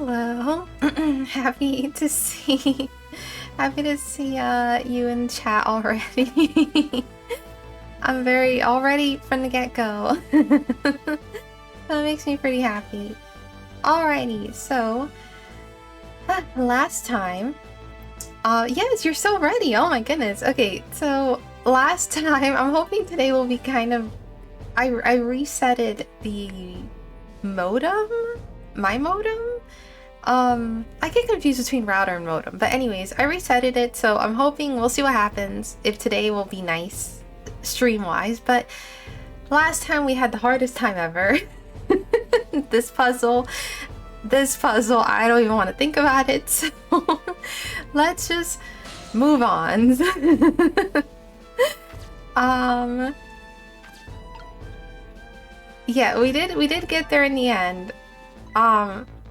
Hello. Happy to see you in chat already. I'm very already from the get-go. That makes me pretty happy. Alrighty, so last time, yes, you're so ready. Oh my goodness. Okay, so last time, I'm hoping today will be kind of, I resetted the modem, my modem. I get confused between router and modem, but anyways, I resetted it, so I'm hoping we'll see what happens if today will be nice stream-wise. But last time we had the hardest time ever. This puzzle, I don't even want to think about it, so let's just move on. Yeah, we did get there in the end.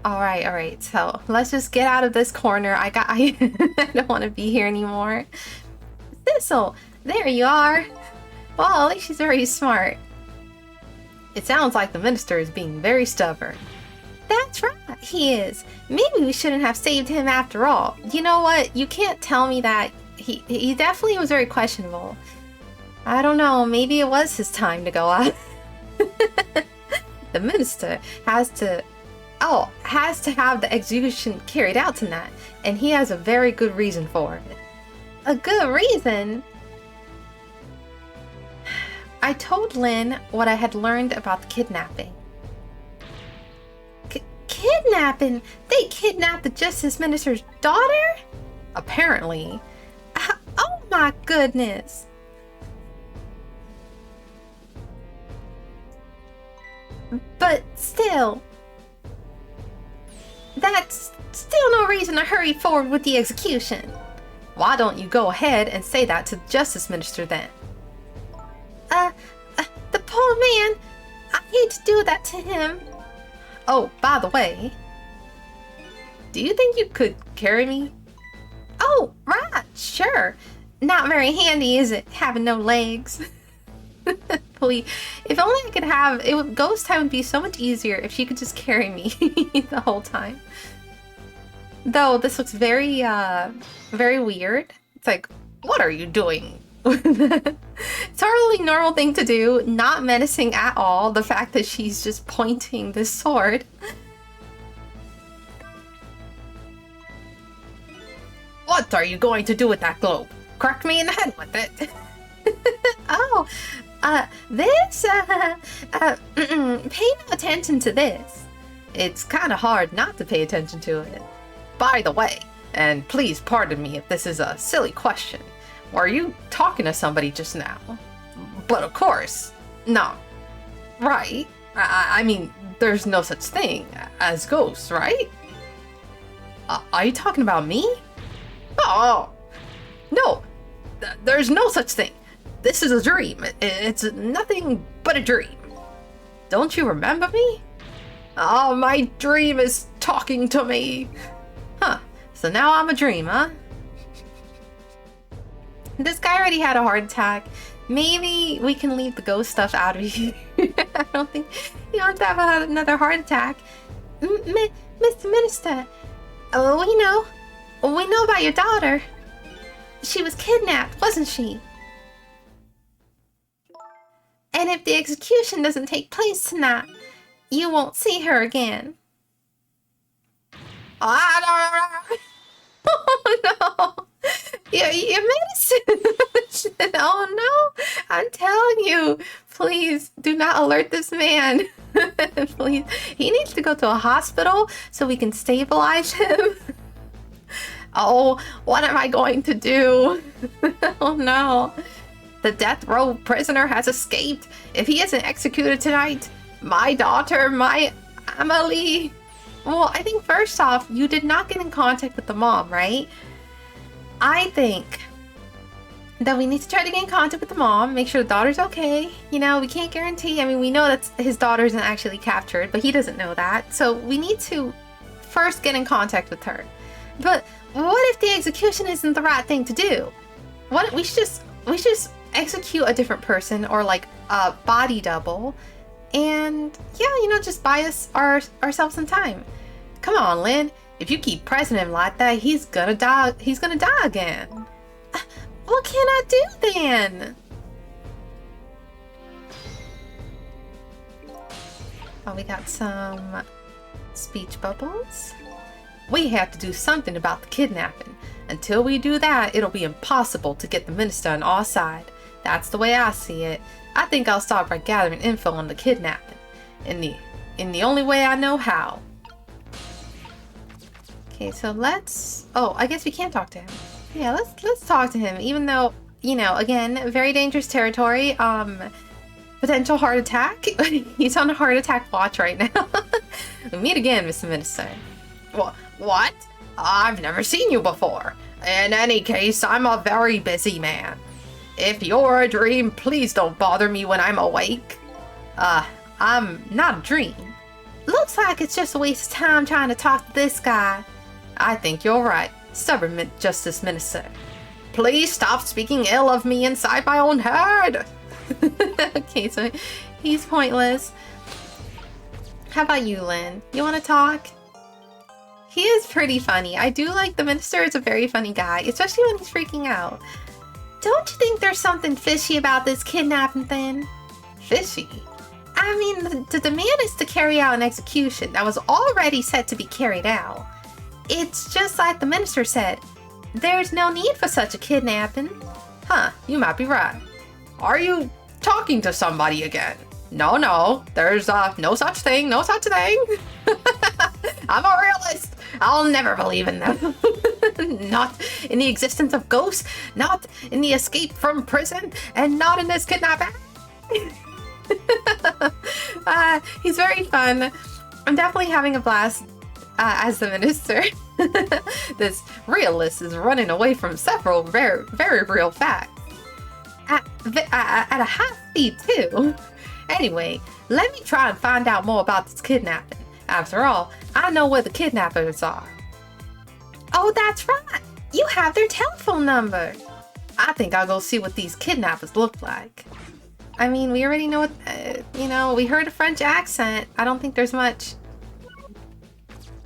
Alright, so let's just get out of this corner. I don't want to be here anymore. Thistle, there you are. Well, at least she's very smart. It sounds like the minister is being very stubborn. That's right, he is. Maybe we shouldn't have saved him after all. You know what? You can't tell me that. He definitely was very questionable. I don't know, maybe it was his time to go out. The minister has to have the execution carried out tonight, and he has a very good reason for it. A good reason? I told Lynn what I had learned about the kidnapping. Kidnapping? They kidnapped the Justice Minister's daughter? Apparently. Oh my goodness. But still, that's still no reason to hurry forward with the execution. Why don't you go ahead and say that to the Justice Minister then? The poor man, I hate to do that to him. Oh, by the way, do you think you could carry me? Oh, right, sure. Not very handy, is it, having no legs? Please, if only I could have it. Ghost time would be so much easier if she could just carry me the whole time. Though this looks very very weird. It's like, what are you doing? Totally normal thing to do, not menacing at all. The fact that she's just pointing this sword. What are you going to do with that globe? Crack me in the head with it. Oh, pay no attention to this. It's kind of hard not to pay attention to it. By the way, and please pardon me if this is a silly question, were you talking to somebody just now? But of course, no. Right? I mean, there's no such thing as ghosts, right? Are you talking about me? Oh, no, there's no such thing. This is a dream. It's nothing but a dream. Don't you remember me? Oh, my dream is talking to me. Huh, so now I'm a dream, huh? This guy already had a heart attack. Maybe we can leave the ghost stuff out of here. I don't think he wants to have another heart attack. Mr. Minister, we know about your daughter. She was kidnapped, wasn't she? And if the execution doesn't take place tonight, you won't see her again. Oh no! Your medicine! Oh no! I'm telling you, please do not alert this man. Please, he needs to go to a hospital so we can stabilize him. Oh, what am I going to do? Oh no! The death row prisoner has escaped. If he isn't executed tonight, my daughter, my Amelie. Well, I think first off, you did not get in contact with the mom, right? I think that we need to try to get in contact with the mom, make sure the daughter's okay. You know, we can't guarantee. I mean, we know that his daughter isn't actually captured, but he doesn't know that. So we need to first get in contact with her. But what if the execution isn't the right thing to do? What we should just execute a different person, or like a body double, and yeah, you know, just buy us ourselves some time. Come on, Lynn. If you keep pressing him like that, he's gonna die. He's gonna die again. What can I do then? Oh, we got some speech bubbles. We have to do something about the kidnapping. Until we do that, it'll be impossible to get the minister on our side. That's the way I see it. I think I'll start by gathering info on the kidnapping. In the only way I know how. Okay, so let's... Oh, I guess we can't talk to him. Yeah, let's talk to him, even though, you know, again, very dangerous territory. Potential heart attack. He's on a heart attack watch right now. We meet again, Mr. Minister. What? I've never seen you before. In any case, I'm a very busy man. If you're a dream, please don't bother me when I'm awake. I'm not a dream. Looks like it's just a waste of time trying to talk to this guy. I think you're right, stubborn Justice Minister. Please stop speaking ill of me inside my own head. Okay, so he's pointless. How about you, Lynn? You want to talk? He is pretty funny. I do like the minister is a very funny guy, especially when he's freaking out. Don't you think there's something fishy about this kidnapping thing? Fishy? I mean, the demand is to carry out an execution that was already set to be carried out. It's just like the minister said. There's no need for such a kidnapping. Huh, you might be right. Are you talking to somebody again? No, there's no such thing, no such thing. I'm a realist. I'll never believe in them. Not in the existence of ghosts, not in the escape from prison, and not in this kidnapping. He's very fun. I'm definitely having a blast as the minister. This realist is running away from several very, very real facts. At a high speed, too. Anyway, let me try and find out more about this kidnapping. After all, I know where the kidnappers are. Oh, that's right. You have their telephone number. I think I'll go see what these kidnappers look like. I mean, we already know what, you know, we heard a French accent. I don't think there's much.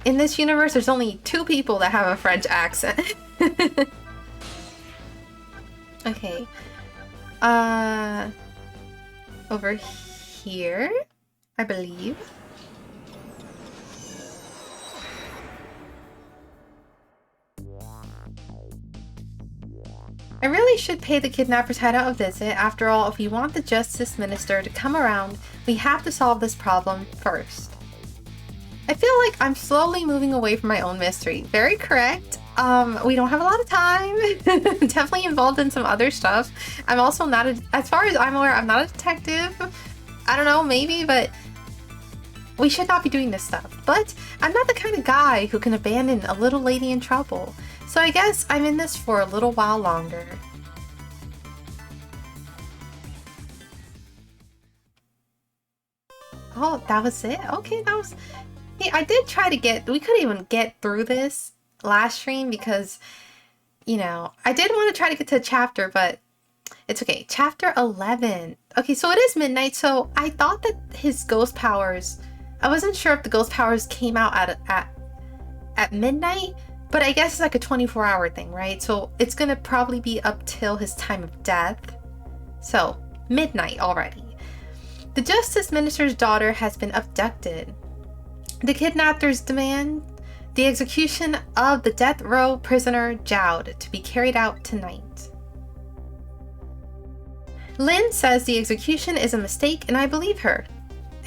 In this universe, there's only 2 people that have a French accent. Okay. Over here, I believe. I really should pay the kidnappers hideout a visit. After all, if we want the Justice Minister to come around, we have to solve this problem first. I feel like I'm slowly moving away from my own mystery. Very correct. We don't have a lot of time. Definitely involved in some other stuff. I'm also not as far as I'm aware, I'm not a detective. I don't know, maybe, but we should not be doing this stuff. But I'm not the kind of guy who can abandon a little lady in trouble. So I guess I'm in this for a little while longer. Oh, that was it? Okay, that was... Hey, I did try to get... We couldn't even get through this last stream because, you know, I did want to try to get to a chapter, but it's okay. Chapter 11. Okay, so it is midnight, so I thought that his ghost powers... I wasn't sure if the ghost powers came out at midnight, but I guess it's like a 24-hour thing, right? So it's gonna probably be up till his time of death. So, midnight already. The Justice Minister's daughter has been abducted. The kidnappers demand the execution of the death row prisoner Jowd to be carried out tonight. Lynn says the execution is a mistake, and I believe her.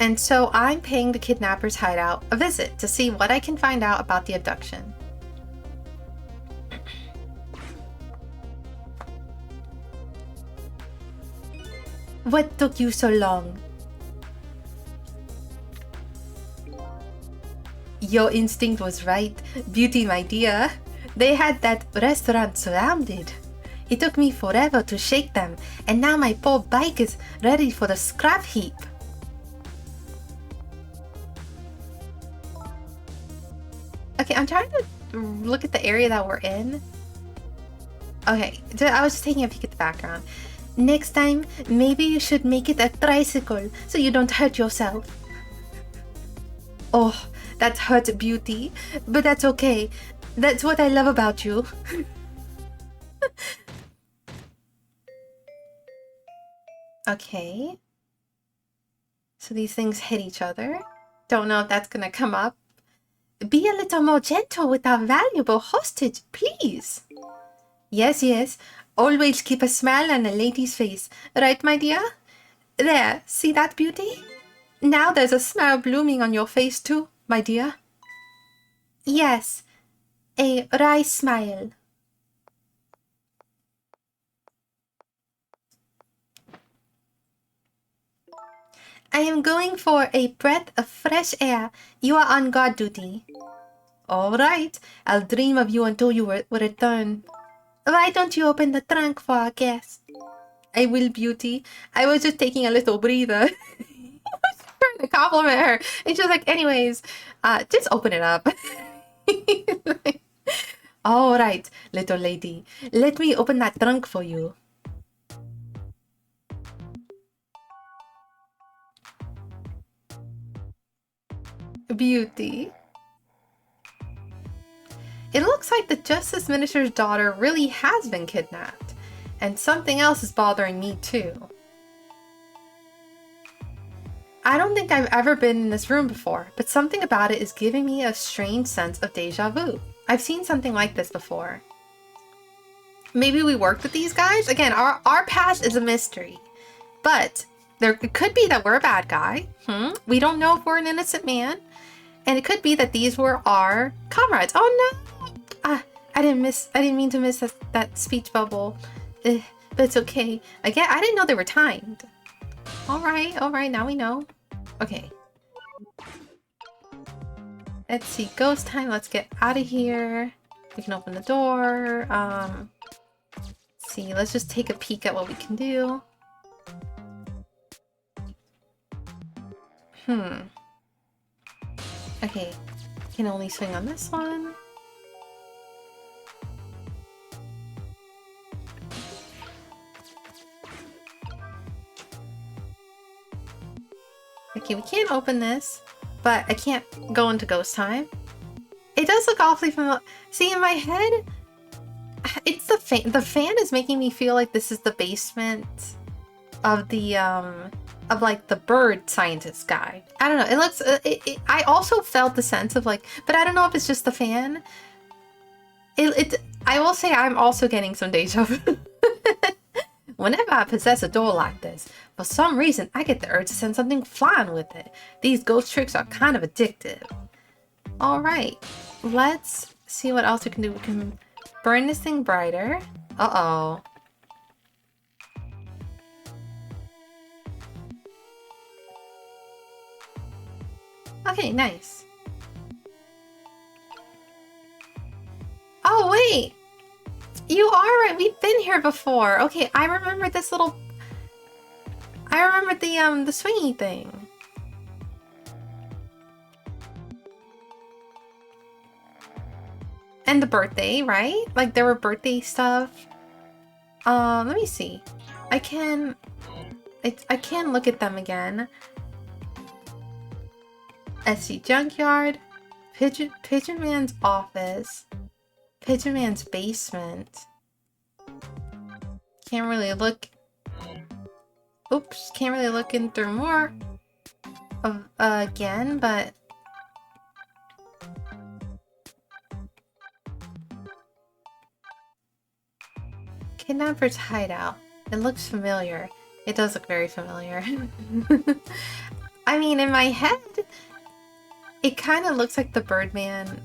And so I'm paying the kidnappers' hideout a visit to see what I can find out about the abduction. What took you so long? Your instinct was right, Beauty, my dear. They had that restaurant surrounded. It took me forever to shake them, and now my poor bike is ready for the scrap heap. Okay, I'm trying to look at the area that we're in. Okay, I was just taking a peek at the background. Next time, maybe you should make it a tricycle so you don't hurt yourself. Oh, That hurt, Beauty. But that's okay. That's what I love about you. Okay. So these things hit each other. Don't know if that's gonna come up. Be a little more gentle with our valuable hostage, please. Yes, yes. Always keep a smile on a lady's face. Right, my dear? There, see that, Beauty? Now there's a smile blooming on your face too, my dear. Yes, a wry smile. I am going for a breath of fresh air. You are on guard duty. All right, I'll dream of you until you return. Why don't you open the trunk for our guest? I will, Beauty. I was just taking a little breather. Trying to compliment her. And she's like, anyways, just open it up. All right, little lady. Let me open that trunk for you. Beauty. It looks like the Justice Minister's daughter really has been kidnapped. And something else is bothering me too. I don't think I've ever been in this room before, but something about it is giving me a strange sense of deja vu. I've seen something like this before. Maybe we worked with these guys? Again, our past is a mystery. But it could be that we're a bad guy. We don't know if we're an innocent man. And it could be that these were our comrades. Oh no! I didn't mean to miss that speech bubble. But it's okay. Again, I didn't know they were timed. Alright, now we know. Okay. Let's see, ghost time, let's get out of here. We can open the door. Let's see, let's just take a peek at what we can do. Okay, can only swing on this one. Okay, we can't open this, but I can't go into ghost time. It does look awfully familiar. See, in my head, it's the fan. The fan is making me feel like this is the basement of the, of like the bird scientist guy. I don't know. It looks, I also felt the sense of like, but I don't know if it's just the fan. I will say I'm also getting some deja vu. Whenever I possess a door like this, for some reason, I get the urge to send something flying with it. These ghost tricks are kind of addictive. Alright, let's see what else we can do. We can burn this thing brighter. Uh-oh. Okay, nice. Oh, wait! You are right, we've been here before. Okay, I remember this little... I remember the swingy thing. And the birthday, right? Like, there were birthday stuff. Let me see. I can look at them again. SC Junkyard. Pigeon Man's office. Pigeon Man's basement. Can't really look... Oops, can't really look in through more of again, but... Kidnapper's hideout. It looks familiar. It does look very familiar. I mean, in my head, it kind of looks like the Birdman...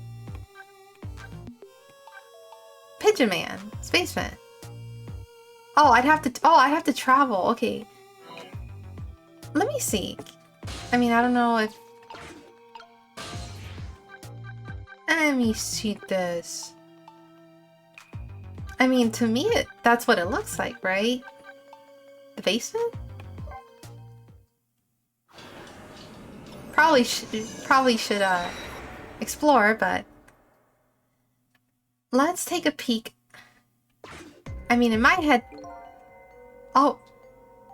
Pigeon Man. Spaceman. Oh, I'd have to travel. Okay. Let me see. I mean, I don't know if... Let me see this. I mean, to me, that's what it looks like, right? The basement? Probably should explore, but... Let's take a peek. I mean, in my head... Oh.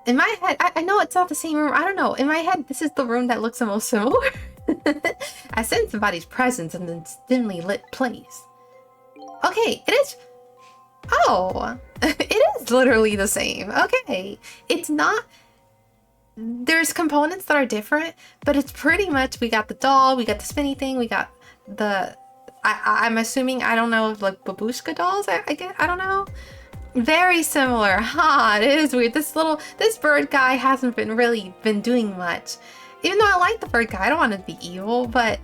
In my head, I know it's not the same room. I don't know. In my head, this is the room that looks the most similar. I sense somebody's presence in this dimly lit place. Okay, it is... Oh, it is literally the same. Okay, it's not... There's components that are different, but it's pretty much, we got the doll, we got the spinny thing, we got the... I'm assuming, I don't know, like babushka dolls, I don't know. Very similar. Huh, it is weird. This bird guy hasn't really been doing much. Even though I like the bird guy, I don't want to be evil, but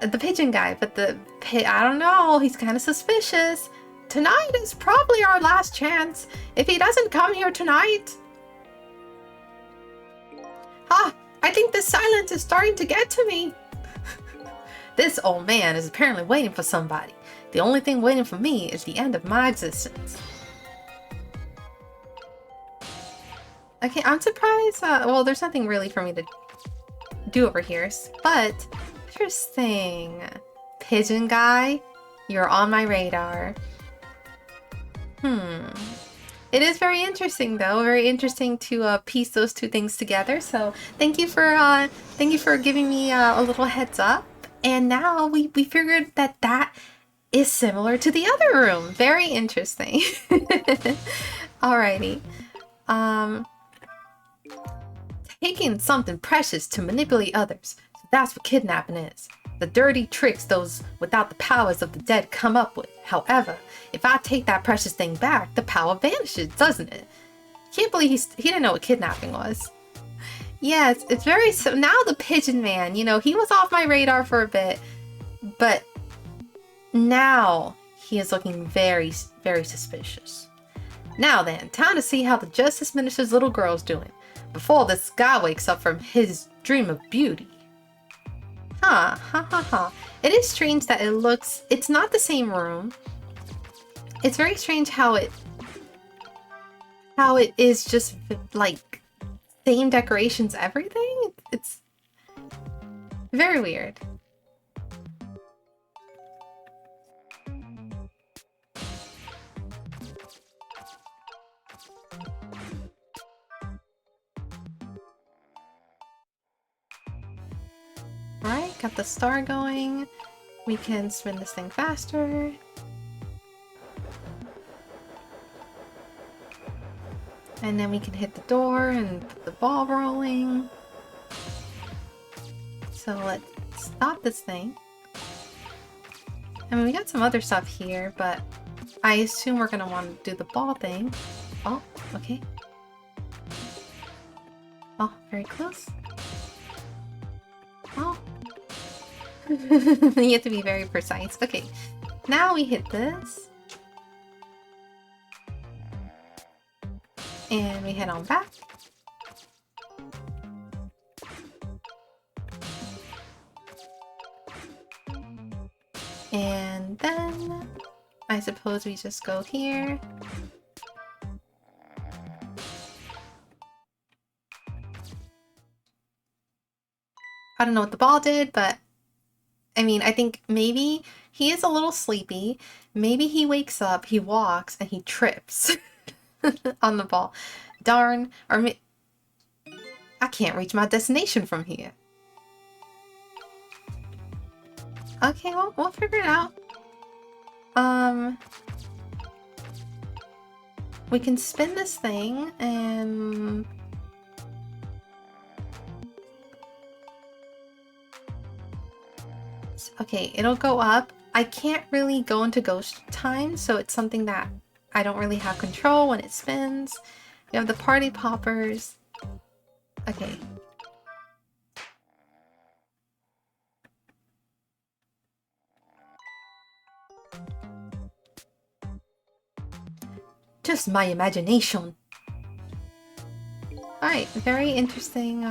the pigeon guy, but I don't know, he's kind of suspicious. Tonight is probably our last chance. If he doesn't come here tonight... Ah, I think this silence is starting to get to me. This old man is apparently waiting for somebody. The only thing waiting for me is the end of my existence. Okay, I'm surprised. Well, there's nothing really for me to do over here, but interesting. Pigeon guy, you're on my radar. It is very interesting, though. Very interesting to piece those two things together. So thank you for giving me a little heads up. And now we figured that is similar to the other room. Very interesting. Alrighty. Taking something precious to manipulate others. So that's what kidnapping is. The dirty tricks those without the powers of the dead come up with. However, if I take that precious thing back, the power vanishes, doesn't it? Can't believe he didn't know what kidnapping was. Yes, it's very... So now the pigeon man, you know, he was off my radar for a bit, but now he is looking very, very suspicious. Now then, time to see how the Justice Minister's little girl's doing, before this guy wakes up from his dream of beauty. Huh, ha ha ha. It is strange that it's not the same room. It's very strange how it is just like same decorations, everything. It's very weird. Alright, got the star going. We can spin this thing faster. And then we can hit the door and put the ball rolling. So let's stop this thing. I mean, we got some other stuff here, but I assume we're gonna want to do the ball thing. Oh, okay. Oh, very close. Oh. You have to be very precise. Okay, now we hit this. And we head on back. And then I suppose we just go here. I don't know what the ball did, but I mean, I think maybe he is a little sleepy. Maybe he wakes up, he walks, and he trips on the ball. Darn. Or I can't reach my destination from here. Okay, well, we'll figure it out. We can spin this thing and... Okay, it'll go up. I can't really go into ghost time, so it's something that I don't really have control when it spins. We have the party poppers. Okay. Just my imagination. Alright, very interesting.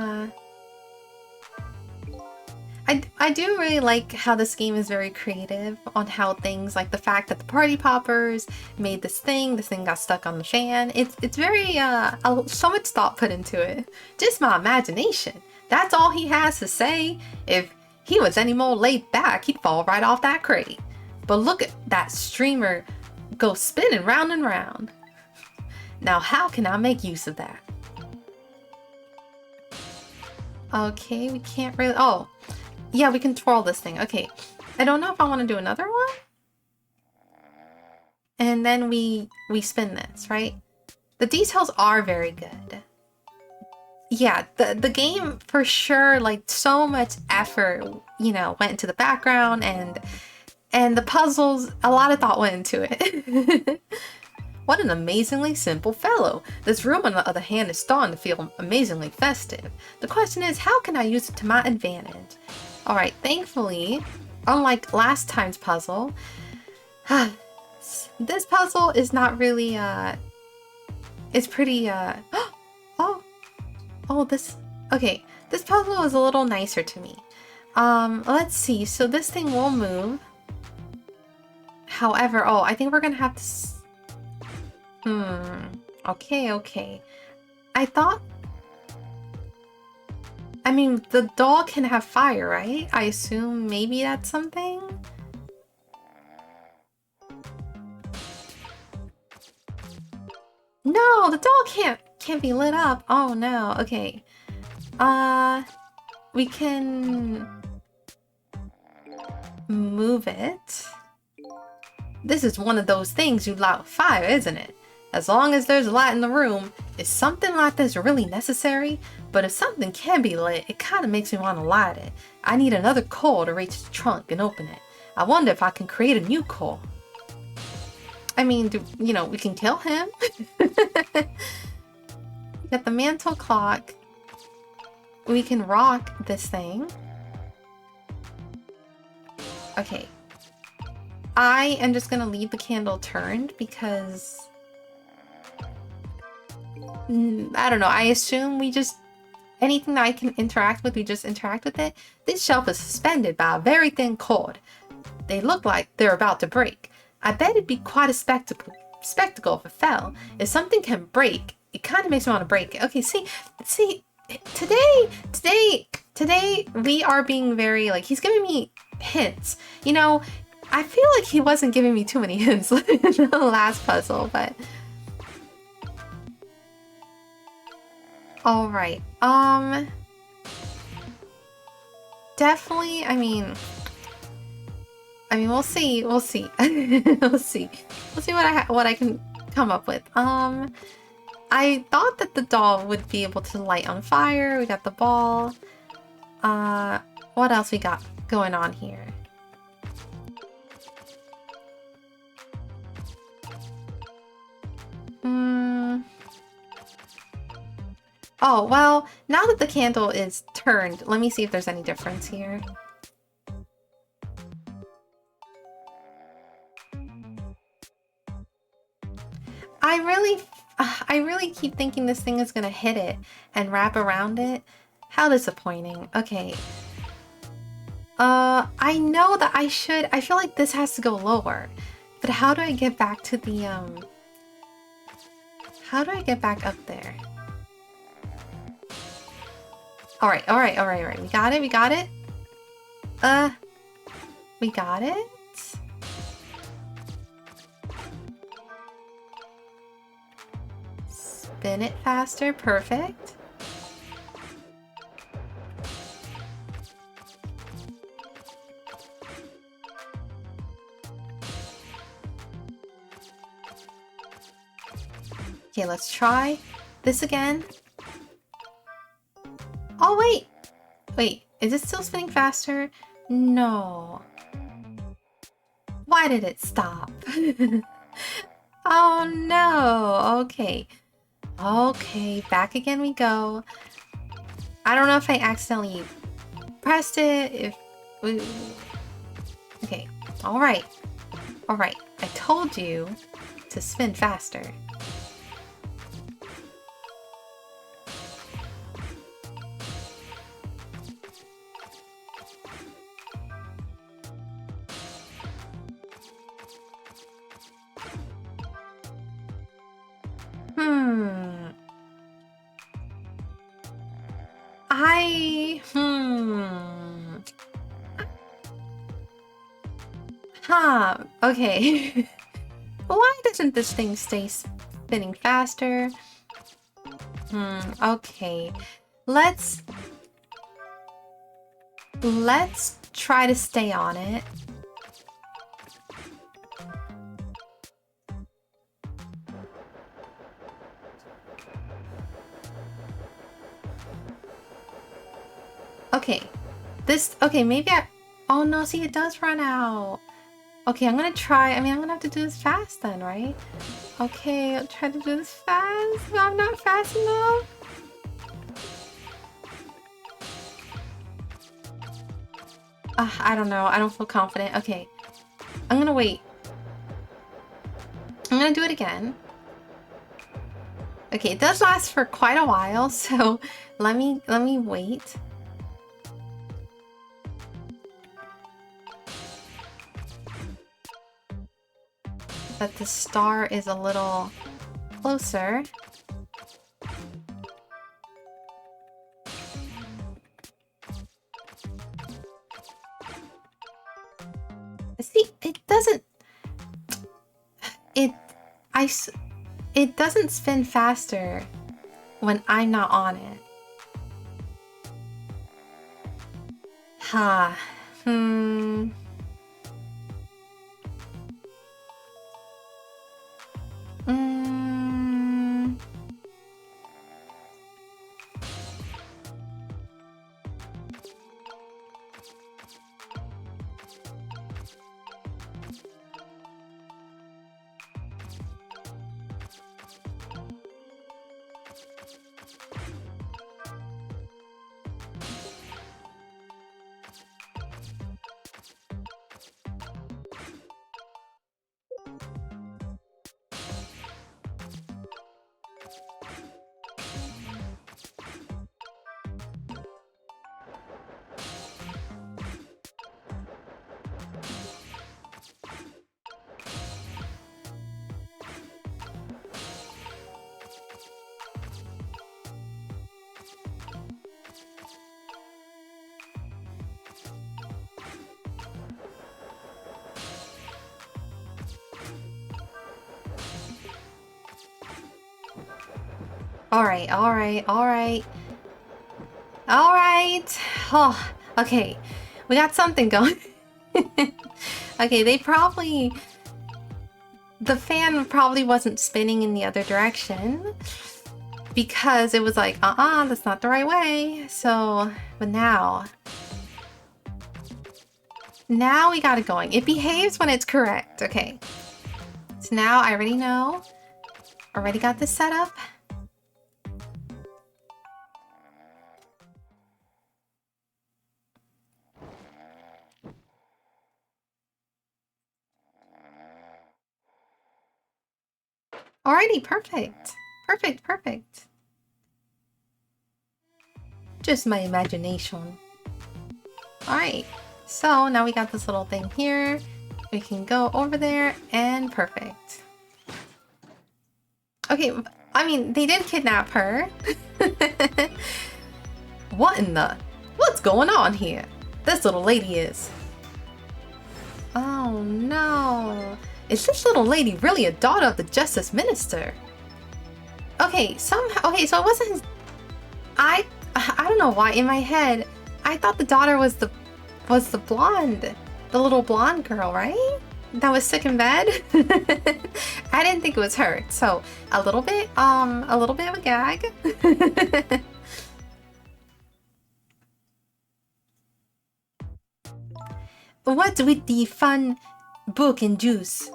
I do really like how this game is very creative on how things like the fact that the party poppers made this thing got stuck on the fan. It's very so much thought put into it. Just my imagination. That's all he has to say. If he was any more laid back, he'd fall right off that crate. But look at that streamer go spinning round and round. Now how can I make use of that? Okay, we can't really... Oh, Yeah, we can twirl this thing. Okay. I don't know if I want to do another one. And then we spin this, right? The details are very good. Yeah, the game for sure, like so much effort, you know, went into the background and the puzzles, a lot of thought went into it. What an amazingly simple fellow. This room, on the other hand, is starting to feel amazingly festive. The question is, how can I use it to my advantage? Alright, thankfully, unlike last time's puzzle, this puzzle is not really, it's pretty, this, okay, this puzzle is a little nicer to me. Let's see, so this thing will move. However, I think we're gonna have to, okay. I thought, I mean, the doll can have fire, right? I assume maybe that's something? No, the doll can't be lit up. Oh no, okay. We can move it. This is one of those things you light with fire, isn't it? As long as there's light in the room, is something like this really necessary? But if something can be lit, it kind of makes me want to light it. I need another core to reach the trunk and open it. I wonder if I can create a new core. I mean, you know, we can kill him. Got the mantle clock. We can rock this thing. Okay. I am just gonna leave the candle turned because... I don't know, I assume we just... anything that I can interact with, we just interact with it. This shelf is suspended by a very thin cord. They look like they're about to break. I bet it'd be quite a spectacle if it fell. If something can break, it kind of makes me want to break it. Okay, see, today we are being very, like, he's giving me hints. You know, I feel like he wasn't giving me too many hints in the last puzzle, but... Alright, definitely, I mean, we'll see, we'll see what I can come up with. I thought that the doll would be able to light on fire. We got the ball. What else we got going on here? Oh, well, now that the candle is turned, let me see if there's any difference here. I really keep thinking this thing is gonna hit it and wrap around it. How disappointing. Okay. I know that I feel like this has to go lower. But how do I get back to the, how do I get back up there? Alright. We got it. We got it. Spin it faster. Perfect. Okay, let's try this again. Oh, wait! Wait, is it still spinning faster? No. Why did it stop? Oh, no. Okay. Okay, back again we go. I don't know if I accidentally pressed it, if... Okay, alright. Alright, I told you to spin faster. Okay. Why doesn't this thing stay spinning faster? Okay. Let's Let's try to stay on it. Okay. Okay, maybe oh no, see, it does run out. Okay, I'm gonna try. I mean, I'm gonna have to do this fast then, right? Okay, I'll try to do this fast. No, I'm not fast enough. I don't know. I don't feel confident. Okay. I'm gonna wait. I'm gonna do it again. Okay, it does last for quite a while, so let me wait. But the star is a little closer. See, it doesn't... It doesn't spin faster when I'm not on it. Ha. Alright. Oh, okay. We got something going. Okay, the fan probably wasn't spinning in the other direction because it was like, that's not the right way. So, but now we got it going. It behaves when it's correct. Okay. So now I already know. Already got this set up. Alrighty, perfect. Perfect. Just my imagination. Alright, so now we got this little thing here. We can go over there and perfect. Okay, I mean, they did kidnap her. What's going on here? This little lady is... Oh no. Is this little lady really a daughter of the Justice Minister? Okay, so it wasn't his... I don't know why in my head I thought the daughter was the blonde, the little blonde girl, right? That was sick in bed. I didn't think it was her. So a little bit of a gag. What with the fun book and juice?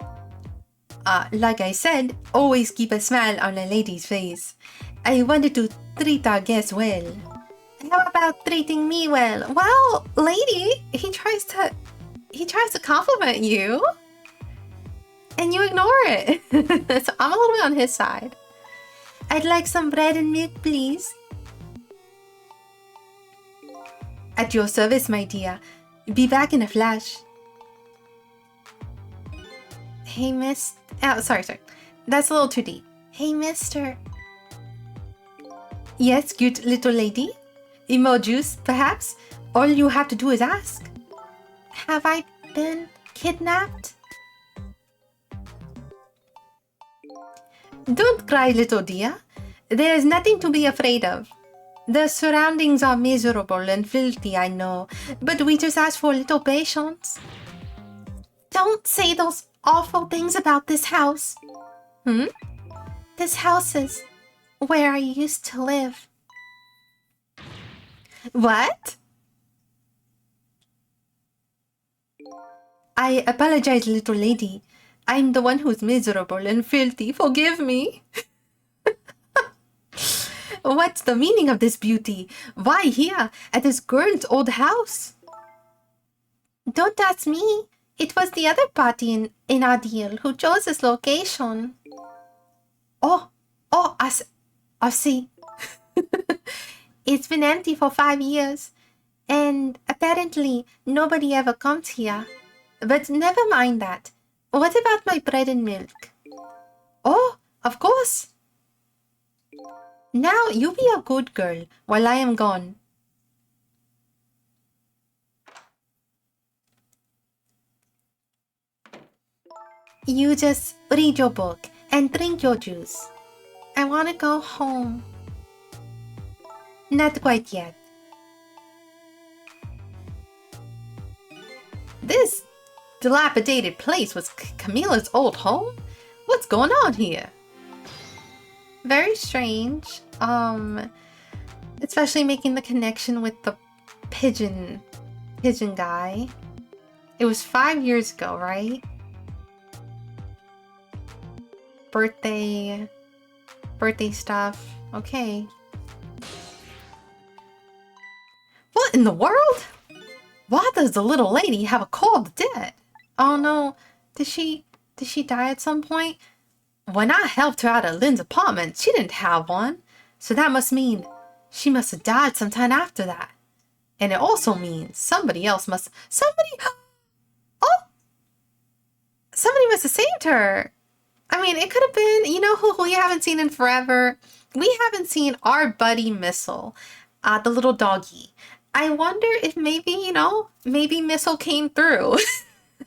Like I said, always keep a smile on a lady's face. I wanted to treat our guests well. How about treating me well? Well, lady, he tries to compliment you, and you ignore it. So I'm a little bit on his side. I'd like some bread and milk, please. At your service, my dear. Be back in a flash. Hey, miss... Oh, sorry. That's a little too deep. Hey, mister. Yes, cute little lady? More juice, perhaps? All you have to do is ask. Have I been kidnapped? Don't cry, little dear. There is nothing to be afraid of. The surroundings are miserable and filthy, I know, but we just ask for a little patience. Don't say those awful things about this house. This house is where I used to live. What? I apologize, little lady. I'm the one who's miserable and filthy. Forgive me. What's the meaning of this beauty? Why here, at this girl's old house? Don't ask me. It was the other party in Adil who chose this location. Oh, I see. It's been empty for 5 years, and apparently nobody ever comes here. But never mind that. What about my bread and milk? Oh, of course. Now you be a good girl while I am gone. You just read your book and drink your juice. I want to go home. Not quite yet. This dilapidated place was Camilla's old home? What's going on here? Very strange. Especially making the connection with the pigeon guy. It was 5 years ago, right? Birthday stuff. Okay. What in the world? Why does the little lady have a cold dead? Oh no, did she die at some point? When I helped her out of Lynn's apartment, she didn't have one. So that must mean she must have died sometime after that. And it also means somebody must have saved her. I mean, it could have been, you know who we haven't seen in forever? We haven't seen our buddy Missile, the little doggy. I wonder if maybe, maybe Missile came through.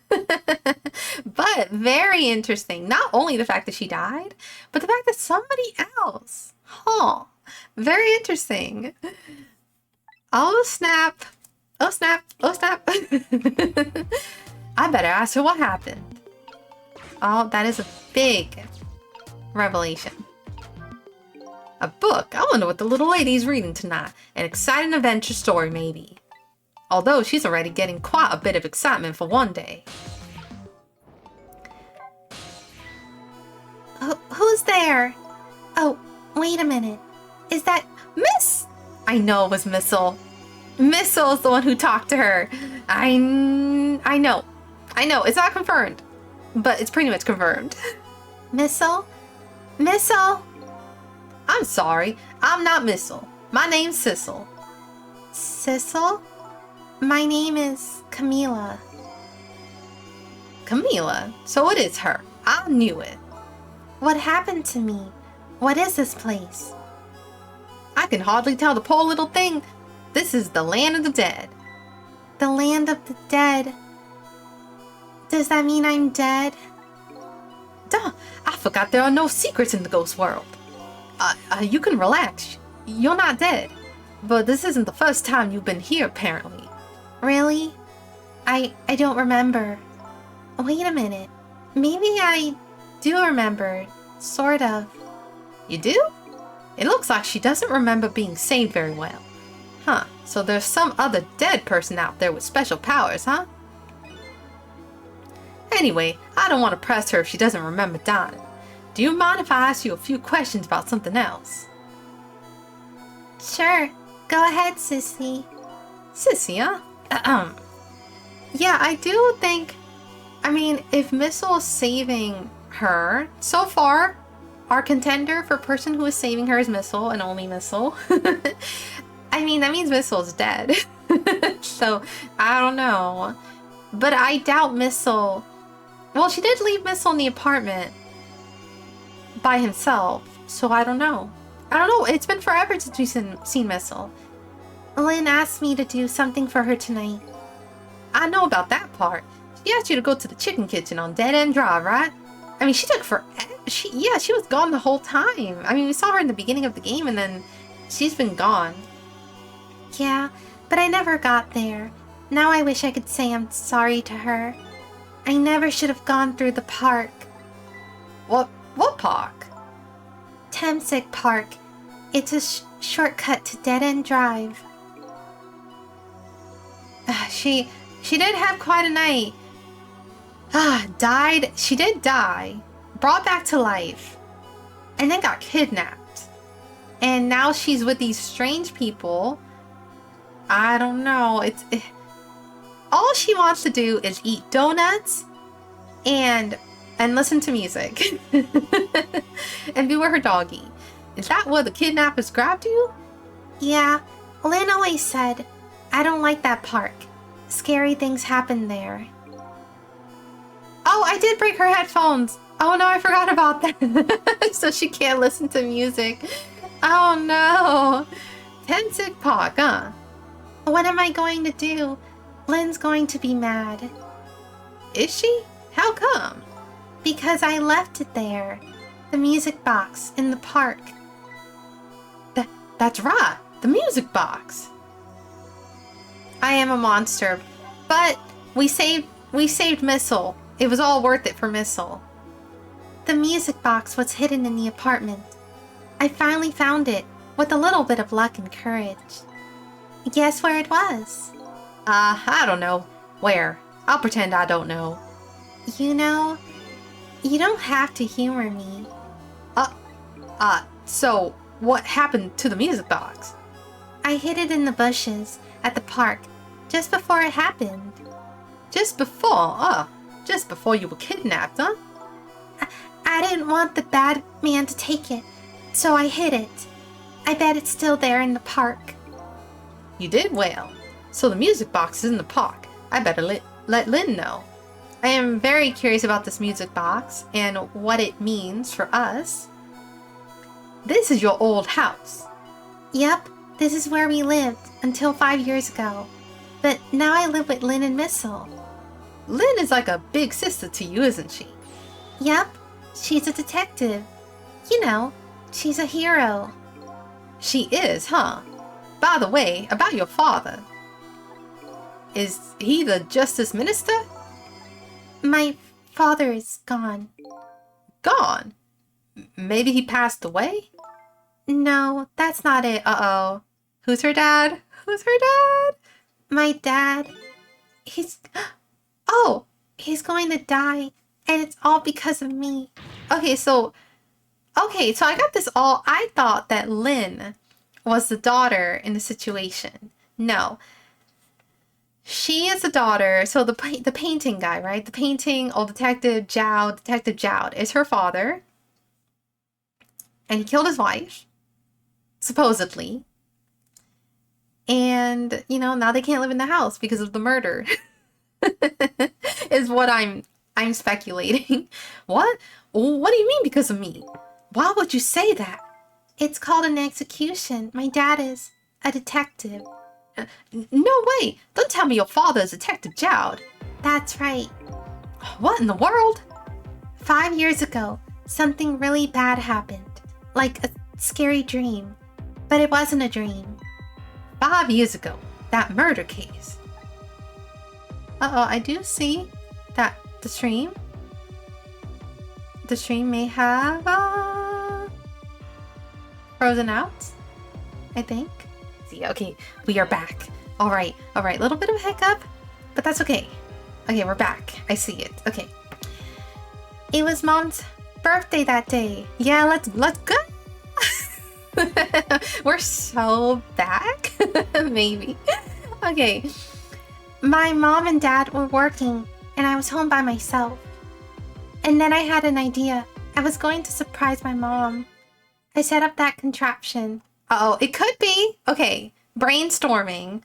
But very interesting. Not only the fact that she died, but the fact that somebody else. Huh. Very interesting. Oh, snap. Oh, snap. Oh, snap. I better ask her what happened. Oh, that is a big revelation. A book? I wonder what the little lady's reading tonight. An exciting adventure story, maybe. Although she's already getting quite a bit of excitement for one day. Who's there? Oh, wait a minute. Is that Miss? I know it was Missile. Missile's the one who talked to her. I know. It's not confirmed, but it's pretty much confirmed. Missile? Missile? I'm sorry. I'm not Missile. My name's Sissel. Sissel? My name is Camila. Camila? So it is her. I knew it. What happened to me? What is this place? I can hardly tell the poor little thing. This is the land of the dead. The land of the dead? Does that mean I'm dead? Duh, I forgot there are no secrets in the ghost world. You can relax. You're not dead. But this isn't the first time you've been here, apparently. Really? I don't remember. Wait a minute. Maybe I do remember. Sort of. You do? It looks like she doesn't remember being saved very well. Huh, so there's some other dead person out there with special powers, huh? Anyway, I don't want to press her if she doesn't remember dying. Do you mind if I ask you a few questions about something else? Sure. Go ahead, Sissy. Sissy, huh? Yeah, I do think... I mean, if Missile is saving her... So far, our contender for person who is saving her is Missile and only Missile. I mean, that means Missile is dead. So, I don't know. But I doubt Missile... Well, she did leave Missile in the apartment by himself, so I don't know. It's been forever since we've seen Missile. Lynn asked me to do something for her tonight. I know about that part. She asked you to go to the chicken kitchen on Dead End Drive, right? I mean, she took forever. She was gone the whole time. I mean, we saw her in the beginning of the game, and then she's been gone. Yeah, but I never got there. Now I wish I could say I'm sorry to her. I never should have gone through the park. What park? Temsic Park. It's a shortcut to Dead End Drive. She did have quite a night. Died. She did die. Brought back to life. And then got kidnapped. And now she's with these strange people. I don't know. All she wants to do is eat donuts and listen to music. And be with her doggy. Is that where the kidnappers grabbed you? Yeah. Lynn always said, I don't like that park. Scary things happen there. Oh, I did break her headphones. Oh no, I forgot about that. So she can't listen to music. Oh no. Tensic Park, huh? What am I going to do? Lynn's going to be mad. Is she? How come? Because I left it there. The music box in the park. That's right. The music box. I am a monster. But we saved Missile. It was all worth it for Missile. The music box was hidden in the apartment. I finally found it, with a little bit of luck and courage. Guess where it was? I don't know. Where? I'll pretend I don't know. You know, you don't have to humor me. So what happened to the music box? I hid it in the bushes at the park just before it happened. Just before? Just before you were kidnapped, huh? I didn't want the bad man to take it, so I hid it. I bet it's still there in the park. You did well. So the music box is in the park. I better let Lynn know. I am very curious about this music box and what it means for us. This is your old house. Yep, this is where we lived until 5 years ago. But now I live with Lynn and Missile. Lynn is like a big sister to you, isn't she? Yep, she's a detective. You know, she's a hero. She is, huh? By the way, about your father. Is he the Justice Minister? My father is gone. Gone? Maybe he passed away? No, that's not it. Uh-oh. Who's her dad? Who's her dad? My dad. Oh, he's going to die. And it's all because of me. Okay, so I got this all. I thought that Lynn was the daughter in the situation. No. She is the daughter. So the painting guy, right? The painting, old Detective Jowd is her father. And he killed his wife. Supposedly. And, you know, now they can't live in the house because of the murder. Is what I'm speculating. What? What do you mean because of me? Why would you say that? It's called an execution. My dad is a detective. No way! Don't tell me your father is Detective Jowd. That's right. What in the world? 5 years ago, something really bad happened. Like a scary dream. But it wasn't a dream. 5 years ago, that murder case. Uh-oh, I do see that the stream may have frozen out, I think. See, okay, we are back. All right, little bit of a hiccup, but that's okay. Okay, we're back. I see it. Okay. It was Mom's birthday that day. Yeah, let's go. We're so back. Maybe. Okay. My mom and dad were working, and I was home by myself. And then I had an idea. I was going to surprise my mom. I set up that contraption. Uh-oh, it could be. Okay, brainstorming.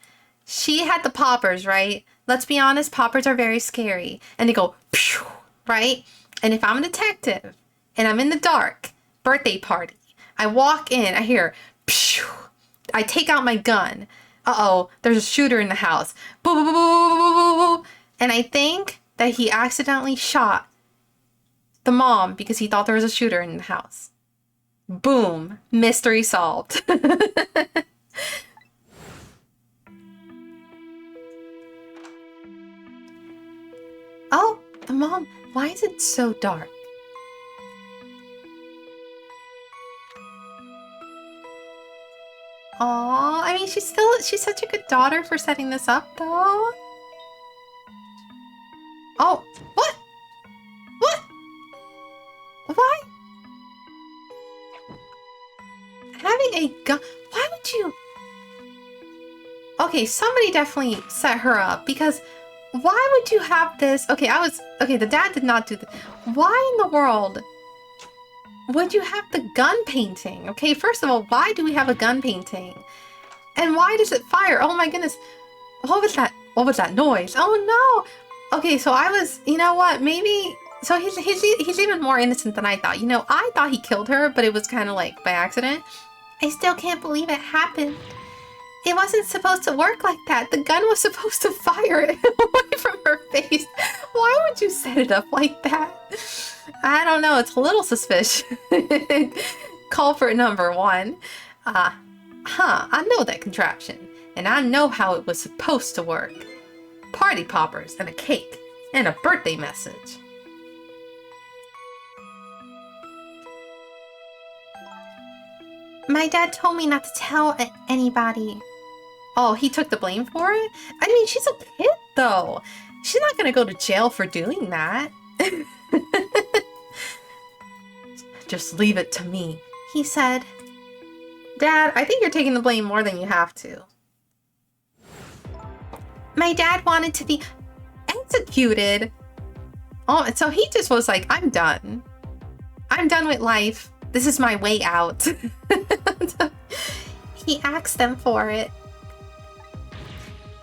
She had the poppers, right? Let's be honest, poppers are very scary. And they go, phew, right? And if I'm a detective, and I'm in the dark, birthday party, I walk in, I hear, phew, I take out my gun. Uh-oh, there's a shooter in the house. Boo, boo, boo, boo, boo, boo, boo. And I think that he accidentally shot the mom because he thought there was a shooter in the house. Boom. Mystery solved. Oh, the mom. Why is it so dark? Aw, I mean, she's such a good daughter for setting this up, though. Oh, what? What? Why? Having a gun? Why would you? Okay, somebody definitely set her up because why would you have this? Okay, the dad did not do this. Why in the world would you have the gun painting? Okay, first of all, why do we have a gun painting? And why does it fire? Oh my goodness. What was that? What was that noise? Oh no. Okay, so you know what? Maybe, so he's even more innocent than I thought. You know, I thought he killed her, but it was kind of like by accident. I still can't believe it happened. It wasn't supposed to work like that. The gun was supposed to fire it away from her face. Why would you set it up like that? I don't know. It's a little suspicious. Culprit number one. I know that contraption. And I know how it was supposed to work. Party poppers and a cake and a birthday message. My dad told me not to tell anybody. Oh, he took the blame for it? I mean, she's a kid, though. She's not gonna go to jail for doing that. Just leave it to me, he said. Dad, I think you're taking the blame more than you have to. My dad wanted to be executed. Oh, so he just was like, I'm done. I'm done with life. This is my way out. He asked them for it.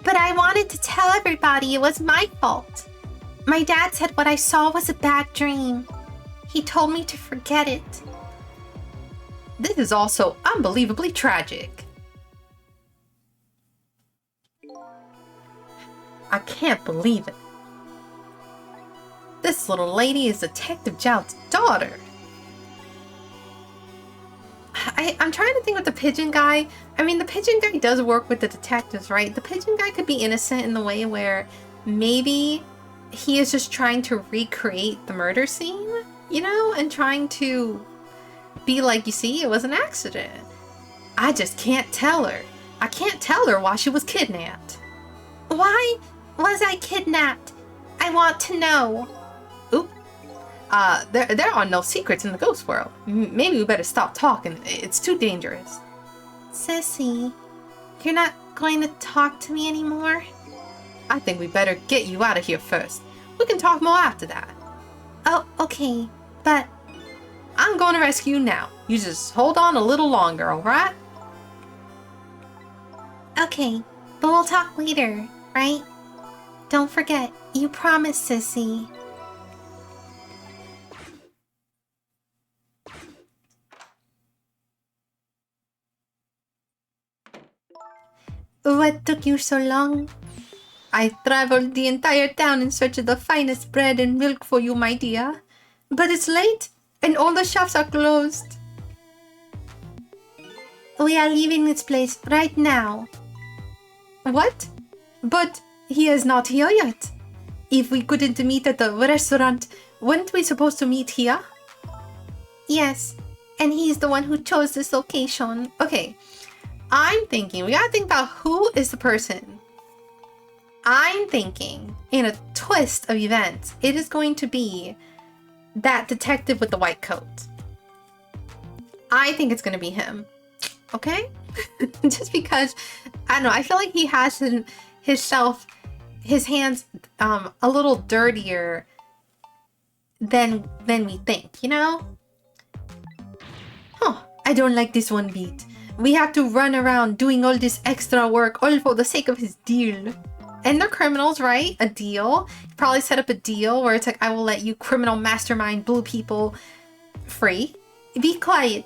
But I wanted to tell everybody it was my fault. My dad said what I saw was a bad dream. He told me to forget it. This is also unbelievably tragic. I can't believe it. This little lady is Detective Jout's daughter. I'm trying to think with the pigeon guy. I mean, the pigeon guy does work with the detectives, right? The pigeon guy could be innocent in the way where maybe he is just trying to recreate the murder scene, you know, and trying to be like, you see, it was an accident. I just can't tell her. I can't tell her why she was kidnapped. Why was I kidnapped? I want to know. Oop. There are no secrets in the ghost world. Maybe we better stop talking. It's too dangerous. Sissy, you're not going to talk to me anymore? I think we better get you out of here first. We can talk more after that. Oh, okay, but I'm going to rescue you now. You just hold on a little longer, alright? Okay, but we'll talk later, right? Don't forget, you promised, Sissy. What took you so long? I traveled the entire town in search of the finest bread and milk for you, my dear. But it's late, and all the shops are closed. We are leaving this place right now. What? But he is not here yet. If we couldn't meet at the restaurant, weren't we supposed to meet here? Yes, and he's the one who chose this location. Okay, I'm thinking, we gotta think about who is the person. I'm thinking, in a twist of events, it is going to be that detective with the white coat. I think it's gonna be him. Okay? Just because, I don't know, I feel like he has his hands a little dirtier than we think, you know? Huh, I don't like this one bit. We have to run around doing all this extra work all for the sake of his deal. And they're criminals, right? A deal. Probably set up a deal where it's like, I will let you criminal mastermind blue people free. Be quiet.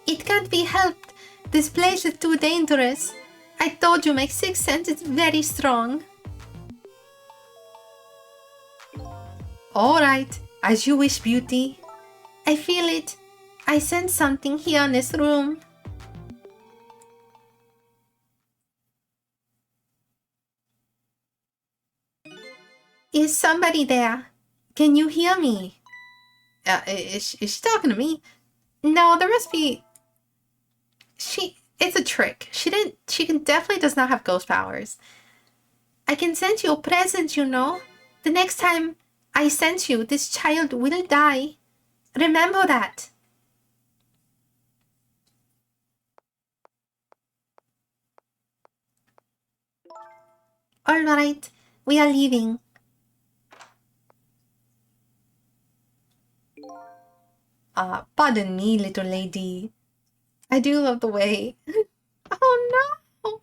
It can't be helped. This place is too dangerous. I told you my sixth sense is very strong. Alright, as you wish, beauty. I feel it. I sense something here in this room. Is somebody there? Can you hear me? Is she talking to me? No, there must be... It's a trick. She definitely does not have ghost powers. I can send you a present, you know? The next time I send you, this child will die. Remember that. Alright, we are leaving. Pardon me, little lady. I do love the way... Oh no!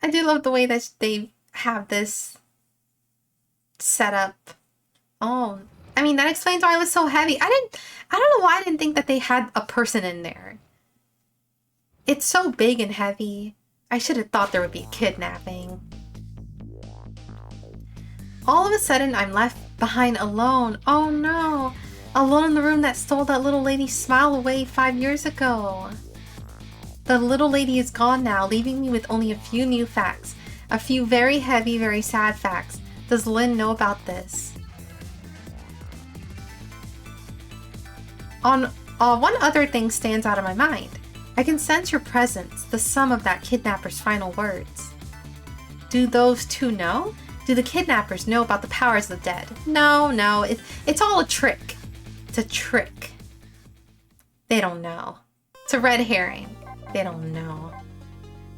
I do love the way that they have this set up. Oh, I mean, that explains why it was so heavy. I don't know why I didn't think that they had a person in there. It's so big and heavy. I should have thought there would be kidnapping. All of a sudden, I'm left behind alone. Oh no! Alone in the room that stole that little lady's smile away 5 years ago. The little lady is gone now, leaving me with only a few new facts. A few very heavy, very sad facts. Does Lynn know about this? One other thing stands out of my mind. I can sense your presence, the sum of that kidnapper's final words. Do those two know? Do the kidnappers know about the powers of the dead? No, it's all a trick. It's a trick. They don't know. It's a red herring. They don't know.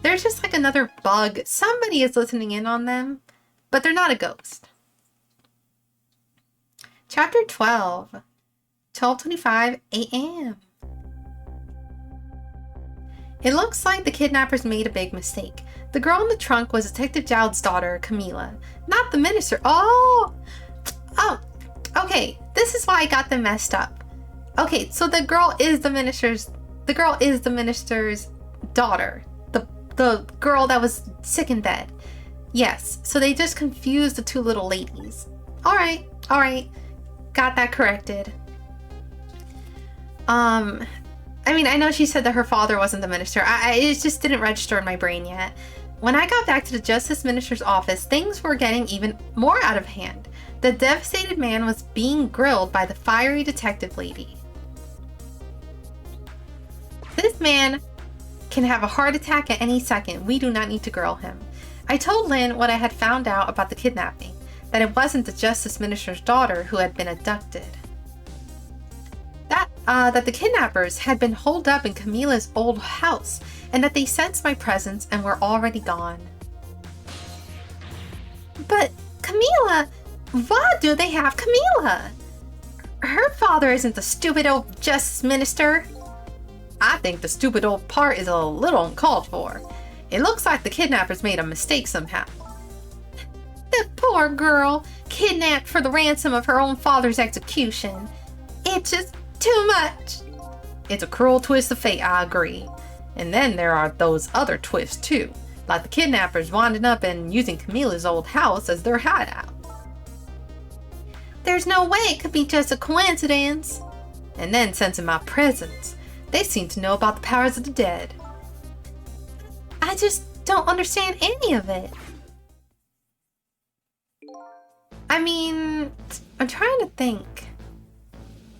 There's just like another bug. Somebody is listening in on them, but they're not a ghost. Chapter 12. 12:25 a.m. It looks like the kidnappers made a big mistake. The girl in the trunk was Detective Jowd's daughter, Camila, not the minister. Oh, okay. This is why I got them messed up. Okay, so the girl is the minister's daughter. The girl that was sick in bed. Yes, so they just confused the two little ladies. All right. Got that corrected. I mean, I know she said that her father wasn't the minister. It just didn't register in my brain yet. When I got back to the Justice Minister's office, things were getting even more out of hand. The devastated man was being grilled by the fiery detective lady. This man can have a heart attack at any second. We do not need to grill him. I told Lynn what I had found out about the kidnapping, that it wasn't the Justice Minister's daughter who had been abducted. That the kidnappers had been holed up in Camila's old house, and that they sensed my presence and were already gone. But Camila, why do they have Camila? Her father isn't the stupid old Justice Minister. I think the stupid old part is a little uncalled for. It looks like the kidnappers made a mistake somehow. The poor girl, kidnapped for the ransom of her own father's execution. It's just too much. It's a cruel twist of fate, I agree. And then there are those other twists too, like the kidnappers winding up and using Camila's old house as their hideout. There's no way it could be just a coincidence. And then sensing my presence, they seem to know about the powers of the dead. I just don't understand any of it. I mean, I'm trying to think.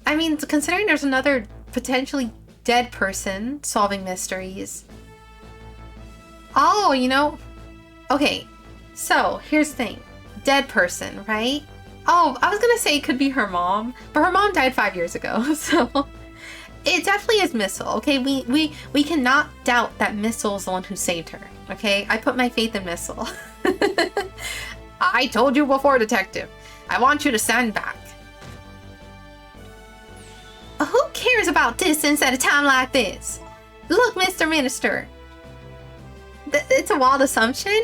I mean, considering there's another potentially dead person solving mysteries. Oh, you know, okay, so here's the thing. Dead person, right? Oh, I was gonna say it could be her mom, but her mom died 5 years ago, so it definitely is Missile, okay? We cannot doubt that Missile's the one who saved her, okay? I put my faith in Missile. I told you before, Detective. I want you to stand back. Who cares about distance at a time like this? Look, Mr. Minister. It's a wild assumption.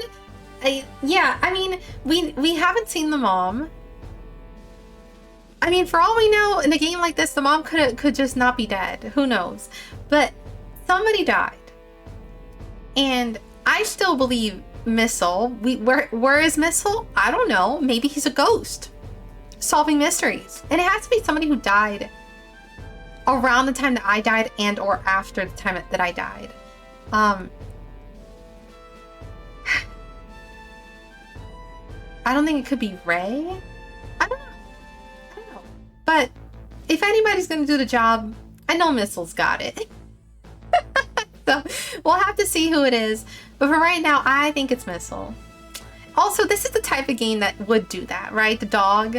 Yeah, I mean, we haven't seen the mom. I mean, for all we know, in a game like this, the mom could just not be dead. Who knows? But somebody died. And I still believe Missile. Where is Missile? I don't know. Maybe he's a ghost. Solving mysteries. And it has to be somebody who died around the time that I died and or after the time that I died. I don't think it could be Ray. I don't know. But if anybody's gonna do the job, I know Missile's got it. So we'll have to see who it is. But for right now, I think it's Missile. Also, this is the type of game that would do that, right? The dog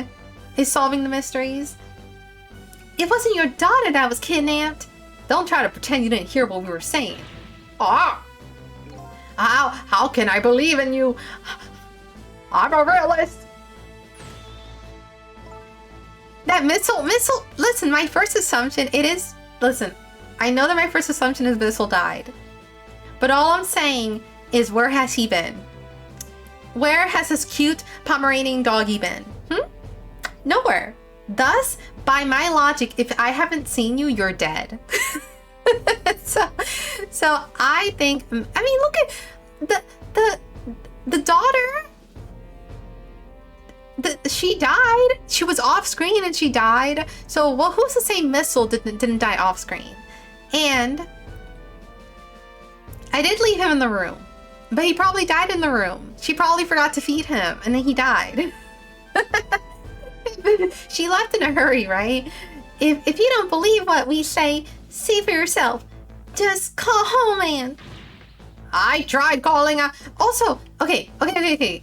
is solving the mysteries. It wasn't your daughter that was kidnapped. Don't try to pretend you didn't hear what we were saying. Ah! How can I believe in you? I'm a realist. That Missile, listen, my first assumption, listen, I know that my first assumption is Missile died. But all I'm saying is, where has he been? Where has this cute Pomeranian doggy been? Nowhere. Thus, by my logic, if I haven't seen you, you're dead. So I think, I mean, look at the daughter. She died. She was off screen and she died. So, well, who's to say Missile didn't die off screen? And I did leave him in the room, but he probably died in the room. She probably forgot to feed him and then he died. She left in a hurry, right? If you don't believe what we say, see for yourself. Just call home, man. I tried calling. Also, okay.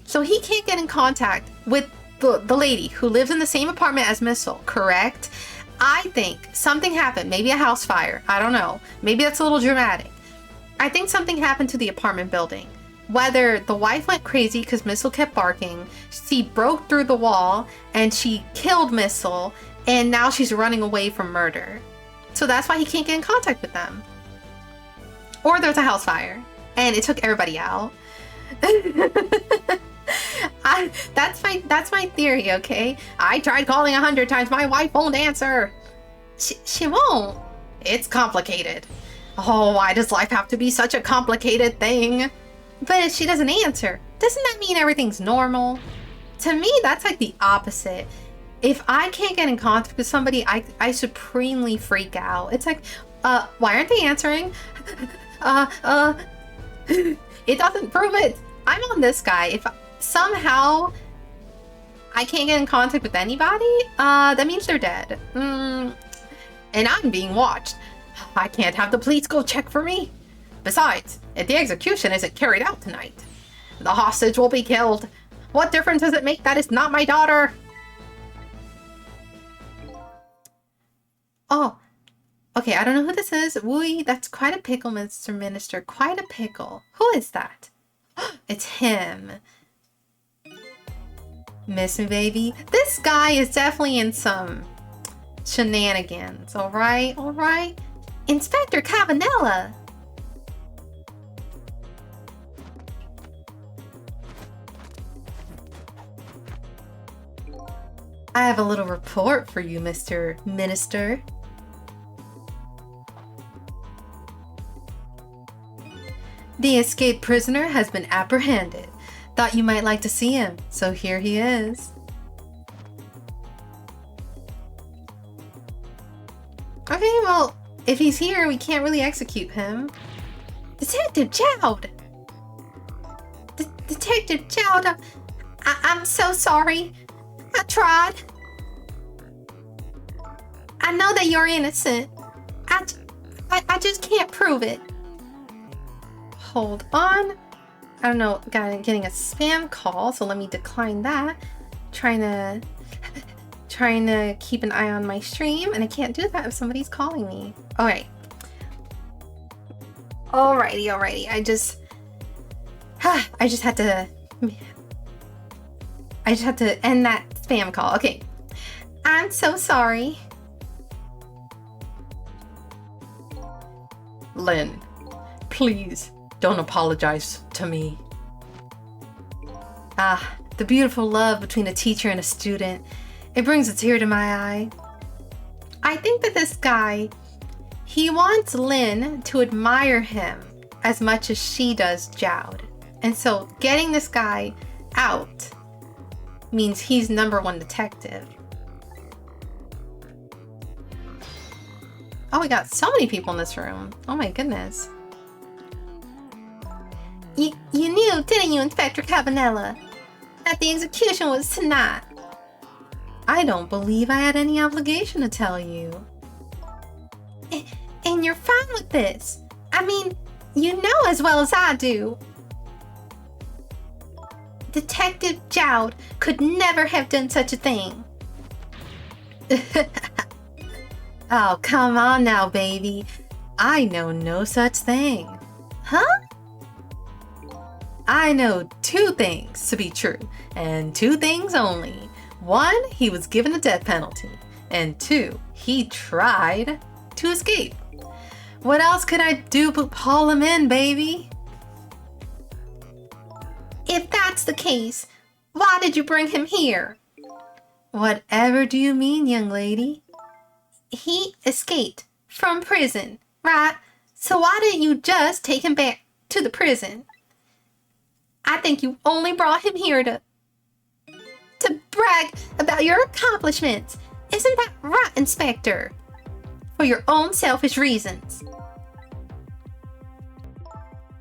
So he can't get in contact with the lady who lives in the same apartment as Missile, correct? I think something happened. Maybe a house fire. I don't know. Maybe that's a little dramatic. I think something happened to the apartment building. Whether the wife went crazy because Missile kept barking, she broke through the wall and she killed Missile, and now she's running away from murder. So that's why he can't get in contact with them. Or there's a house fire and it took everybody out. That's my theory, okay? I tried calling 100 times. My wife won't answer. She won't. It's complicated. Oh, why does life have to be such a complicated thing? But if she doesn't answer, doesn't that mean everything's normal? To me, that's like the opposite. If I can't get in contact with somebody, I supremely freak out. It's like, why aren't they answering? It doesn't prove it. I'm on this guy. If somehow I can't get in contact with anybody, that means they're dead. And I'm being watched. I can't have the police go check for me. Besides, if the execution isn't carried out tonight, the hostage will be killed. What difference does it make that it's not my daughter? Oh, okay, I don't know who this is. Wooey, that's quite a pickle, Mr. Minister. Quite a pickle. Who is that? It's him. Miss me, baby. This guy is definitely in some shenanigans. All right. Inspector Cavanella. I have a little report for you, Mr. Minister. The escaped prisoner has been apprehended. Thought you might like to see him, so here he is. Okay, well, if he's here, we can't really execute him. Detective Jowd! Detective Jowd, I'm so sorry. I tried. I know that you're innocent. I just can't prove it. Hold on. I don't know, getting a spam call, so let me decline that. Trying to keep an eye on my stream, and I can't do that if somebody's calling me. Alright. Alrighty. I just had to end that spam call. Okay. I'm so sorry. Lynn, please don't apologize to me. The beautiful love between a teacher and a student. It brings a tear to my eye. I think that this guy, he wants Lynn to admire him as much as she does Jowd. And so getting this guy out means he's #1 detective. Oh, we got so many people in this room. Oh my goodness. You knew, didn't you, Inspector Cavanella? that the execution was tonight. I don't believe I had any obligation to tell you. And you're fine with this. I mean, you know as well as I do. Detective Jowd could never have done such a thing. Oh, come on now, baby. I know no such thing. Huh? I know 2 things to be true, and 2 things only. 1, he was given the death penalty, and 2, he tried to escape. What else could I do but haul him in, baby? If that's the case, why did you bring him here? Whatever do you mean, young lady? He escaped from prison, right? So why didn't you just take him back to the prison? I think you only brought him here to brag about your accomplishments. Isn't that right, Inspector? For your own selfish reasons.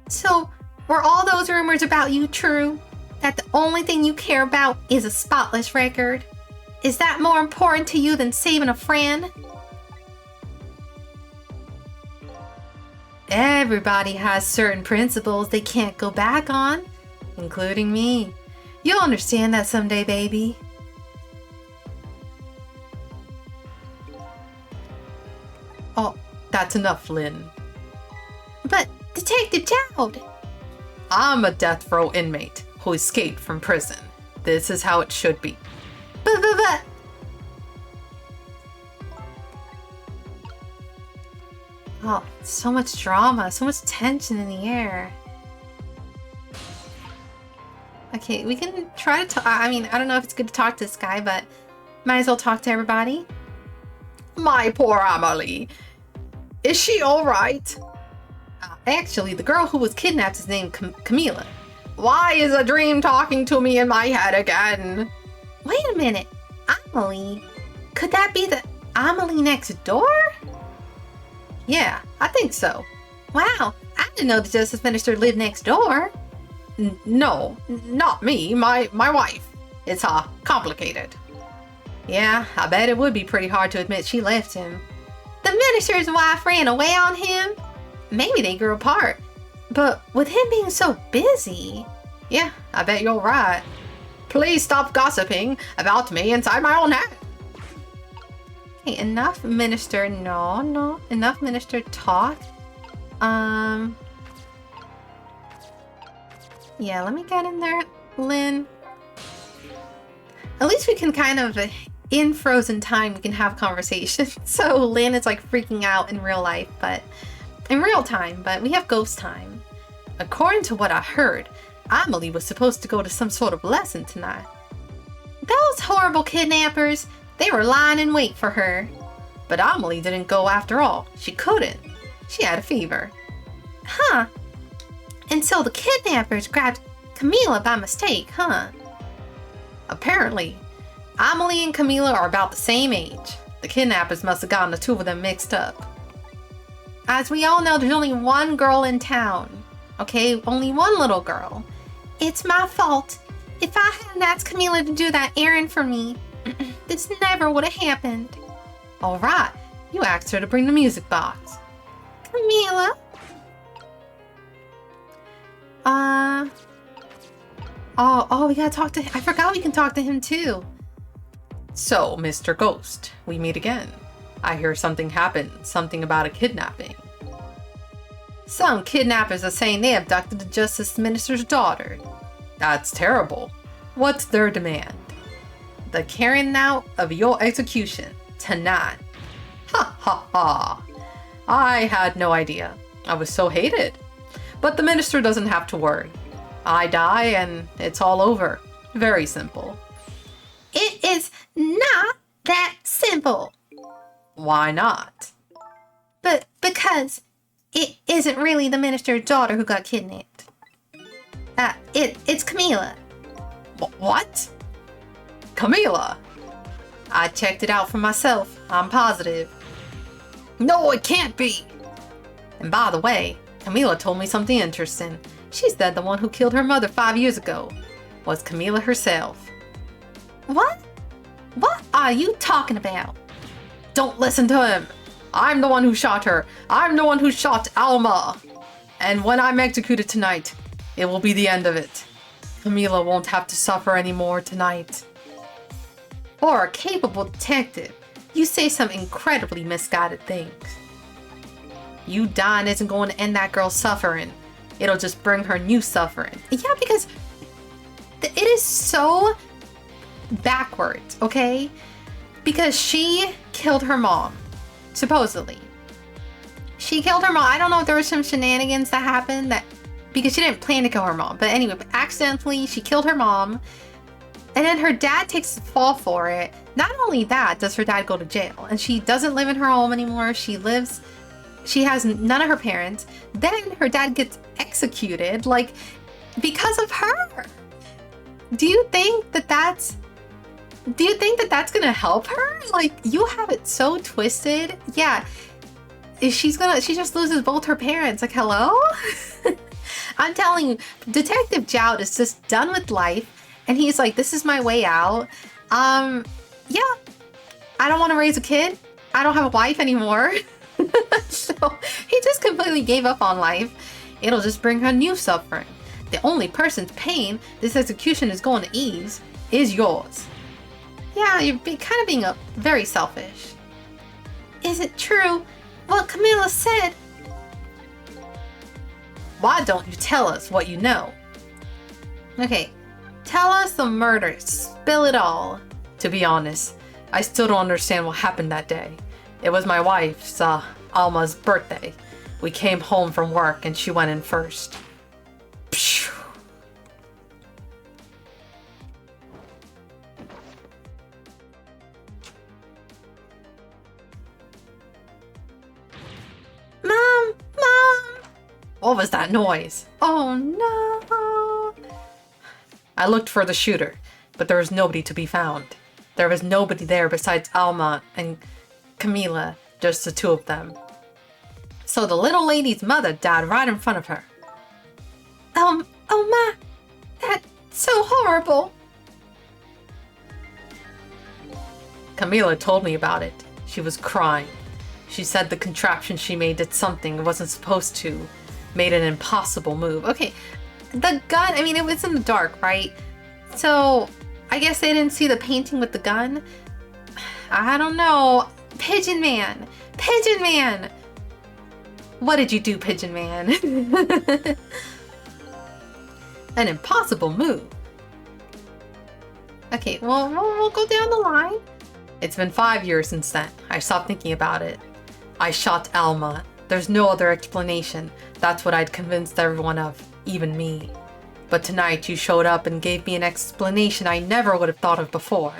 So, were all those rumors about you true? That the only thing you care about is a spotless record? Is that more important to you than saving a friend? Everybody has certain principles they can't go back on, including me. You'll understand that someday, baby. Oh, that's enough, Lynn. But, Detective Jowd! I'm a death row inmate who escaped from prison. This is how it should be. But... Oh, so much drama, so much tension in the air. Okay, we can try to talk. I mean, I don't know if it's good to talk to this guy, but might as well talk to everybody. My poor Amelie. Is she alright? Actually, the girl who was kidnapped is named Camila. Why is a dream talking to me in my head again? Wait a minute. Amelie? Could that be the Amelie next door? Yeah, I think so. Wow, I didn't know the Justice Minister lived next door. No, not me, my wife. It's complicated. Yeah, I bet it would be pretty hard to admit she left him. The minister's wife ran away on him? Maybe they grew apart. But with him being so busy... Yeah, I bet you're right. Please stop gossiping about me inside my own head. Okay, enough, Minister. No. Enough, Minister, talk. Yeah, let me get in there, Lynn. At least we can kind of, in frozen time, we can have conversation. So Lynn is like freaking out in real life, but in real time, but we have ghost time. According to what I heard, Amelie was supposed to go to some sort of lesson tonight. Those horrible kidnappers, they were lying in wait for her. But Amelie didn't go after all. She couldn't. She had a fever. Huh. And so the kidnappers grabbed Camila by mistake, huh? Apparently, Amelie and Camila are about the same age. The kidnappers must have gotten the 2 of them mixed up. As we all know, there's only one girl in town. Okay, only one little girl. It's my fault. If I hadn't asked Camila to do that errand for me, this never would have happened. Alright, you asked her to bring the music box. Camila? Oh, we gotta talk to him. I forgot we can talk to him too. So, Mr. Ghost, we meet again. I hear something happened, something about a kidnapping. Some kidnappers are saying they abducted the Justice Minister's daughter. That's terrible. What's their demand? The carrying out of your execution tonight. Ha ha ha. I had no idea. I was so hated. But the minister doesn't have to worry. I die and it's all over. Very simple. It is not that simple. Why not? But because it isn't really the minister's daughter who got kidnapped. It's Camila. What? Camila? I checked it out for myself. I'm positive. No, it can't be. And by the way, Camila told me something interesting. She's the one who killed her mother 5 years ago. was Camila herself. What? What are you talking about? Don't listen to him. I'm the one who shot her. I'm the one who shot Alma. And when I'm executed tonight, it will be the end of it. Camila won't have to suffer anymore tonight. For a capable detective, you say some incredibly misguided things. You dying isn't going to end that girl's suffering. It'll just bring her new suffering. Yeah, because it is so backwards, okay? Because she killed her mom, supposedly. She killed her mom. I don't know if there were some shenanigans that happened that because she didn't plan to kill her mom. But anyway, accidentally, she killed her mom. And then her dad takes the fall for it. Not only that, does her dad go to jail. And she doesn't live in her home anymore. She has none of her parents. Then her dad gets executed, like, because of her. Do you think that that's gonna help her? Like, you have it so twisted. Yeah. She just loses both her parents. Like, hello? I'm telling you, Detective Jout is just done with life. And he's like, this is my way out. Yeah. I don't want to raise a kid. I don't have a wife anymore. So he just completely gave up on life. It'll just bring her new suffering. The only person's pain this execution is going to ease is yours. Yeah, you're kind of being very selfish. Is it true what Camila said? Why don't you tell us what you know? Okay, tell us the murder. Spill it all. To be honest, I still don't understand what happened that day. It was my wife's, Alma's birthday. We came home from work and she went in first. Phew. Mom! What was that noise? Oh no! I looked for the shooter, but there was nobody to be found. There was nobody there besides Alma and Camila, just the two of them. So the little lady's mother died right in front of her. Oh my, that's so horrible. Camila told me about it. She was crying. She said the contraption she made did something it wasn't supposed to. Made an impossible move. Okay, the gun, I mean, it was in the dark, right? So I guess they didn't see the painting with the gun. I don't know. Pigeon Man! Pigeon Man! What did you do, Pigeon Man? An impossible move. Okay, well, we'll go down the line. It's been 5 years since then. I stopped thinking about it. I shot Alma. There's no other explanation. That's what I'd convinced everyone of, even me. But tonight you showed up and gave me an explanation I never would have thought of before.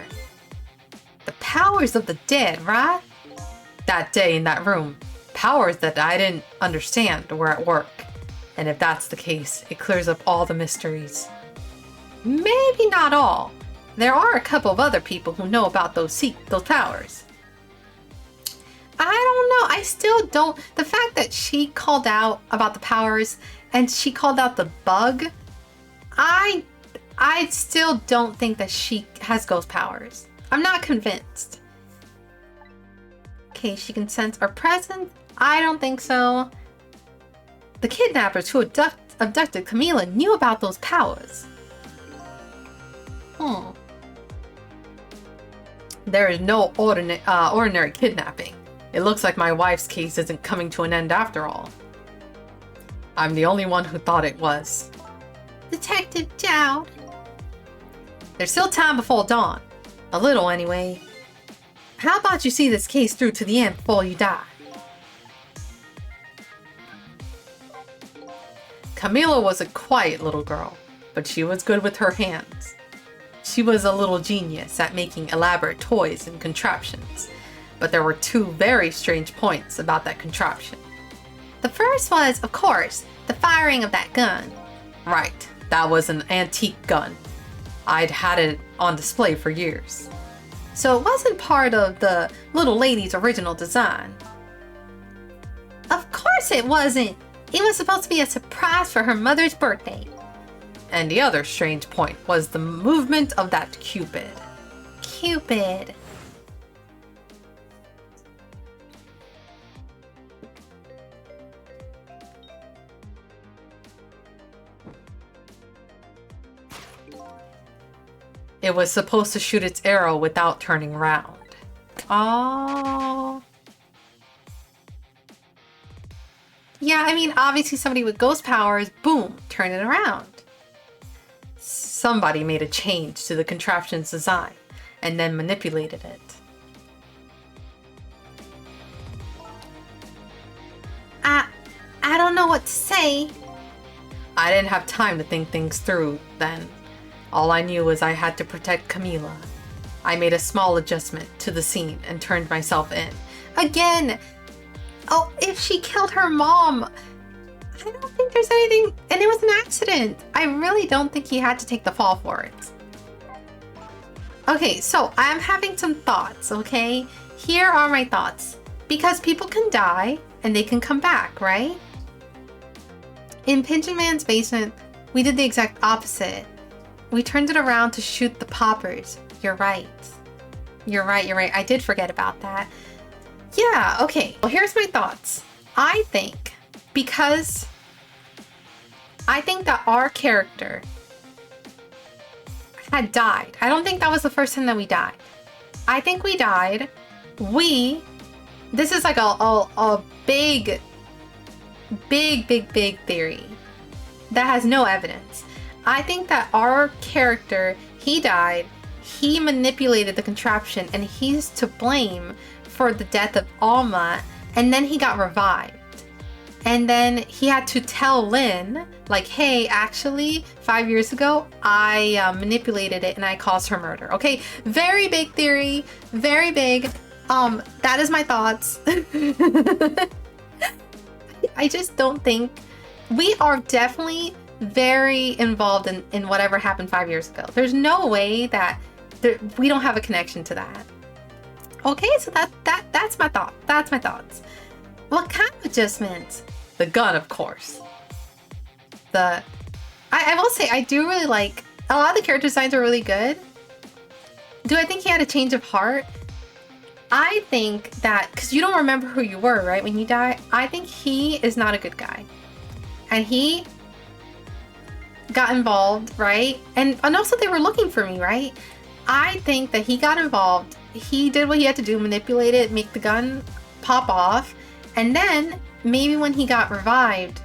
The powers of the dead, right? That day in that room, powers that I didn't understand were at work. And if that's the case, it clears up all the mysteries. Maybe not all. There are a couple of other people who know about those powers. I don't know. I still don't. The fact that she called out about the powers and she called out the bug, I still don't think that she has ghost powers. I'm not convinced. Okay, she can sense our presence. I don't think so. The kidnappers who abducted Camila knew about those powers. There is no ordinary kidnapping. It looks like my wife's case isn't coming to an end after all. I'm the only one who thought it was. Detective Jout. There's still time before dawn. A little anyway. How about you see this case through to the end before you die? Camila was a quiet little girl, but she was good with her hands. She was a little genius at making elaborate toys and contraptions. But there were two very strange points about that contraption. The first was, of course, the firing of that gun. Right, that was an antique gun. I'd had it on display for years. So it wasn't part of the little lady's original design. Of course it wasn't! It was supposed to be a surprise for her mother's birthday. And the other strange point was the movement of that Cupid. Cupid. It was supposed to shoot its arrow without turning around. Oh. Yeah, I mean, obviously somebody with ghost powers, boom, turn it around. Somebody made a change to the contraption's design and then manipulated it. I don't know what to say. I didn't have time to think things through then. All I knew was I had to protect Camila. I made a small adjustment to the scene and turned myself in. Again! Oh, if she killed her mom! I don't think there's anything... And it was an accident! I really don't think he had to take the fall for it. Okay, so I'm having some thoughts, okay? Here are my thoughts. Because people can die, and they can come back, right? In Pigeon Man's basement, we did the exact opposite. We turned it around to shoot the poppers. You're right. You're right, you're right. I did forget about that. Yeah, okay. Well, here's my thoughts. I think that our character had died. I don't think that was the first time that we died. I think we died. This is like a big theory that has no evidence. I think that our character, he died, he manipulated the contraption, and he's to blame for the death of Alma, and then he got revived. And then he had to tell Lynn, like, hey, actually, 5 years ago, I manipulated it and I caused her murder. Okay, very big theory, very big. That is my thoughts. I just don't think... We are definitely very involved in whatever happened 5 years ago. There's no way that we don't have a connection to that. Okay, so that's my thought. That's my thoughts. What kind of adjustments? The gun, of course. I will say, I do really like... A lot of the character designs are really good. Do I think he had a change of heart? I think that... Because you don't remember who you were, right? When you die. I think he is not a good guy. And he got involved, right? And also they were looking for me, right? I think that he got involved. He did what he had to do, manipulate it, make the gun pop off. And then maybe when he got revived,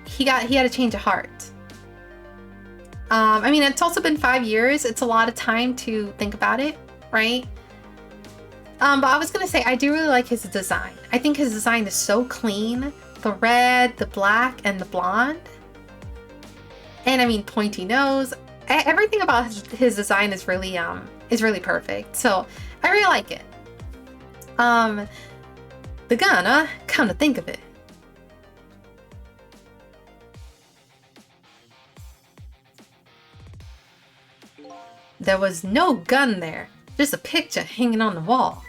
he had a change of heart. I mean, it's also been 5 years. It's a lot of time to think about it, right? But I was gonna say, I do really like his design. I think his design is so clean. The red, the black, and the blonde. And I mean, pointy nose. Everything about his design is really perfect. So I really like it. The gun, huh? Come to think of it. There was no gun there, just a picture hanging on the wall.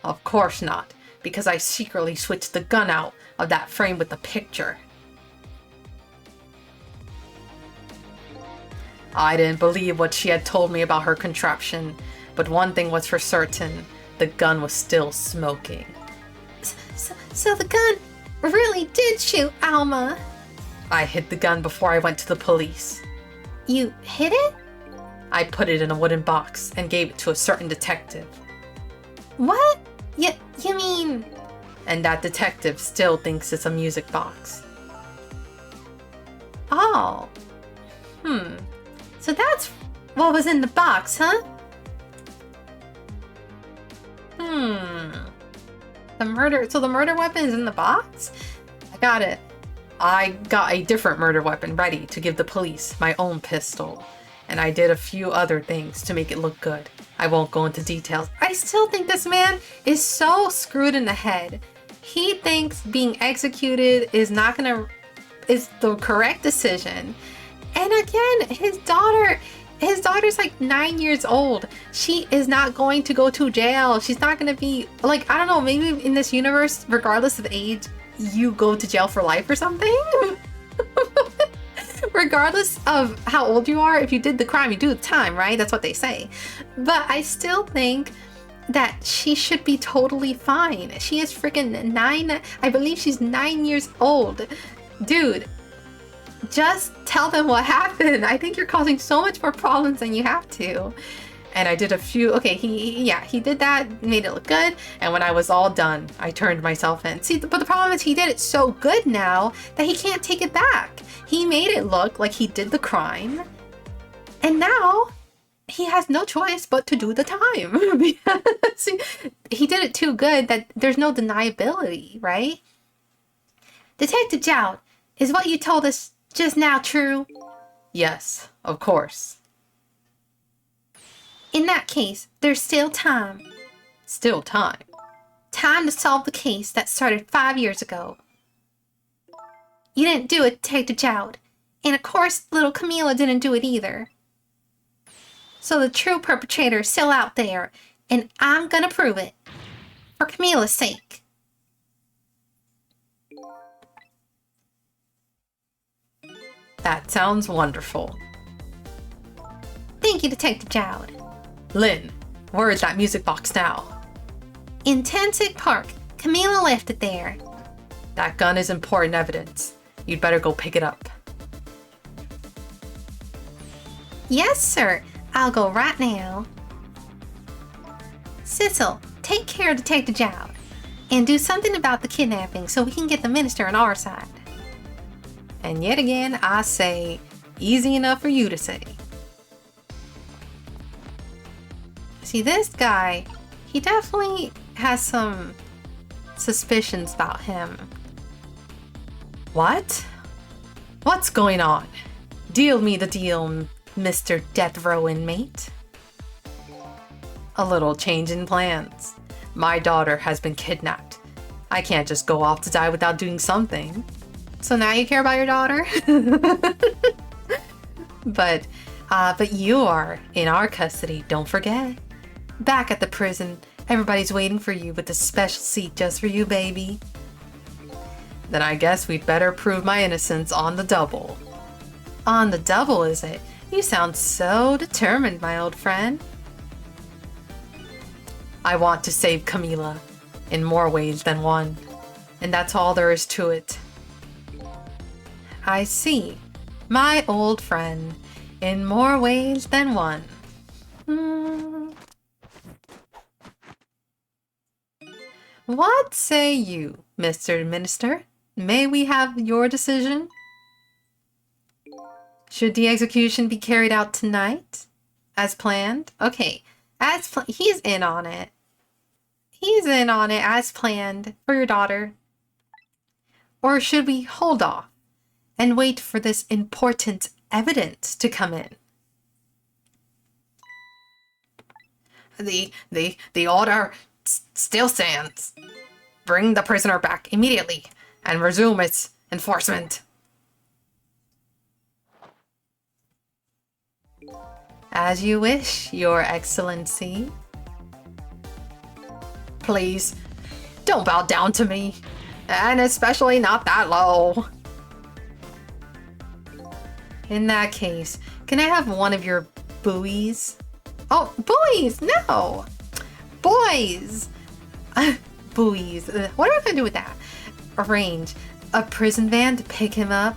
Of course not, because I secretly switched the gun out of that frame with the picture. I didn't believe what she had told me about her contraption, but one thing was for certain, the gun was still smoking. So the gun really did shoot Alma? I hid the gun before I went to the police. You hid it? I put it in a wooden box and gave it to a certain detective. What? You mean... And that detective still thinks it's a music box. Oh. So that's what was in the box, huh? The murder weapon is in the box? I got it. I got a different murder weapon ready to give the police, my own pistol. And I did a few other things to make it look good. I won't go into details. I still think this man is so screwed in the head. He thinks being executed is the correct decision. And again, his daughter's like 9 years old. She is not going to go to jail. She's not going to be like, I don't know, maybe in this universe, regardless of age, you go to jail for life or something. regardless of how old you are, if you did the crime, you do the time, right? That's what they say. But I still think that she should be totally fine. She is freaking 9, I believe she's 9 years old. Dude, just tell them what happened. I think you're causing so much more problems than you have to. And I did a few, okay, he did that, made it look good. And when I was all done, I turned myself in. See, but the problem is he did it so good now that he can't take it back. He made it look like he did the crime. And now he has no choice but to do the time. Because he did it too good that there's no deniability, right? Detective Jowd, is what you told us just now true? Yes, of course. In that case, there's still time. Still time? Time to solve the case that started 5 years ago. You didn't do it, Detective Jowd. And of course, little Camila didn't do it either. So the true perpetrator is still out there, and I'm gonna prove it. For Camila's sake. That sounds wonderful. Thank you, Detective Jowd. Lynn, where is that music box now? In Tensig Park. Camila left it there. That gun is important evidence. You'd better go pick it up. Yes, sir. I'll go right now. Sissel, take care of Detective Jowd. And do something about the kidnapping so we can get the minister on our side. And yet again, I say, easy enough for you to say. See, this guy, he definitely has some suspicions about him. What? What's going on? Deal me the deal, Mr. Death Row inmate. A little change in plans. My daughter has been kidnapped. I can't just go off to die without doing something. So now you care about your daughter? But you are in our custody, don't forget. Back at the prison, everybody's waiting for you with a special seat just for you, baby. Then I guess we'd better prove my innocence on the double. On the double, is it? You sound so determined, my old friend. I want to save Camila in more ways than one, and that's all there is to it. I see. My old friend, in more ways than one. What say you, Mr. Minister? May we have your decision? Should the execution be carried out tonight? As planned? Okay, he's in on it. He's in on it as planned for your daughter. Or should we hold off and wait for this important evidence to come in? The order still stands. Bring the prisoner back immediately and resume its enforcement. As you wish, Your Excellency. Please, don't bow down to me. And especially not that low. In that case, can I have one of your buoys? Oh, buoys! No! Boys! Buoys. What am I gonna do with that? Arrange a prison van to pick him up?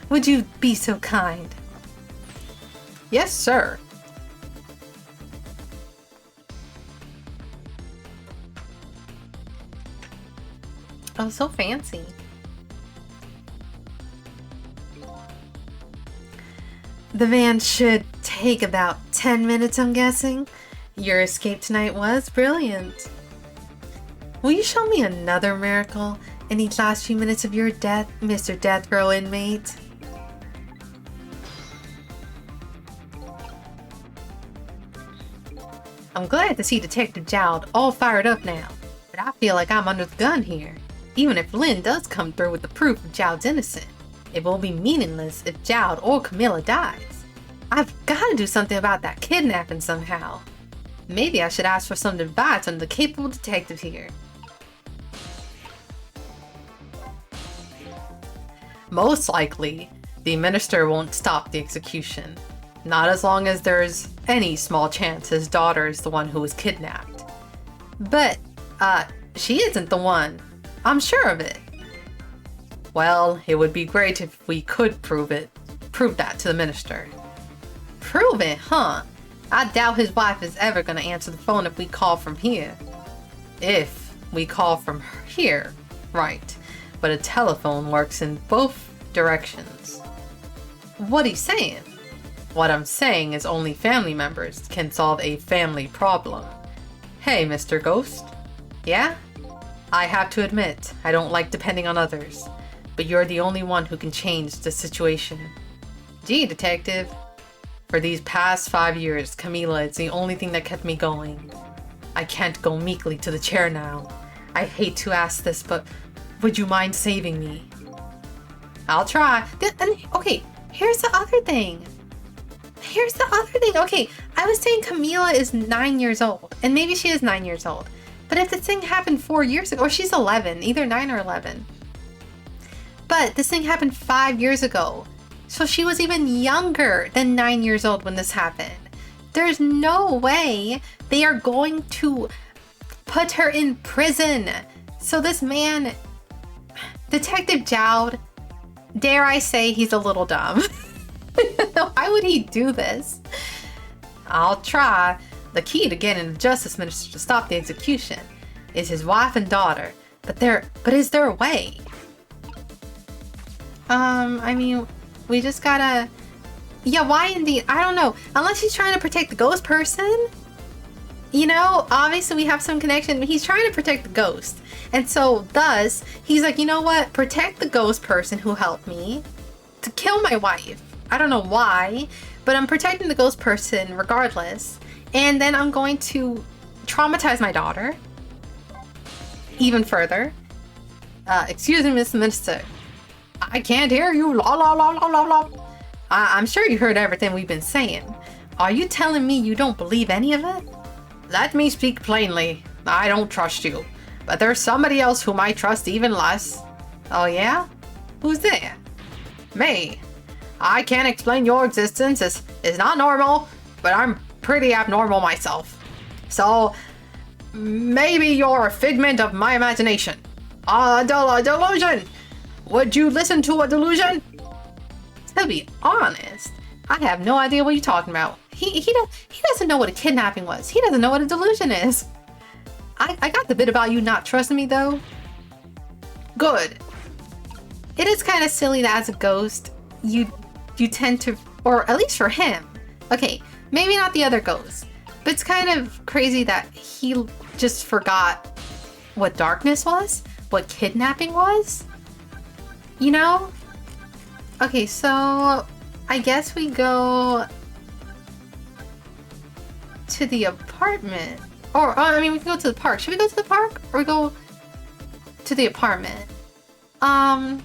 Would you be so kind? Yes, sir. Oh, so fancy. The van should take about 10 minutes, I'm guessing. Your escape tonight was brilliant. Will you show me another miracle in these last few minutes of your death, Mr. Death Row inmate? I'm glad to see Detective Jowd all fired up now, but I feel like I'm under the gun here. Even if Lynn does come through with the proof of Jowd's innocent, it will be meaningless if Jowd or Camila dies. I've got to do something about that kidnapping somehow. Maybe I should ask for some advice from the capable detective here. Most likely, the minister won't stop the execution. Not as long as there's any small chance his daughter is the one who was kidnapped. But, she isn't the one. I'm sure of it. Well, it would be great if we could prove that to the minister. Prove it, huh? I doubt his wife is ever gonna answer the phone if we call from here. If we call from here, right. But a telephone works in both directions. What are you saying? What I'm saying is only family members can solve a family problem. Hey, Mr. Ghost. Yeah? I have to admit, I don't like depending on others, but you're the only one who can change the situation. Gee, detective. For these past 5 years, Camila is the only thing that kept me going. I can't go meekly to the chair now. I hate to ask this, but would you mind saving me? I'll try. Okay, here's the other thing. Okay, I was saying Camila is 9 years old, and maybe she is 9 years old. But if this thing happened 4 years ago, or she's 11, either 9 or 11. But this thing happened 5 years ago. So she was even younger than 9 years old when this happened. There's no way they are going to put her in prison. So this man, Detective Jowd, dare I say he's a little dumb. Why would he do this? I'll try. The key to getting the justice minister to stop the execution is his wife and daughter. But is there a way? I mean, we just gotta... Yeah, why indeed? I don't know. Unless he's trying to protect the ghost person. You know, obviously we have some connection, but he's trying to protect the ghost. And so, thus, he's like, you know what? Protect the ghost person who helped me to kill my wife. I don't know why, but I'm protecting the ghost person regardless. And then I'm going to traumatize my daughter even further. Excuse me, Miss Minister. I can't hear you. La la la la la la. I'm sure you heard everything we've been saying. Are you telling me you don't believe any of it? Let me speak plainly. I don't trust you. But there's somebody else whom I trust even less. Oh yeah? Who's there? Me. I can't explain your existence. It's not normal, but I'm pretty abnormal myself. So, maybe you're a figment of my imagination. A delusion! Would you listen to a delusion? To be honest, I have no idea what you're talking about. He doesn't know what a kidnapping was. He doesn't know what a delusion is. I got the bit about you not trusting me though. Good. It is kind of silly that as a ghost, you tend to, or at least for him. Okay, maybe not the other ghosts, but it's kind of crazy that he just forgot what darkness was, what kidnapping was. You know? Okay, so I guess we go to the apartment. Or, I mean, we can go to the park. Should we go to the park? Or we go to the apartment? I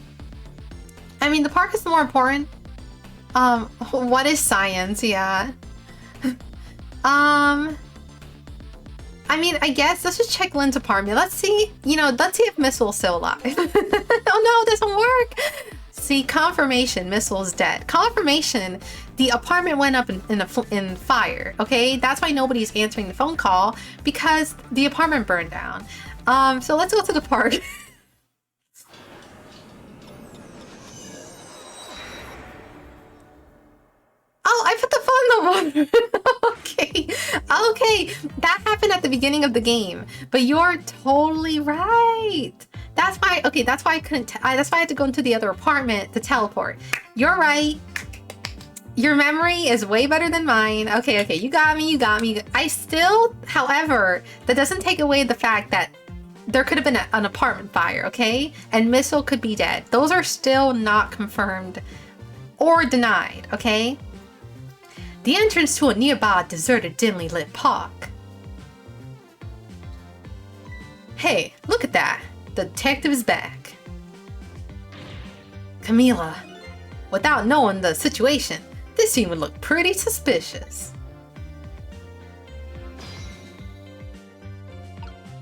mean, the park is more important. What is science? Yeah. I mean, I guess let's just check Lynn's apartment. Let's see, let's see if Missle's still alive. Oh no, it doesn't work. See, confirmation, Missle's dead. Confirmation, the apartment went up in fire, okay? That's why nobody's answering the phone call, because the apartment burned down. So let's go to the park. Oh, I put the phone in the water. Okay, that happened at the beginning of the game, but you're totally right. That's why I couldn't, that's why I had to go into the other apartment to teleport. You're right. Your memory is way better than mine. Okay, you got me. I still, however, that doesn't take away the fact that there could have been an apartment fire, okay? And Missile could be dead. Those are still not confirmed or denied, okay? The entrance to a nearby deserted, dimly lit park. Hey, look at that. The detective is back. Camila, without knowing the situation, this scene would look pretty suspicious.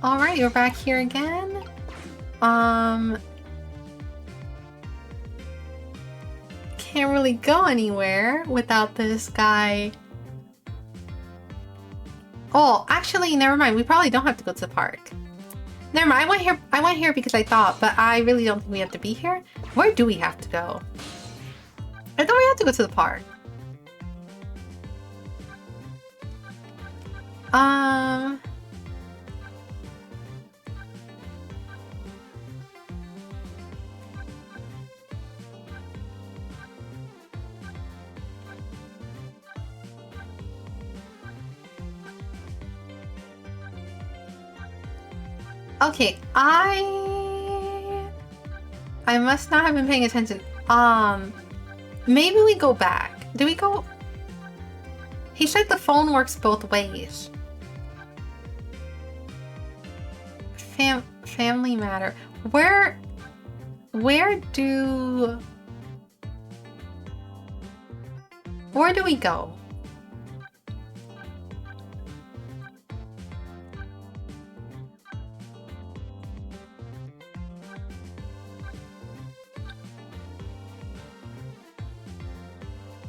Alright, we're back here again. can't really go anywhere without this guy. Oh, actually, never mind. We probably don't have to go to the park. Never mind. I went here because I thought, but I really don't think we have to be here. Where do we have to go? I thought we have to go to the park. Okay, I must not have been paying attention. Maybe we go back. Do we go? He said the phone works both ways. Family matter. Where do we go?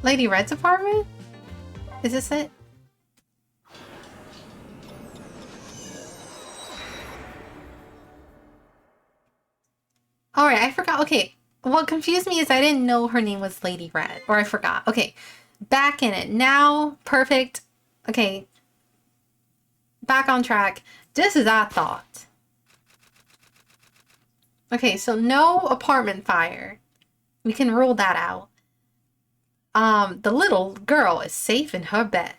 Lady Red's apartment? Is this it? Alright, I forgot. Okay, what confused me is I didn't know her name was Lady Red. Or I forgot. Okay, back in it. Now, perfect. Okay, back on track. Just as I thought. Okay, so no apartment fire. We can rule that out. The little girl is safe in her bed.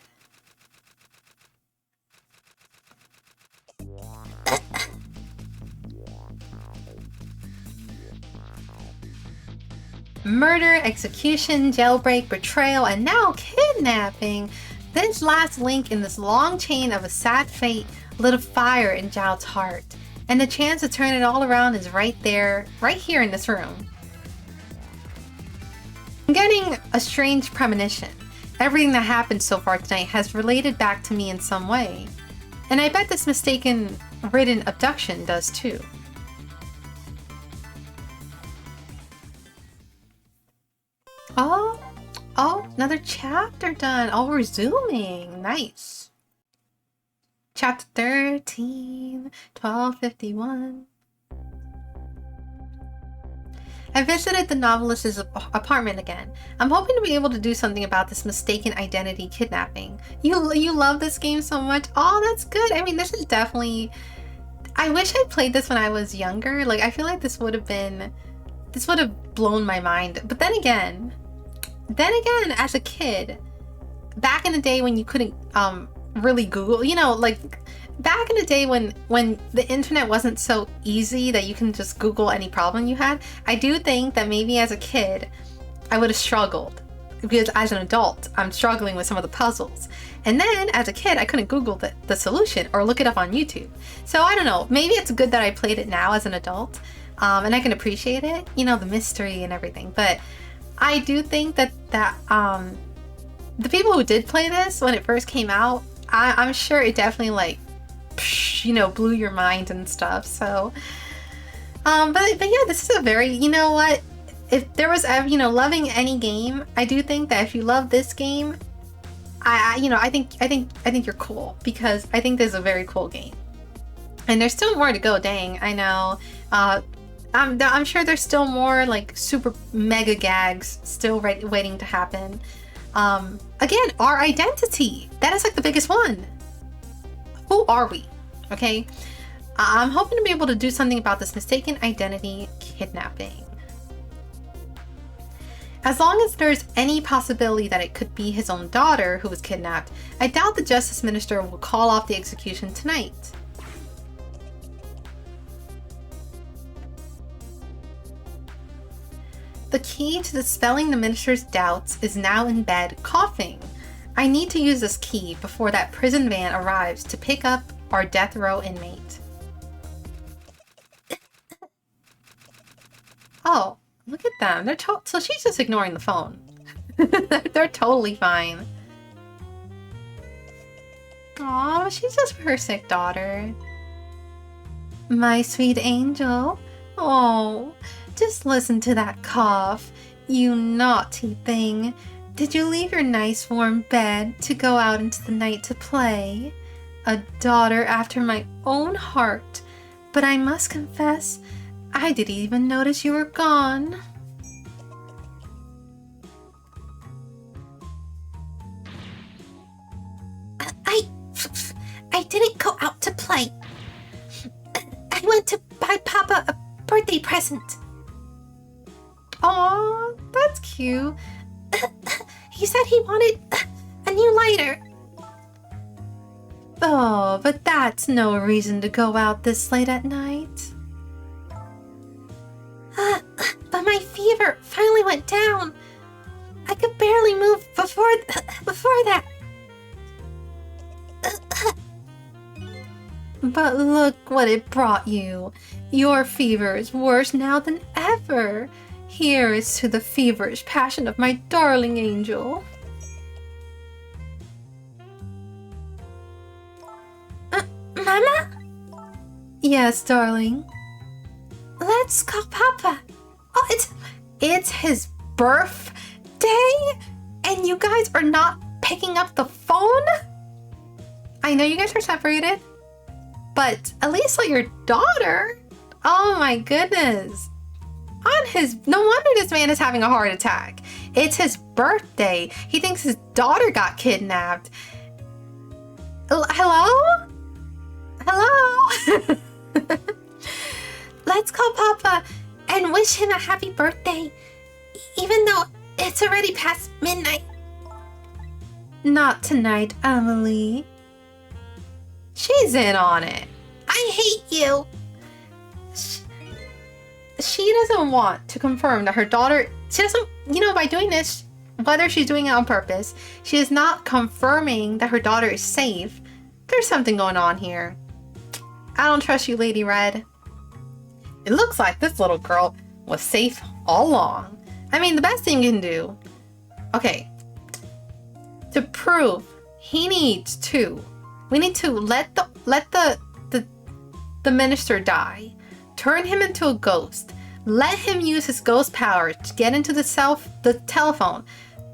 Murder, execution, jailbreak, betrayal, and now kidnapping. This last link in this long chain of a sad fate lit a fire in Zhao's heart. And the chance to turn it all around is right there, right here in this room. I'm getting a strange premonition. Everything that happened so far tonight has related back to me in some way. And I bet this mistaken-ridden abduction does too. Oh, another chapter done. Oh, we're zooming. Nice. Chapter 13, 1251. I visited the novelist's apartment again. I'm hoping to be able to do something about this mistaken identity kidnapping. You love this game so much. Oh, that's good. I mean, this is definitely... I wish I played this when I was younger. Like, I feel like this would have blown my mind. But then again, as a kid, back in the day when you couldn't really Google, you know, like back in the day when the internet wasn't so easy that you can just Google any problem you had, I do think that maybe as a kid I would have struggled, because as an adult I'm struggling with some of the puzzles, and then as a kid I couldn't Google the solution or look it up on YouTube. So I don't know, maybe it's good that I played it now as an adult, and I can appreciate it, you know, the mystery and everything. But I do think that the people who did play this when it first came out, I'm sure it definitely, like, you know, blew your mind and stuff. So but yeah, this is a very, you know what, if there was, you know, loving any game, I do think that if you love this game, I think you're cool, because I think this is a very cool game. And there's still more to go. Dang, I know. I'm sure there's still more like super mega gags still waiting to happen. Again, our identity. That is like the biggest one. Who are we? Okay. I'm hoping to be able to do something about this mistaken identity kidnapping. As long as there's any possibility that it could be his own daughter who was kidnapped, I doubt the Justice Minister will call off the execution tonight. The key to dispelling the minister's doubts is now in bed, coughing. I need to use this key before that prison van arrives to pick up our death row inmate. Oh, look at them. They're so she's just ignoring the phone. They're totally fine. Aw, she's just her sick daughter. My sweet angel. Oh, just listen to that cough. You naughty thing. Did you leave your nice warm bed to go out into the night to play? A daughter after my own heart. But I must confess, I didn't even notice you were gone. I didn't go out to play. I went to buy Papa a birthday present. Aw, that's cute. He said he wanted a new lighter. Oh, but that's no reason to go out this late at night. But my fever finally went down. I could barely move before that. But look what it brought you. Your fever is worse now than ever. Here is to the feverish passion of my darling angel. Mama? Yes, darling. Let's call Papa. Oh, it's his birthday? And you guys are not picking up the phone? I know you guys are separated, but at least let your daughter. Oh my goodness. No wonder this man is having a heart attack. It's his birthday. He thinks his daughter got kidnapped. Hello? Hello? Let's call Papa and wish him a happy birthday, even though it's already past midnight. Not tonight, Emily. She's in on it. I hate you. She doesn't want to confirm that her daughter, she doesn't, by doing this, whether she's doing it on purpose, she is not confirming that her daughter is safe. There's something going on here. I don't trust you, Lady Red. It looks like this little girl was safe all along. I mean, the best thing you can do, okay, to prove we need to let the minister die, turn him into a ghost, let him use his ghost power to get into the telephone,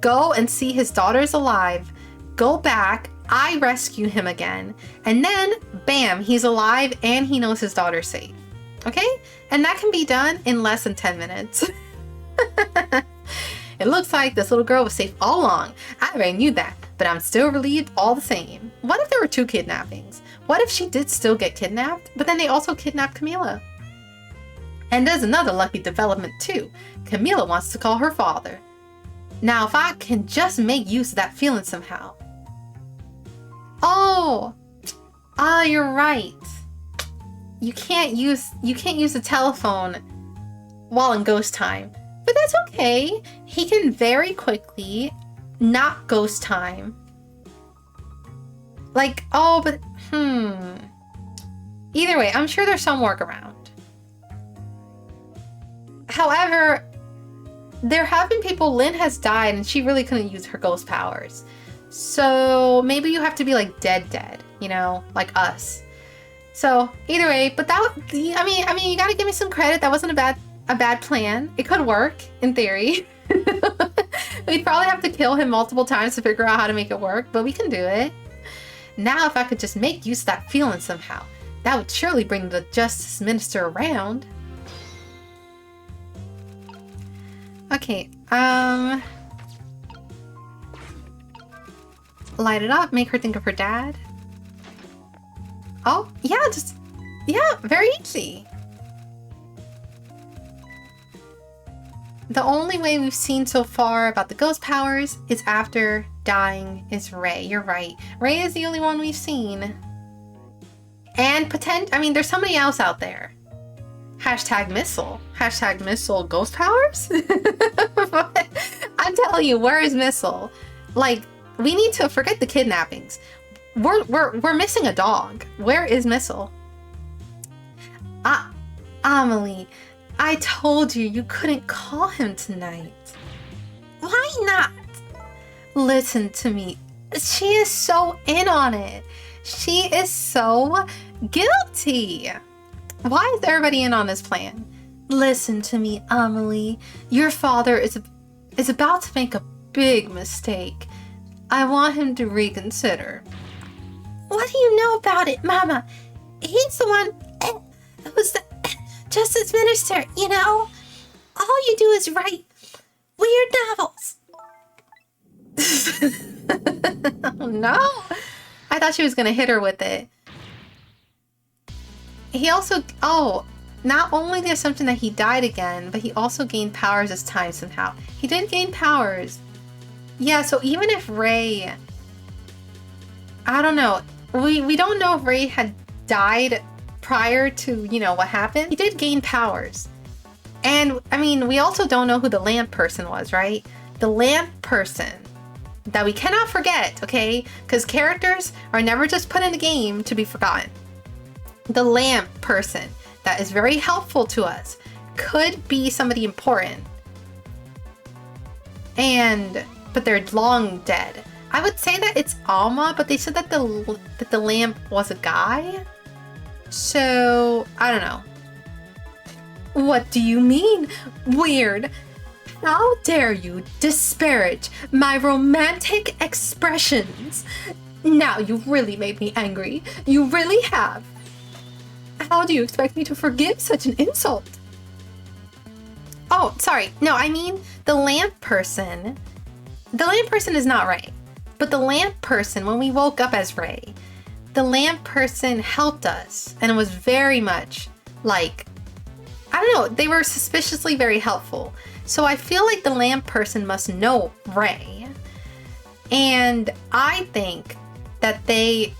go and see his daughter's alive, go back, I rescue him again, and then bam, he's alive and he knows his daughter's safe. Okay? And that can be done in less than 10 minutes. It looks like this little girl was safe all along. I already knew that, but I'm still relieved all the same. What if there were 2 kidnappings? What if she did still get kidnapped, but then they also kidnapped Camila? And there's another lucky development too. Camila wants to call her father. Now, if I can just make use of that feeling somehow. Oh, you're right. You can't use the telephone while in ghost time, but that's okay. He can very quickly not ghost time. Like, oh, but either way, I'm sure there's some workaround. However, there have been people, Lynn has died and she really couldn't use her ghost powers. So maybe you have to be like dead, like us. So either way, but that, I mean, you gotta give me some credit. That wasn't a bad plan. It could work in theory. We'd probably have to kill him multiple times to figure out how to make it work, but we can do it. Now, if I could just make use of that feeling somehow, that would surely bring the Justice Minister around. Okay, light it up, make her think of her dad. Oh, yeah, very easy. The only way we've seen so far about the ghost powers is after dying is Ray. You're right. Ray is the only one we've seen. And there's somebody else out there. Hashtag missile. Hashtag missile ghost powers? I'm telling you, where is Missile? Like, we need to forget the kidnappings. We're missing a dog. Where is Missile? Amelie, I told you couldn't call him tonight. Why not? Listen to me. She is so in on it. She is so guilty. Why is everybody in on this plan? Listen to me, Amelie. Your father is is about to make a big mistake. I want him to reconsider. What do you know about it, Mama? He's the one who's the Justice Minister, you know? All you do is write weird novels. Oh, no. I thought she was going to hit her with it. He also... Oh, not only the assumption that he died again, but he also gained powers this time somehow. He did gain powers. Yeah, so even if Ray... I don't know. We don't know if Ray had died prior to, you know, what happened. He did gain powers. And, I mean, we also don't know who the lamp person was, right? The lamp person that we cannot forget, okay? Because characters are never just put in the game to be forgotten. The lamp person that is very helpful to us could be somebody important. But they're long dead. I would say that it's Alma, but they said that the lamp was a guy. So, I don't know. What do you mean? Weird. How dare you disparage my romantic expressions? Now you've really made me angry. You really have. How do you expect me to forgive such an insult? Oh, sorry. No, I mean the lamp person. The lamp person is not Ray. But the lamp person, when we woke up as Ray, the lamp person helped us. And it was very much like, I don't know, they were suspiciously very helpful. So I feel like the lamp person must know Ray. And I think that they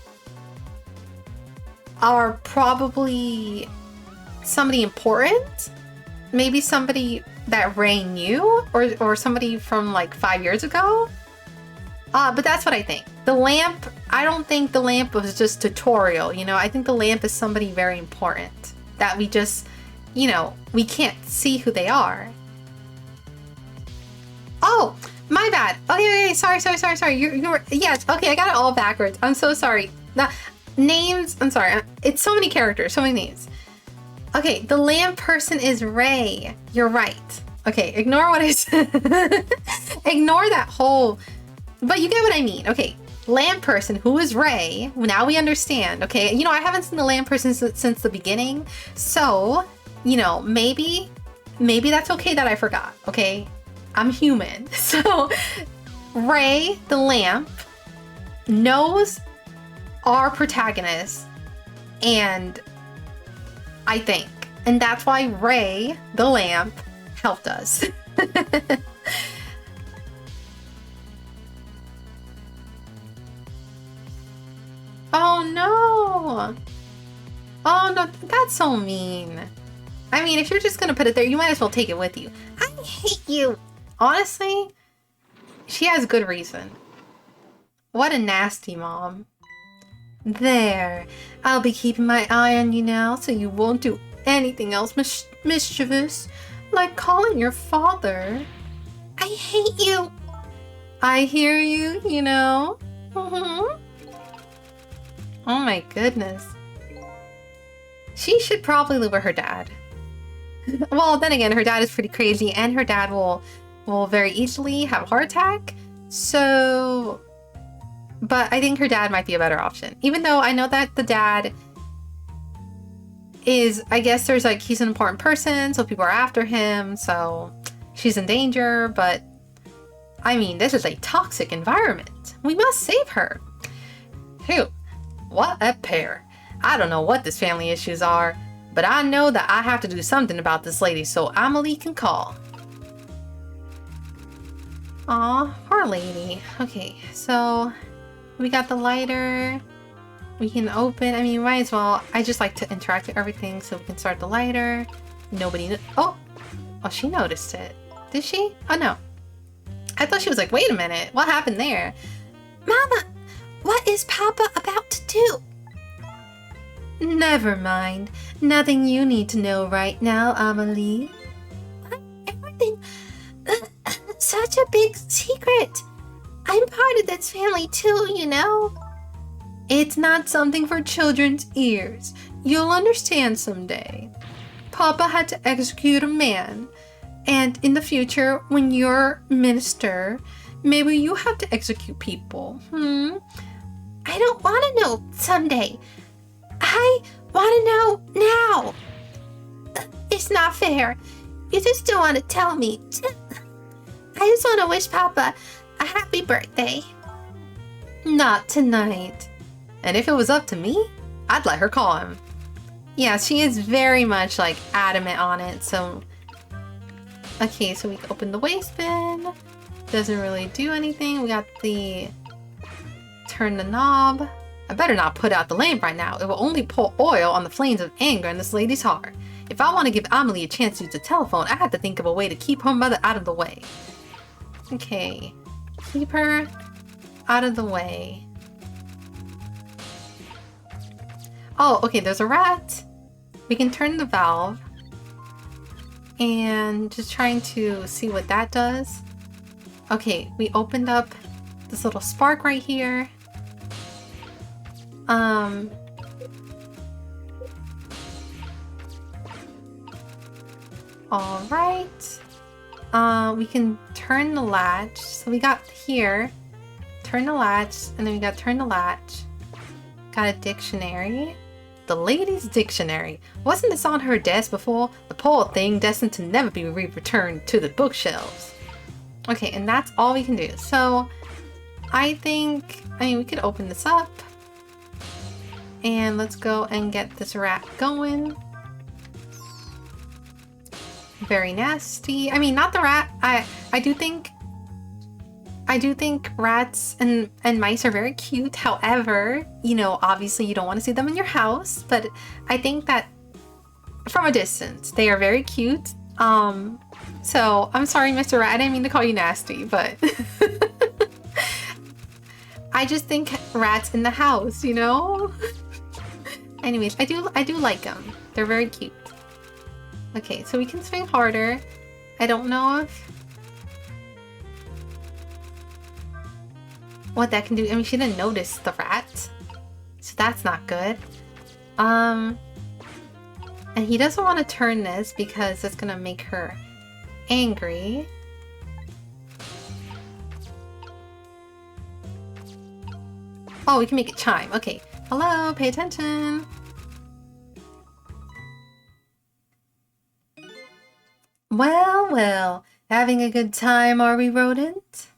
are probably somebody important. Maybe somebody that Ray knew, or somebody from like 5 years ago. But that's what I think. The lamp, I don't think the lamp was just tutorial, you know? I think the lamp is somebody very important that we just, you know, we can't see who they are. Oh, my bad. Okay, sorry. You're yes, okay, I got it all backwards. I'm so sorry. Names, I'm sorry. It's so many characters, so many names. Okay, the lamp person is Ray. You're right. Okay, ignore what I said. Ignore that whole... But you get what I mean. Okay, lamp person, who is Ray? Now we understand, okay? You know, I haven't seen the lamp person since the beginning. So, you know, maybe that's okay that I forgot, okay? I'm human. So, Ray, the lamp, knows our protagonist, and I think. And that's why Ray, the lamp, helped us. Oh no! Oh no, that's so mean. I mean, if you're just gonna put it there, you might as well take it with you. I hate you! Honestly, she has good reason. What a nasty mom. There. I'll be keeping my eye on you now, so you won't do anything else mischievous, like calling your father. I hate you! I hear you, you know? Oh my goodness. She should probably live with her dad. Well, then again, her dad is pretty crazy, and her dad will very easily have a heart attack. So, but I think her dad might be a better option. Even though I know that the dad is, I guess there's like, he's an important person, so people are after him, so she's in danger, but I mean, this is a toxic environment. We must save her. Phew. What a pair. I don't know what this family issues are, but I know that I have to do something about this lady, so Amelie can call. Aw, poor lady. Okay, so we got the lighter. We can open, I mean, might as well. I just like to interact with everything, so we can start the lighter. Nobody, oh, she noticed it. Did she? Oh no. I thought she was like, wait a minute, what happened there? Mama! What is Papa about to do? Never mind. Nothing you need to know right now, Amelie. Everything... such a big secret. I'm part of this family too, you know? It's not something for children's ears. You'll understand someday. Papa had to execute a man, And in the future, when you're minister, maybe you have to execute people. I don't want to know someday. I want to know now. It's not fair. You just don't want to tell me. I just want to wish Papa a happy birthday. Not tonight. And if it was up to me, I'd let her call him. Yeah, she is very much like adamant on it, so... Okay, so we open the waste bin. Doesn't really do anything. We got the... Turn the knob. I better not put out the lamp right now. It will only pour oil on the flames of anger in this lady's heart. If I want to give Amelie a chance to use the telephone, I have to think of a way to keep her mother out of the way. Okay. Keep her out of the way. Oh, okay, there's a rat. We can turn the valve. And just trying to see what that does. Okay, we opened up this little spark right here. All right. We can turn the latch. So we got here, turn the latch, and then we got turn the latch. Got a dictionary. The lady's dictionary. Wasn't this on her desk before? The poor thing destined to never be returned to the bookshelves. Okay, and that's all we can do. So I think, we could open this up. And let's go and get this rat going. Very nasty. I mean, not the rat. I do think rats and mice are very cute. However, you know, obviously you don't want to see them in your house, but I think that from a distance, they are very cute. So I'm sorry, Mr. Rat, I didn't mean to call you nasty, but I just think rats in the house, you know? Anyways, I do like them. They're very cute. Okay, so we can swing harder. I don't know if what that can do. I mean, she didn't notice the rat, so that's not good. And he doesn't want to turn this because it's gonna make her angry. Oh, we can make it chime. Okay. Hello, pay attention. Well, well, having a good time, are we, rodent?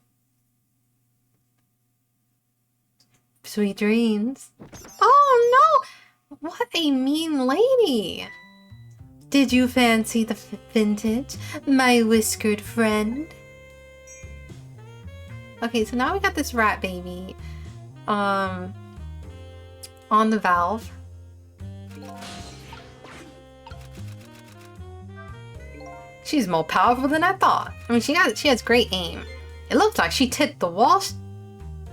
Sweet dreams. Oh no! What a mean lady! Did you fancy the vintage, my whiskered friend? Okay, so now we got this rat baby on the valve. She's more powerful than I thought. I mean, she has great aim. It looks like she tipped the wall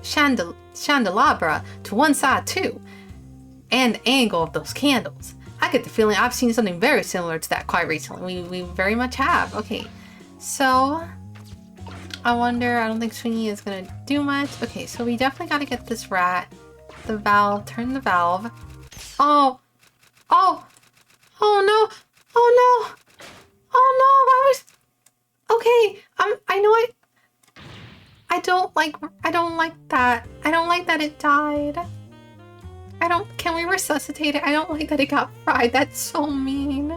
candelabra to one side too, and the angle of those candles. I get the feeling I've seen something very similar to that quite recently. We very much have. Okay, so I wonder. I don't think swinging is gonna do much. Okay, so we definitely got to get this rat. The valve. Turn the valve. Oh, oh, oh no, oh no. Oh no, I was okay. I don't like that. I don't like that it died. Can we resuscitate it? I don't like that it got fried. That's so mean.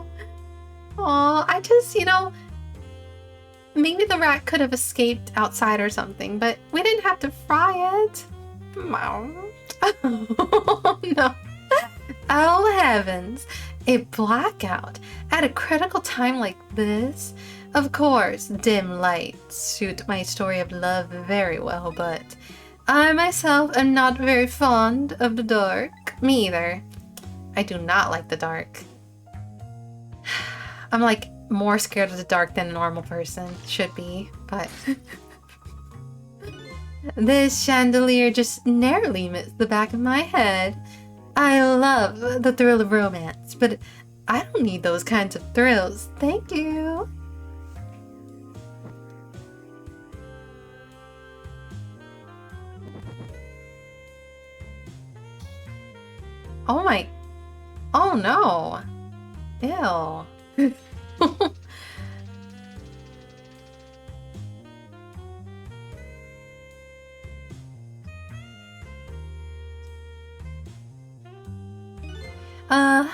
Oh, I just, you know, maybe the rat could have escaped outside or something, but we didn't have to fry it. Oh no. Oh heavens. A blackout at a critical time like this? Of course, dim lights suit my story of love very well, but I myself am not very fond of the dark. Me either. I do not like the dark. I'm like more scared of the dark than a normal person should be, but this chandelier just narrowly missed the back of my head. I love the thrill of romance, but I don't need those kinds of thrills. Thank you. Oh my. Oh no. Ew.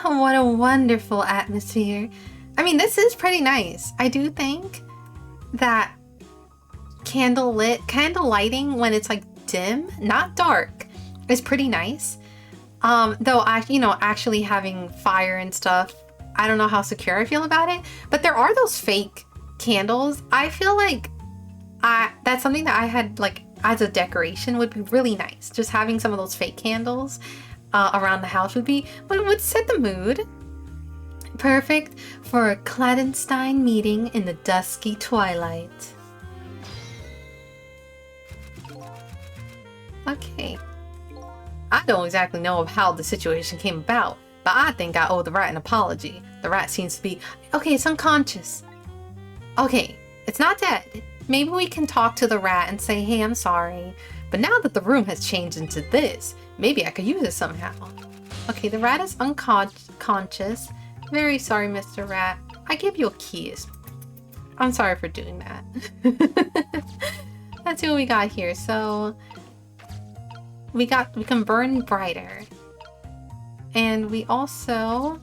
What a wonderful atmosphere. I mean, this is pretty nice. I do think that candle lighting when it's like dim, not dark, is pretty nice. Though actually having fire and stuff, I don't know how secure I feel about it, but there are those fake candles. I feel like that's something that I had like as a decoration would be really nice. Just having some of those fake candles around the house would set the mood. Perfect for a clandestine meeting in the dusky twilight. Okay. I don't exactly know how the situation came about, but I think I owe the rat an apology. The rat seems to be... Okay, it's unconscious. Okay, it's not dead. Maybe we can talk to the rat and say, hey, I'm sorry. But now that the room has changed into this, maybe I could use it somehow. Okay, the rat is unconscious. Very sorry, Mr. Rat. I give you a kiss. I'm sorry for doing that. Let's see what we got here. So... we can burn brighter. And we also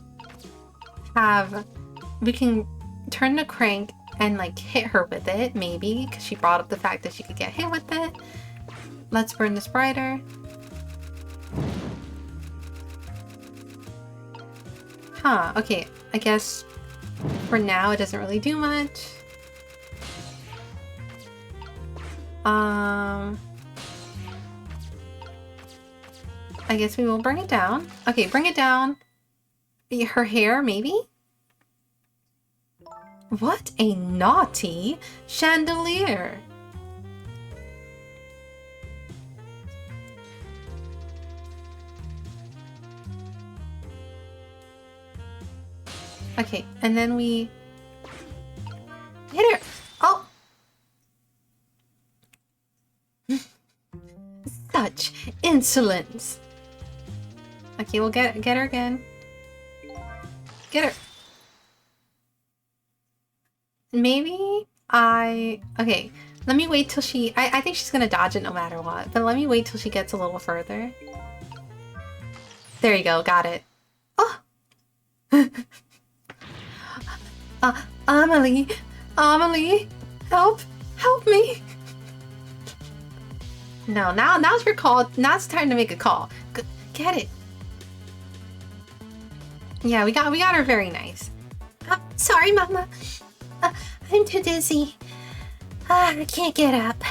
have... we can turn the crank and like hit her with it, maybe, because she brought up the fact that she could get hit with it. Let's burn this brighter. Huh, okay. I guess for now it doesn't really do much. I guess we will bring it down. Okay, bring it down. Her hair, maybe? What a naughty chandelier! Okay, and then we hit her. Oh! Such insolence! Okay, we'll get her again. Get her. Maybe okay, let me wait till she... I think she's gonna dodge it no matter what, but let me wait till she gets a little further. There you go, got it. Oh! Amelie! Amelie! Help me! No, now's your call. Now it's time to make a call. Get it. Yeah, we got her very nice. Sorry, Mama. I'm too dizzy. I can't get up.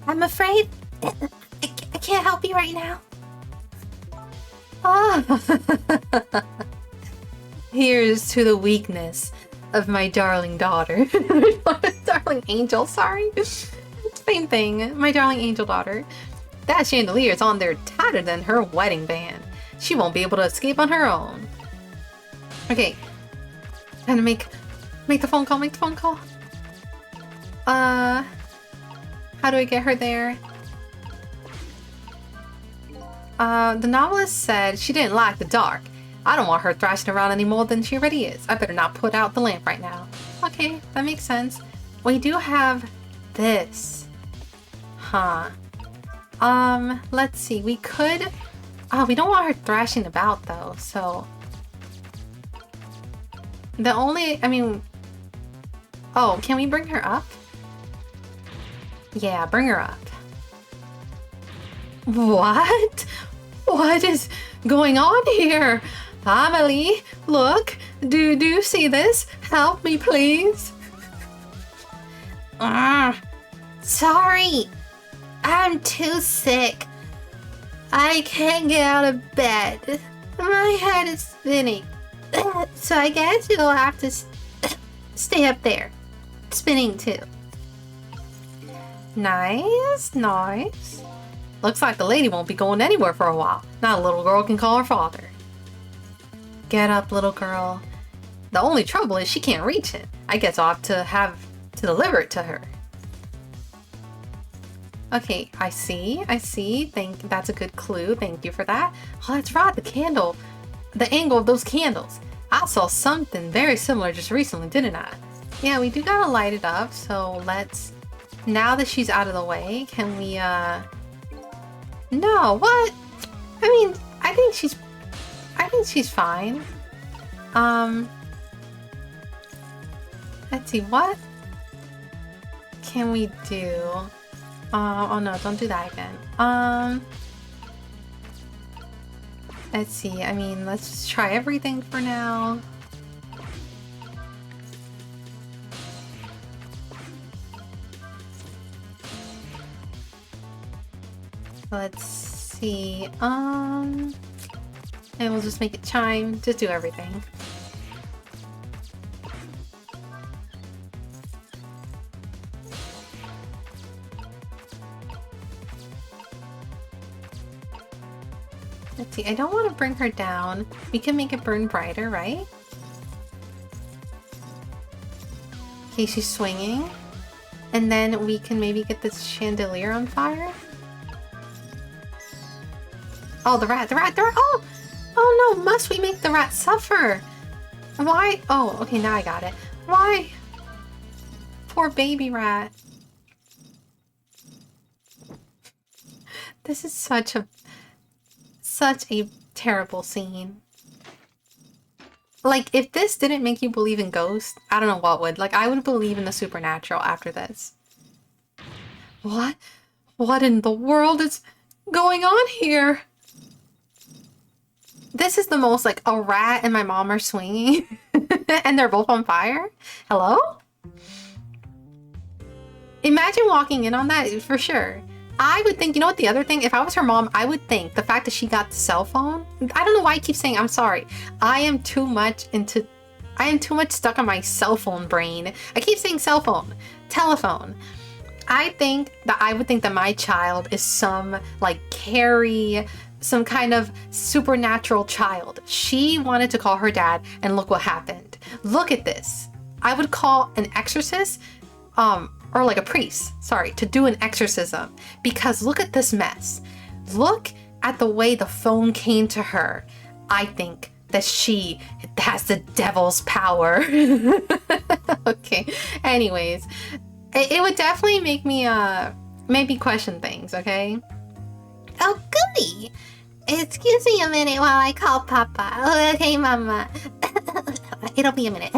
I'm afraid I can't help you right now. Here's to the weakness of my darling daughter. Darling angel, sorry. Same thing, my darling angel daughter. That chandelier is on there tighter than her wedding band. She won't be able to escape on her own. Okay, time to make the phone call, how do I get her there? The novelist said she didn't like the dark. I don't want her thrashing around any more than she already is. I better not put out the lamp right now. Okay, that makes sense. We do have this. Huh. Let's see. We could... oh, we don't want her thrashing about though, so... the only... I mean... oh, can we bring her up? Yeah, bring her up. What? What is going on here? Amelie, look. Do you see this? Help me, please. Sorry. I'm too sick. I can't get out of bed. My head is spinning. So I guess you'll have to stay up there. Spinning too. Nice, nice. Looks like the lady won't be going anywhere for a while. Now a little girl can call her father. Get up, little girl. The only trouble is she can't reach it. I guess I'll have to deliver it to her. Okay, I see. That's a good clue. Thank you for that. Oh, that's right, the candle. The angle of those candles. I saw something very similar just recently, didn't I? Yeah, we do gotta light it up, so let's... now that she's out of the way, can we, No, what? I mean, I think she's I think she's fine. Let's see, what can we do? Oh no, don't do that again. Let's see, I mean, let's just try everything for now. Let's see, and we'll just make it chime, just do everything. Let's see, I don't want to bring her down. We can make it burn brighter, right? Okay, she's swinging. And then we can maybe get this chandelier on fire. Oh, the rat! Oh! Oh no, must we make the rat suffer? Why? Oh, okay, now I got it. Why? Poor baby rat. This is such a terrible scene. Like, if this didn't make you believe in ghosts, I don't know what would. Like, I would believe in the supernatural after this. What? What in the world is going on here? This is the most, like, a rat and my mom are swinging. And they're both on fire? Hello? Imagine walking in on that, for sure. I would think, you know what, the other thing, if I was her mom, I would think the fact that she got the cell phone, I don't know why I keep saying, I'm sorry. I am too much stuck on my cell phone brain. I keep saying cell phone, telephone. I would think that my child is some, like, Carrie, some kind of supernatural child. She wanted to call her dad, and look what happened. Look at this. I would call an exorcist, or like a priest, sorry, to do an exorcism, because look at this mess. Look at the way the phone came to her. I think that she has the devil's power. Okay, anyways, it would definitely make me maybe question things, okay? Oh, goody! Excuse me a minute while I call Papa. Okay, Mama. It'll be a minute.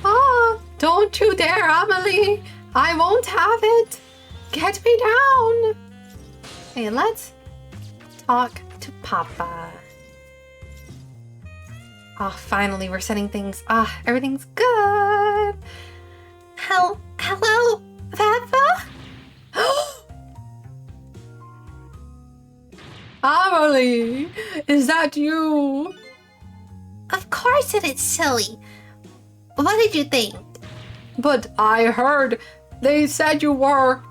Oh, don't you dare, Amelie! I won't have it! Get me down! Hey, let's talk to Papa. Oh, finally, we're setting things. Everything's good. Hello, Papa? Amelie, is that you? Of course it is, silly. What did you think? But I heard they said you were...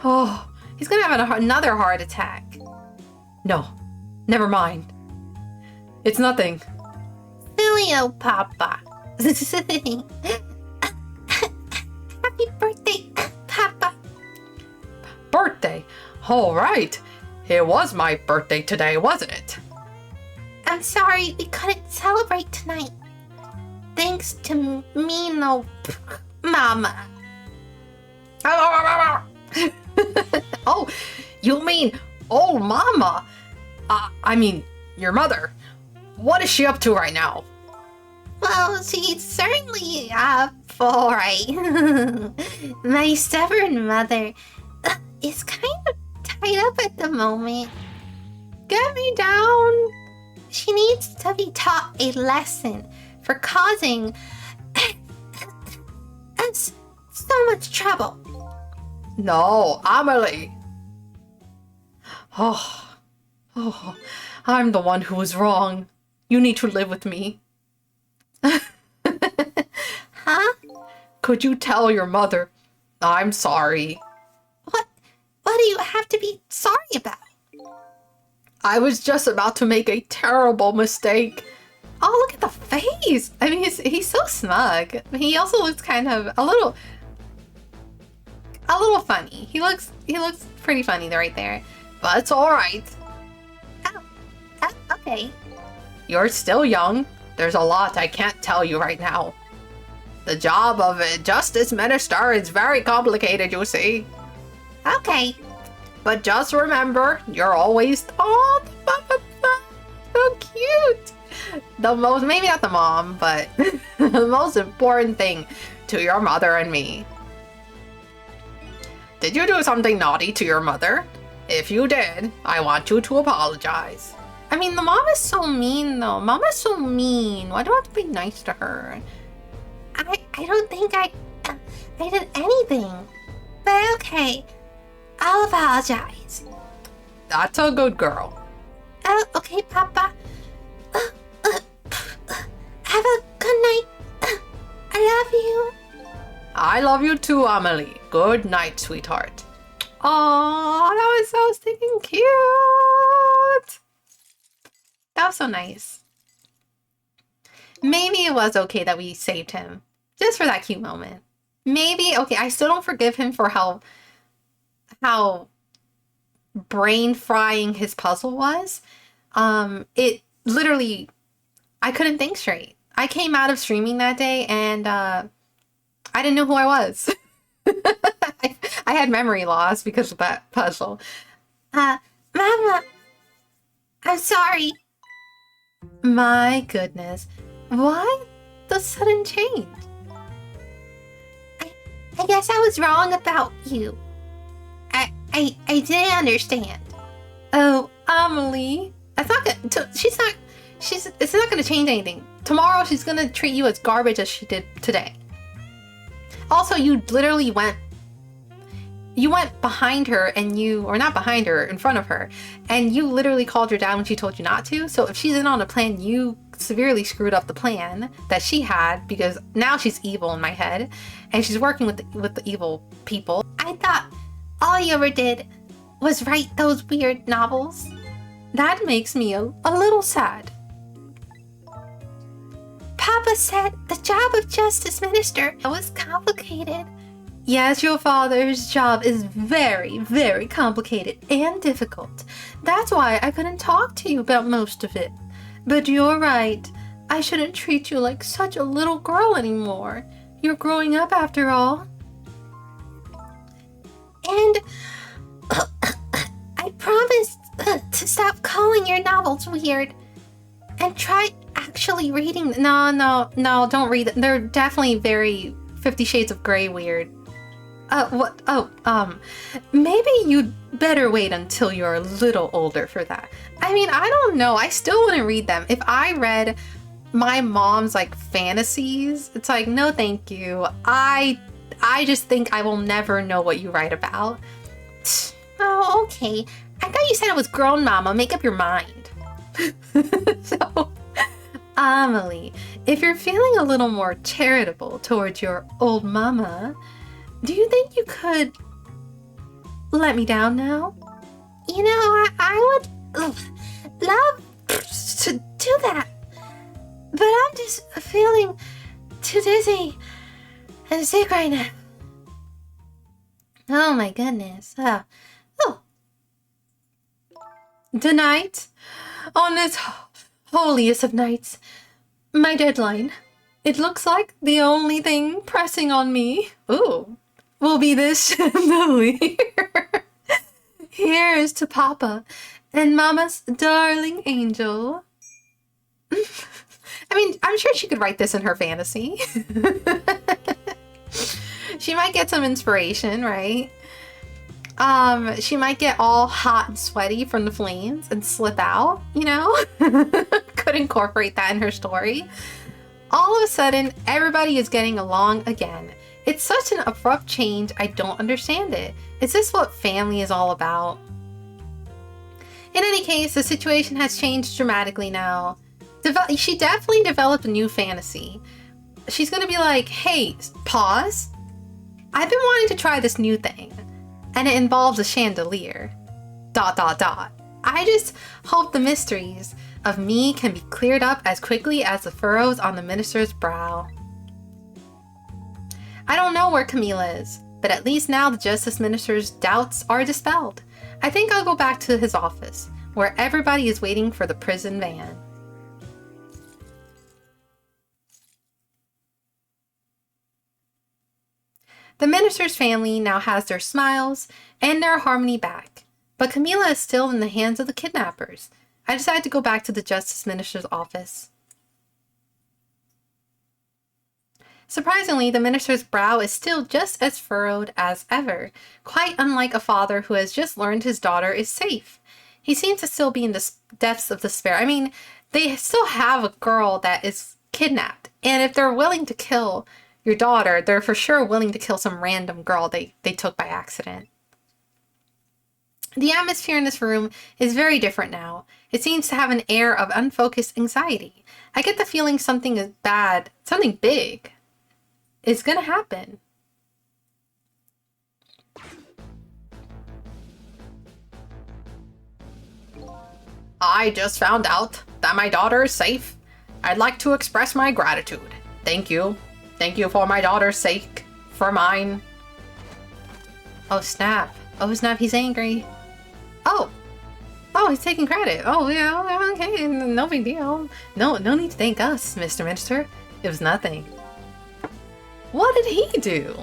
Oh, he's gonna have another heart attack. No, never mind. It's nothing. Silly old Papa. Happy birthday, Papa. Birthday? All right. It was my birthday today, wasn't it? I'm sorry we couldn't celebrate tonight. Thanks to me, no, Mama. Oh, you mean old Mama? I mean, your mother. What is she up to right now? Well, she's certainly up all right. My stubborn mother is kind of tied up at the moment. Get me down. She needs to be taught a lesson for causing us so much trouble. No, Amelie. Oh, I'm the one who was wrong. You need to live with me. Huh? Could you tell your mother I'm sorry? What do you have to be sorry about? I was just about to make a terrible mistake. Oh, look at the face! I mean, he's so smug. He also looks kind of a little funny. He looks pretty funny right there. But it's all right. Oh, okay. You're still young. There's a lot I can't tell you right now. The job of a justice minister is very complicated, you see. Okay. But just remember, you're always... Oh, so cute! The most, maybe not the mom, but the most important thing to your mother and me. Did you do something naughty to your mother? If you did, I want you to apologize. I mean, the mom is so mean, though. Mom is so mean. Why do I have to be nice to her? I don't think I did anything. But okay, I'll apologize. That's a good girl. Oh, okay, Papa. Have a good night. I love you. I love you too, Amelie. Good night, sweetheart. Oh, that was so stinking cute. That was so nice. Maybe it was okay that we saved him. Just for that cute moment. Maybe, okay, I still don't forgive him for how brain frying his puzzle was. It literally, I couldn't think straight. I came out of streaming that day and I didn't know who I was. I had memory loss because of that puzzle. Mama, I'm sorry. My goodness. Why the sudden change? I guess I was wrong about you. I didn't understand. Oh, Amelie. It's not gonna change anything. Tomorrow she's gonna treat you as garbage as she did today. Also, you literally went behind her or not behind her, in front of her, and you literally called her down when she told you not to. So if she's in on a plan, you severely screwed up the plan that she had, because now she's evil in my head and she's working with the evil people. I thought all you ever did was write those weird novels. That makes me a little sad. Papa said the job of Justice Minister was complicated. Yes, your father's job is very, very complicated and difficult. That's why I couldn't talk to you about most of it. But you're right. I shouldn't treat you like such a little girl anymore. You're growing up after all. And I promised to stop calling your novels weird and try actually reading. No, don't read them. They're definitely very 50 Shades of Grey weird. What? Oh, maybe you'd better wait until you're a little older for that. I mean, I don't know. I still wouldn't read them. If I read my mom's like fantasies, it's like, no, thank you. I just think I will never know what you write about. Oh, okay. I thought you said it was grown, Mama. Make up your mind. So, Amelie, if you're feeling a little more charitable towards your old mama, do you think you could let me down now? You know, I would love to do that, but I'm just feeling too dizzy and sick right now. Oh my goodness. Oh. Tonight, on this holiest of nights, my deadline, it looks like the only thing pressing on me, will be this chandelier. Here's to Papa and Mama's darling angel. I mean, I'm sure she could write this in her fantasy. She might get some inspiration, right? She might get all hot and sweaty from the flames and slip out, you know? Could incorporate that in her story. All of a sudden, everybody is getting along again. It's such an abrupt change, I don't understand it. Is this what family is all about? In any case, the situation has changed dramatically now. She definitely developed a new fantasy. She's gonna be like, hey, pause. I've been wanting to try this new thing, and it involves a chandelier. ... I just hope the mysteries of me can be cleared up as quickly as the furrows on the minister's brow. I don't know where Camille is, but at least now the Justice Minister's doubts are dispelled. I think I'll go back to his office, where everybody is waiting for the prison van. The minister's family now has their smiles and their harmony back, but Camila is still in the hands of the kidnappers. I decide to go back to the Justice Minister's office. Surprisingly, the minister's brow is still just as furrowed as ever, quite unlike a father who has just learned his daughter is safe. He seems to still be in the depths of despair. I mean, they still have a girl that is kidnapped, and if they're willing to kill your daughter, they're for sure willing to kill some random girl they took by accident. The atmosphere in this room is very different now. It seems to have an air of unfocused anxiety. I get the feeling something is bad, something big is gonna happen. I just found out that my daughter is safe. I'd like to express my gratitude. Thank you. Thank you for my daughter's sake. For mine. Oh snap. Oh snap, he's angry. Oh! Oh, he's taking credit. Oh yeah, okay, no big deal. No need to thank us, Mr. Minister. It was nothing. What did he do?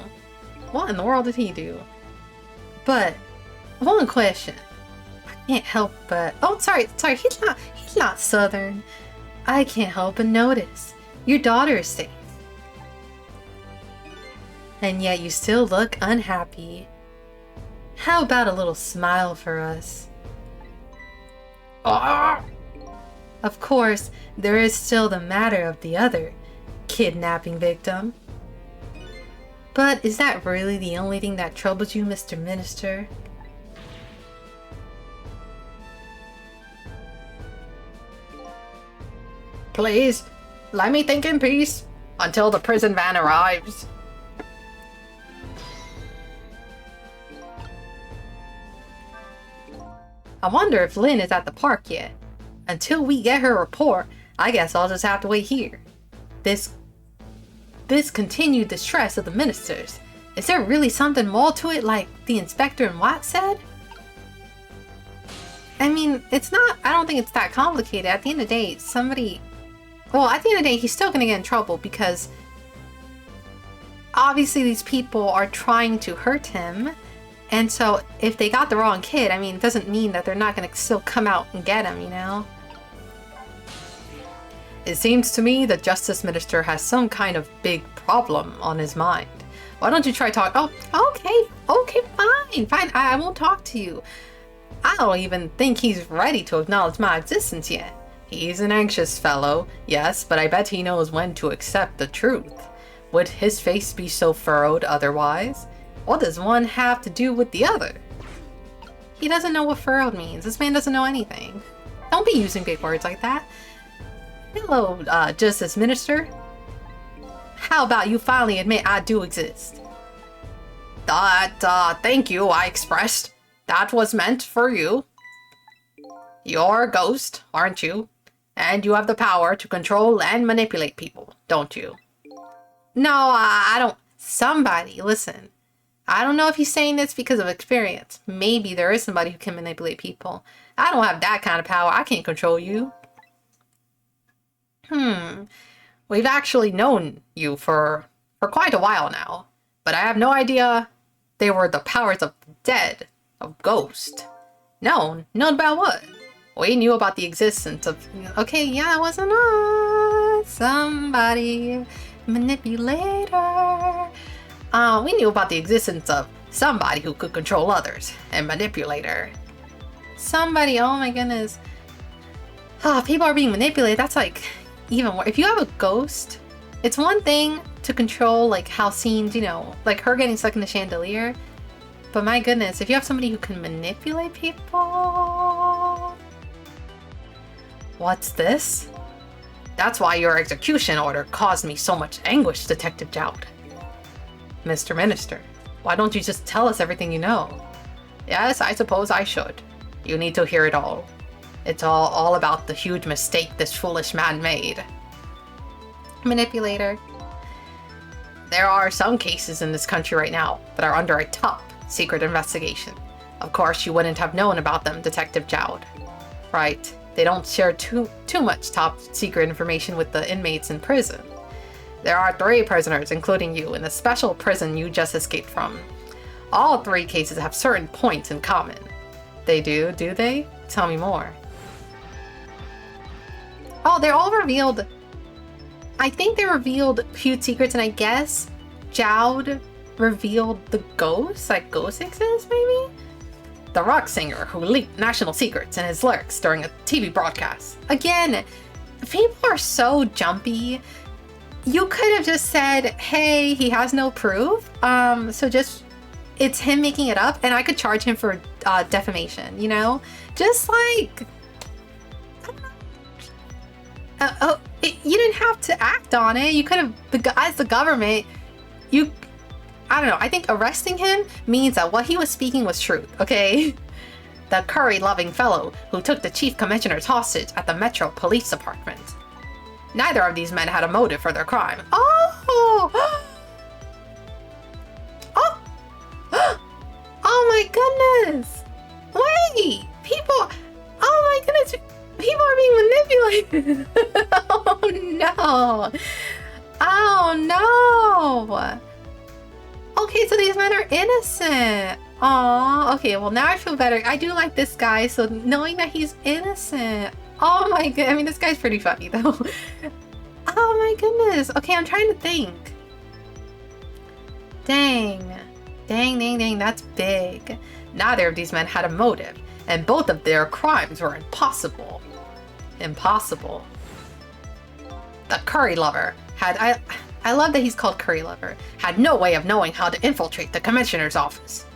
What in the world did he do? But, one question. I can't help but... Oh, sorry, he's not Southern. I can't help but notice. Your daughter is safe. And yet you still look unhappy. How about a little smile for us? Ah! Of course, there is still the matter of the other kidnapping victim. But is that really the only thing that troubles you, Mr. Minister? Please, let me think in peace until the prison van arrives. I wonder if Lynn is at the park yet. Until we get her report, I guess I'll just have to wait here. This continued distress of the ministers. Is there really something more to it, like the inspector and Watt said? I mean, it's not, I don't think it's that complicated. At the end of the day, at the end of the day, he's still gonna get in trouble because obviously these people are trying to hurt him. And so if they got the wrong kid, I mean, it doesn't mean that they're not gonna still come out and get him, you know? It seems to me the Justice Minister has some kind of big problem on his mind. Why don't you try talk? Oh, okay, fine. I won't talk to you. I don't even think he's ready to acknowledge my existence yet. He's an anxious fellow, yes, but I bet he knows when to accept the truth. Would his face be so furrowed otherwise? What does one have to do with the other? He doesn't know what furrowed means. This man doesn't know anything. Don't be using big words like that. Hello, Justice Minister. How about you finally admit I do exist? Thank you, I expressed. That was meant for you. You're a ghost, aren't you? And you have the power to control and manipulate people, don't you? No, I don't. Somebody, listen. I don't know if he's saying this because of experience. Maybe there is somebody who can manipulate people. I don't have that kind of power. I can't control you. We've actually known you for quite a while now, but I have no idea they were the powers of the dead, of ghost. Known about what? We knew about the existence of... Okay, yeah, it wasn't us. Somebody, manipulator. We knew about the existence of somebody who could control others and manipulate her. Somebody, oh my goodness. Oh, people are being manipulated. That's like... even more. If you have a ghost, it's one thing to control like how scenes, you know, like her getting stuck in the chandelier. But my goodness, if you have somebody who can manipulate people... What's this? That's why your execution order caused me so much anguish, Detective Jout. Mr. Minister, why don't you just tell us everything you know? Yes, I suppose I should. You need to hear it all. It's all about the huge mistake this foolish man made. Manipulator. There are some cases in this country right now that are under a top secret investigation. Of course, you wouldn't have known about them, Detective Jowd. Right, they don't share too much top secret information with the inmates in prison. There are 3 prisoners, including you, in the special prison you just escaped from. All 3 cases have certain points in common. They do they? Tell me more. Oh, they're all revealed. I think they revealed huge secrets, and I guess Jowd revealed the ghosts, like ghost exist, maybe? The rock singer who leaked national secrets in his lyrics during a TV broadcast. Again, people are so jumpy. You could have just said, hey, he has no proof, so just, it's him making it up, and I could charge him for defamation, you know? Just like, you didn't have to act on it. You could have, as the government, I don't know, I think arresting him means that what he was speaking was truth, okay? The curry-loving fellow who took the chief commissioner's hostage at the Metro Police Department. Neither of these men had a motive for their crime. Oh! Oh! Oh my goodness! Wait! People... Oh my goodness! People are being manipulated! Oh no! Oh no! Okay, so these men are innocent. Aww. Okay, well now I feel better. I do like this guy, so knowing that he's innocent. Oh my god. I mean, this guy's pretty funny though. Oh my goodness. Okay, I'm trying to think. Dang. Dang, that's big. Neither of these men had a motive, and both of their crimes were impossible. Impossible. The curry lover had... I love that he's called Curry Lover. Had no way of knowing how to infiltrate the commissioner's office.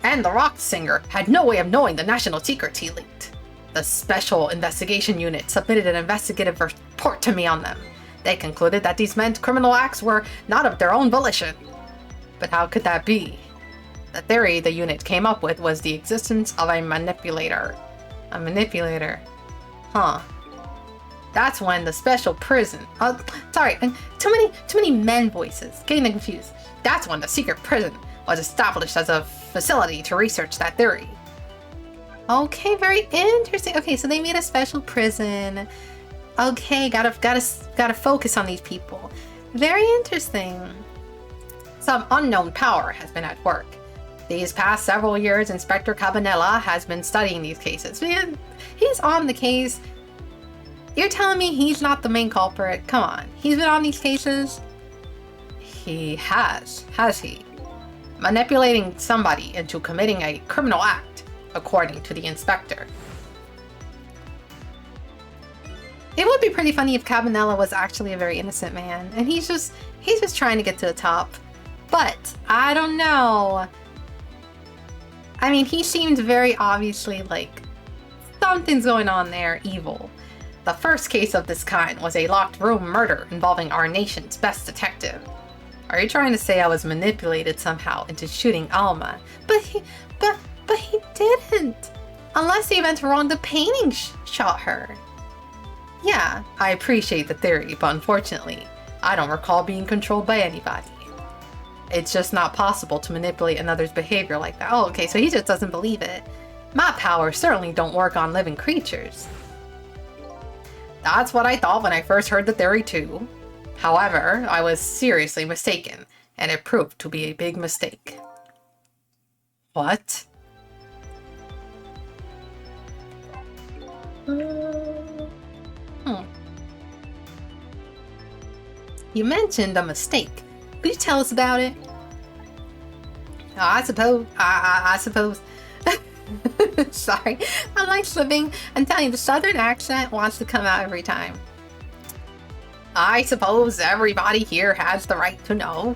And the rock singer had no way of knowing the national secrets he leaked. The Special Investigation Unit submitted an investigative report to me on them. They concluded that these men's criminal acts were not of their own volition. But how could that be? The theory the unit came up with was the existence of a manipulator. A manipulator. Huh. That's when the special prison... sorry, too many men voices. Getting confused. That's when the secret prison was established as a facility to research that theory. Okay, very interesting. Okay, so they made a special prison. Okay, gotta focus on these people. Very interesting. Some unknown power has been at work. These past several years, Inspector Cabanela has been studying these cases. He's on the case. You're telling me he's not the main culprit? Come on. He's been on these cases? He has he? Manipulating somebody into committing a criminal act, according to the inspector. It would be pretty funny if Cabanela was actually a very innocent man, and he's just trying to get to the top. But, I don't know. I mean, he seems very obviously like something's going on there, evil. The first case of this kind was a locked room murder involving our nation's best detective. Are you trying to say I was manipulated somehow into shooting Alma? But he didn't. Unless the events were wrong, the painting shot her. Yeah, I appreciate the theory, but unfortunately, I don't recall being controlled by anybody. It's just not possible to manipulate another's behavior like that. Oh, okay, so he just doesn't believe it. My powers certainly don't work on living creatures. That's what I thought when I first heard the theory too. However, I was seriously mistaken, and it proved to be a big mistake. What? You mentioned a mistake. Could you tell us about it? I suppose. Sorry, I'm like slipping. I'm telling you, the southern accent wants to come out every time. I suppose everybody here has the right to know.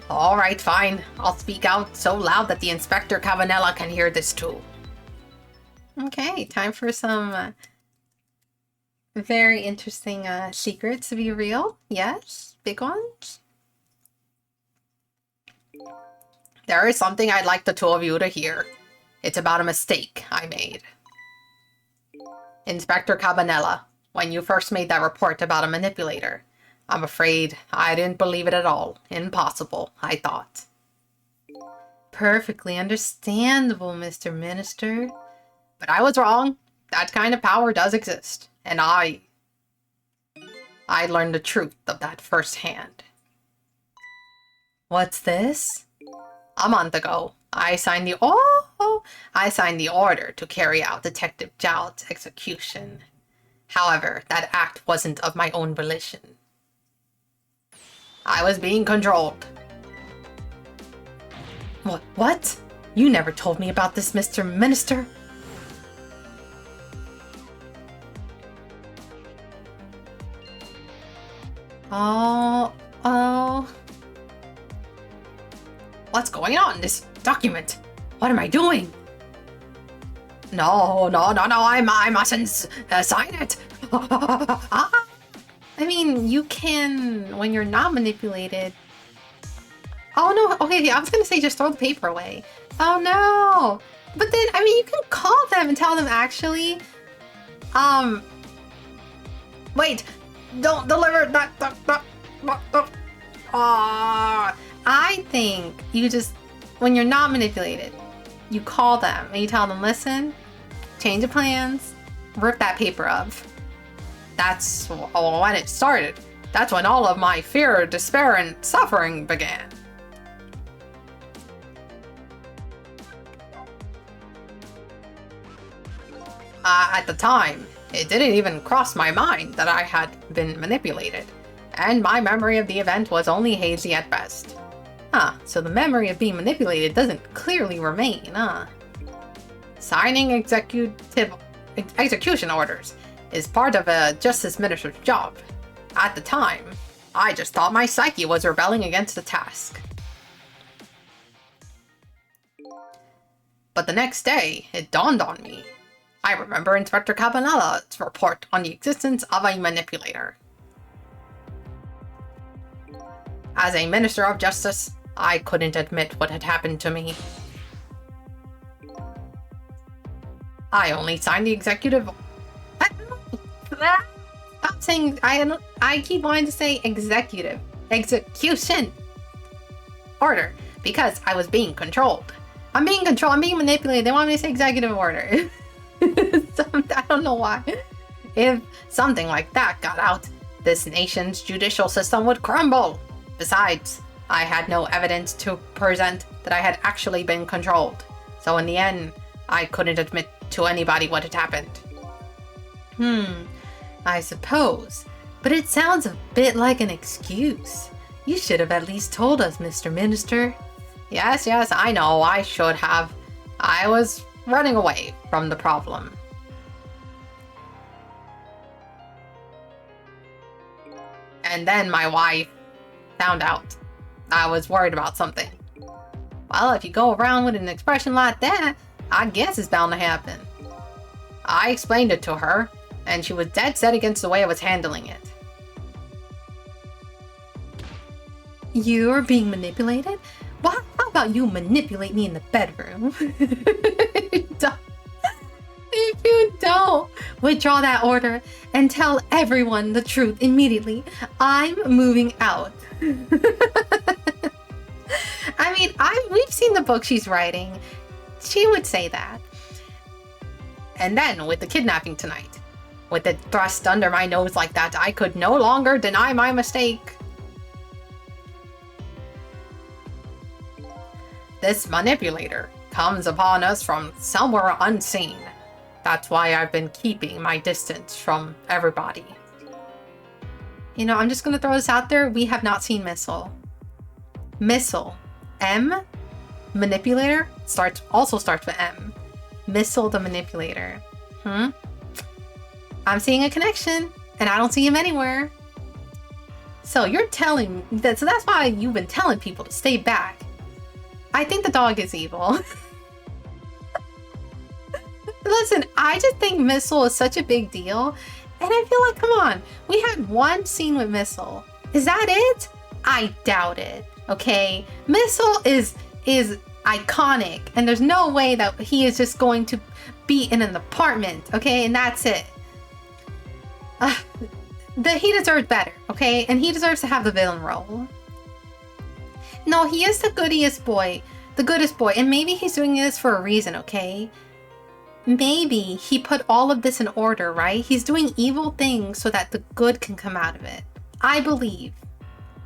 Alright, fine. I'll speak out so loud that the Inspector Cabanela can hear this too. Okay, time for some very interesting secrets to be real. Yes, big ones. There is something I'd like the two of you to hear. It's about a mistake I made. Inspector Cabanela, when you first made that report about a manipulator, I'm afraid I didn't believe it at all. Impossible, I thought. Perfectly understandable, Mr. Minister. But I was wrong. That kind of power does exist. And I learned the truth of that firsthand. What's this? A month ago, I signed the order to carry out Detective Jowd's execution. However, that act wasn't of my own volition. I was being controlled. What? You never told me about this, Mr. Minister. Oh. What's going on in this document? What am I doing? No, I mustn't sign it. I mean, you can when you're not manipulated. Oh no, okay, I was gonna say just throw the paper away. Oh no. But then, I mean, you can call them and tell them actually, wait, don't deliver that. I think you just, when you're not manipulated, you call them and you tell them, listen, change of plans, rip that paper up. That's when it started. That's when all of my fear, despair, and suffering began. At the time, it didn't even cross my mind that I had been manipulated, and my memory of the event was only hazy at best. So the memory of being manipulated doesn't clearly remain, Signing execution orders is part of a justice minister's job. At the time, I just thought my psyche was rebelling against the task. But the next day, it dawned on me. I remember Inspector Cabanella's report on the existence of a manipulator. As a minister of justice, I couldn't admit what had happened to me. I only signed the executive... Stop saying... I keep wanting to say executive. Execution! Order. Because I was being controlled. I'm being controlled. I'm being manipulated. They want me to say executive order. I don't know why. If something like that got out, this nation's judicial system would crumble. Besides, I had no evidence to present that I had actually been controlled. So in the end, I couldn't admit to anybody what had happened. I suppose. But it sounds a bit like an excuse. You should have at least told us, Mr. Minister. Yes, I know, I should have. I was running away from the problem. And then my wife found out I was worried about something. Well, if you go around with an expression like that, I guess it's bound to happen. I explained it to her, and she was dead set against the way I was handling it. You're being manipulated? Well, how about you manipulate me in the bedroom? If you don't withdraw that order and tell everyone the truth immediately, I'm moving out. I mean, we've seen the book she's writing. She would say that. And then with the kidnapping tonight, with it thrust under my nose like that, I could no longer deny my mistake. This manipulator comes upon us from somewhere unseen. That's why I've been keeping my distance from everybody. You know, I'm just gonna throw this out there. We have not seen Missile. Missile. M? Manipulator? Also starts with M. Missile the manipulator. I'm seeing a connection, and I don't see him anywhere. So you're telling that, so that's why you've been telling people to stay back. I think the dog is evil. Listen, I just think Missile is such a big deal. And I feel like, come on, we had one scene with Missile. Is that it? I doubt it, okay? Missile is iconic, and there's no way that he is just going to be in an apartment, okay? And that's it. He deserves better, okay? And he deserves to have the villain role. No, he is the goodiest boy. The goodest boy. And maybe he's doing this for a reason, okay? maybe he put all of this in order, right? He's doing evil things so that the good can come out of it. I believe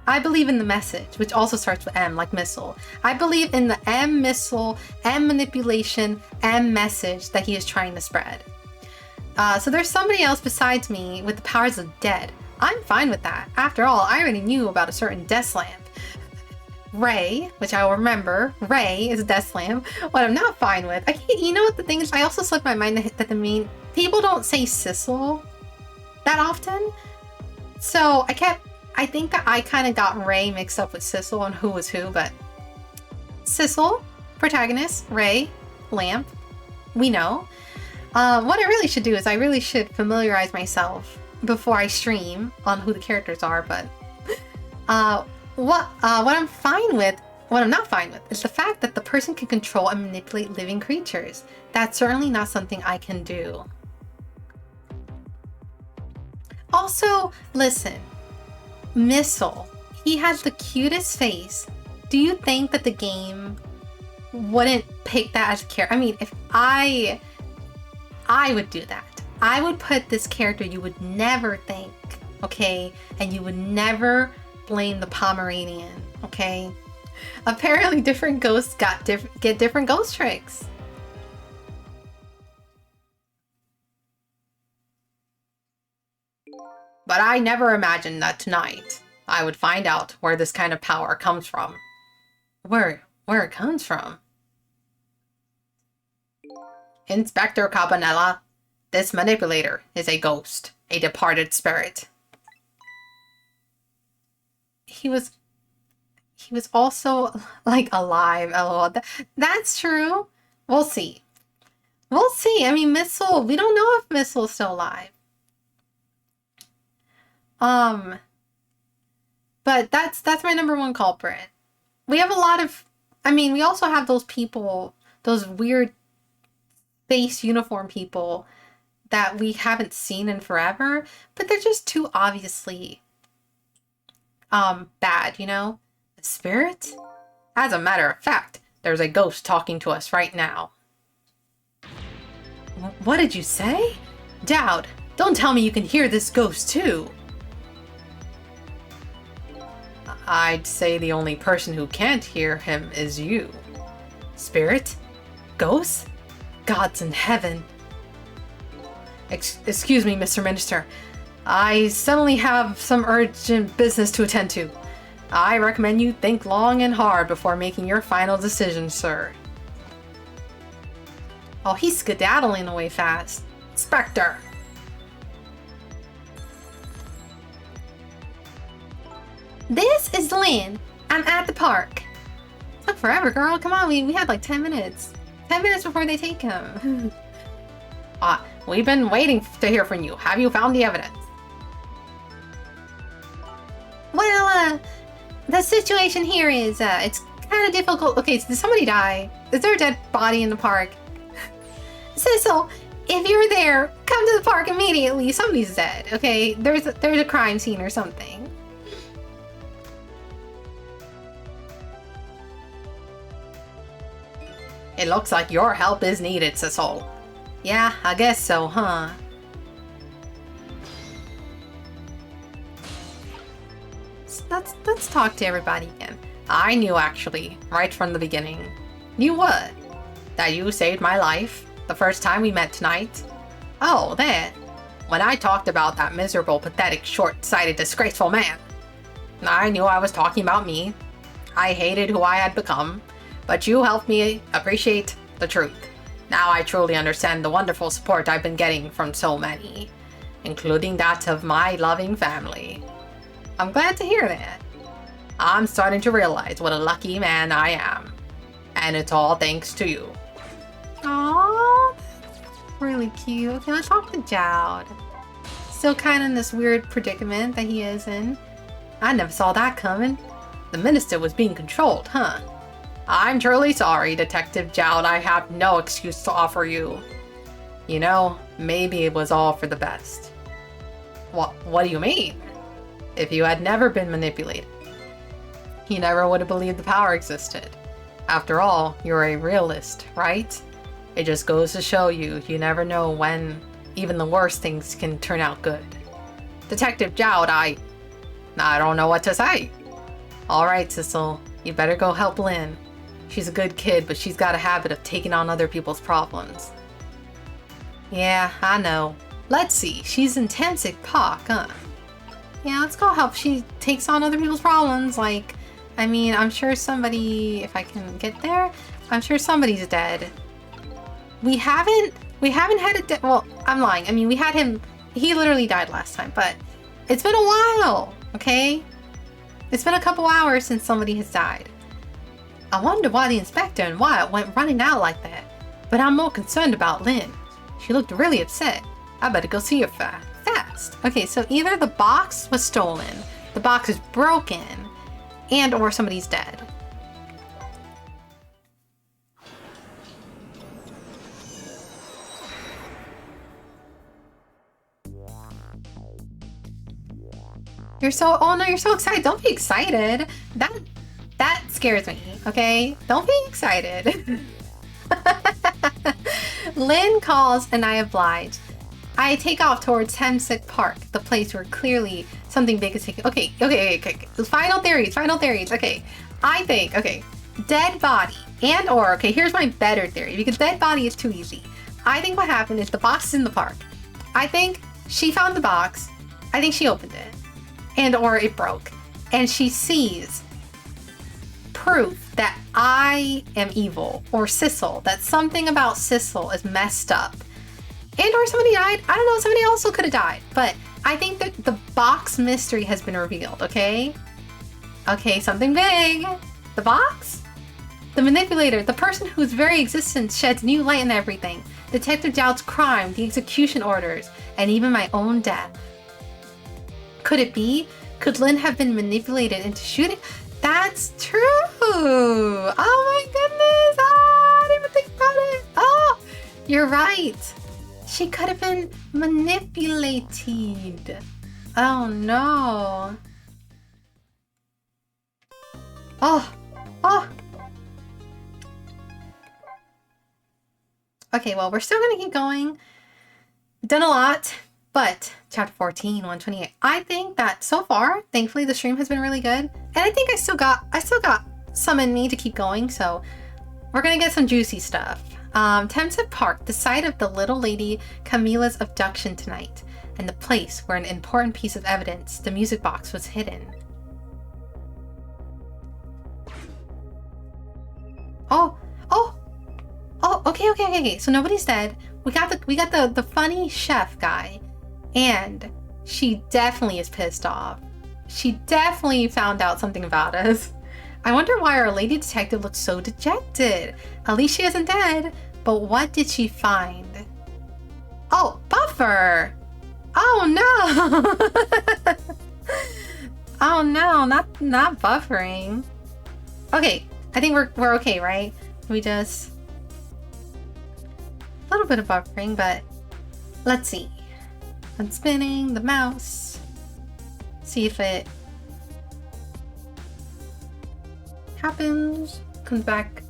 in the message, which also starts with M, like missile. I believe in the M missile, M manipulation, M message that he is trying to spread. So there's somebody else besides me with the powers of dead. I'm fine with that. After all, I already knew about a certain death lamp. Ray, which I will remember, Ray is a death lamp. What I'm not fine with, you know what the thing is? I also slipped my mind that the main people don't say Sissel that often. So I think I kind of got Ray mixed up with Sissel on who was who, but Sissel, protagonist, Ray, lamp, we know. What I really should do is I really should familiarize myself before I stream on who the characters are, but what I'm fine with, what I'm not fine with, is the fact that the person can control and manipulate living creatures. That's certainly not something I can do. Also, listen, Missile, he has the cutest face. Do you think that the game wouldn't pick that as a character? I mean, if I would do that. I would put this character you would never think, okay? And you would never blame the Pomeranian, okay? Apparently different ghosts get different ghost tricks. But I never imagined that tonight I would find out where this kind of power comes from. Where it comes from? Inspector Cabanella, this manipulator is a ghost, a departed spirit. He was also like alive. LOL. That's true. We'll see. We'll see. I mean, Missile, we don't know if Missile's still alive. But that's my number one culprit. We have a lot of, I mean, we also have those people, those weird space uniform people that we haven't seen in forever, but they're just too obviously bad, you know? The spirit? As a matter of fact, there's a ghost talking to us right now. What did you say? Dowd, don't tell me you can hear this ghost too. I'd say the only person who can't hear him is you. Spirit? Ghost? Gods in heaven. Excuse me, Mr. Minister. I suddenly have some urgent business to attend to. I recommend you think long and hard before making your final decision, sir. Oh, he's skedaddling away fast. Spectre! This is Lynn. I'm at the park. Took forever, girl. Come on, we had like 10 minutes. 10 minutes before they take him. We've been waiting to hear from you. Have you found the evidence? Well, the situation here is, it's kind of difficult. Okay, so did somebody die? Is there a dead body in the park? Sissel, if you're there, come to the park immediately. Somebody's dead, okay? There's a crime scene or something. It looks like your help is needed, Sissel. Yeah, I guess so, huh? Let's talk to everybody again. I knew, actually, right from the beginning. Knew what? That you saved my life the first time we met tonight? Oh, that. When I talked about that miserable, pathetic, short-sighted, disgraceful man. I knew I was talking about me. I hated who I had become. But you helped me appreciate the truth. Now I truly understand the wonderful support I've been getting from so many, including that of my loving family. I'm glad to hear that. I'm starting to realize what a lucky man I am. And it's all thanks to you. Aww, that's really cute. Okay, let's talk to Jowd. Still kind of in this weird predicament that he is in. I never saw that coming. The minister was being controlled, huh? I'm truly sorry, Detective Jowd. I have no excuse to offer you. You know, maybe it was all for the best. What do you mean? If you had never been manipulated, you never would have believed the power existed. After all, you're a realist, right? It just goes to show you, you never know when even the worst things can turn out good. Detective Jowd, I don't know what to say. All right, Sissel, you better go help Lynn. She's a good kid, but she's got a habit of taking on other people's problems. Yeah, I know. Let's see, she's in Tamsic Park, huh? Yeah, let's go help. She takes on other people's problems. Like, I mean, I'm sure somebody, if I can get there, I'm sure somebody's dead. We haven't had a well, I'm lying. I mean, we had him, he literally died last time, but it's been a while, okay? It's been a couple hours since somebody has died. I wonder why the inspector and Wyatt went running out like that, but I'm more concerned about Lynn. She looked really upset. I better go see her fast. Okay, so either the box was stolen, the box is broken, and or somebody's dead. You're so, oh no, you're so excited. Don't be excited. That scares me, okay? Don't be excited. Lynn calls and I oblige. I take off towards Tamsic Park, the place where clearly something big is taking. Okay. Final theories. Okay, I think, okay, dead body and or, okay, here's my better theory because dead body is too easy. I think what happened is the box is in the park. I think she found the box. I think she opened it and or it broke and she sees proof that I am evil or Sissel, that something about Sissel is messed up. And or somebody died. I don't know, somebody also could have died. But I think that the box mystery has been revealed, okay? Okay, something big. The box? The manipulator, the person whose very existence sheds new light on everything. Detective Jowd's crime, the execution orders, and even my own death. Could it be? Could Lynn have been manipulated into shooting? That's true! Oh my goodness! Oh, I didn't even think about it! Oh, you're right! She could have been manipulated. Oh no. Oh. Okay, well, we're still gonna keep going. Done a lot, but chapter 14, 128. I think that so far, thankfully, the stream has been really good. And I think I still got some in me to keep going, so we're gonna get some juicy stuff. Tamsic Park, the site of the little lady Camilla's abduction tonight, and the place where an important piece of evidence, the music box, was hidden. Okay. So nobody's dead. We got the funny chef guy, and she definitely is pissed off. She definitely found out something about us. I wonder why our lady detective looks so dejected. At least she isn't dead. But what did she find? Oh, Buffer! Oh no! Oh no, not buffering. Okay, I think we're okay, right? We just a little bit of buffering, but let's see. I'm spinning the mouse. See if it happens. Comes back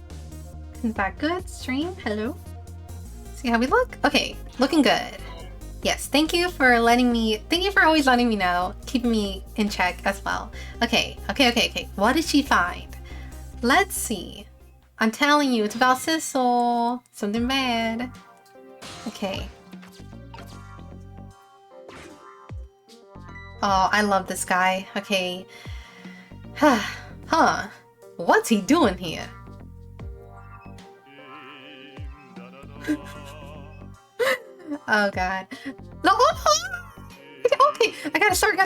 good. Stream, hello. See how we look? Okay, looking good. Yes, thank you for always letting me know, keeping me in check as well. Okay. What did she find? Let's see. I'm telling you, it's about Sissel. Something bad. Okay. Oh, I love this guy. Okay. Huh. What's he doing here? Oh god. No! Okay, I gotta start.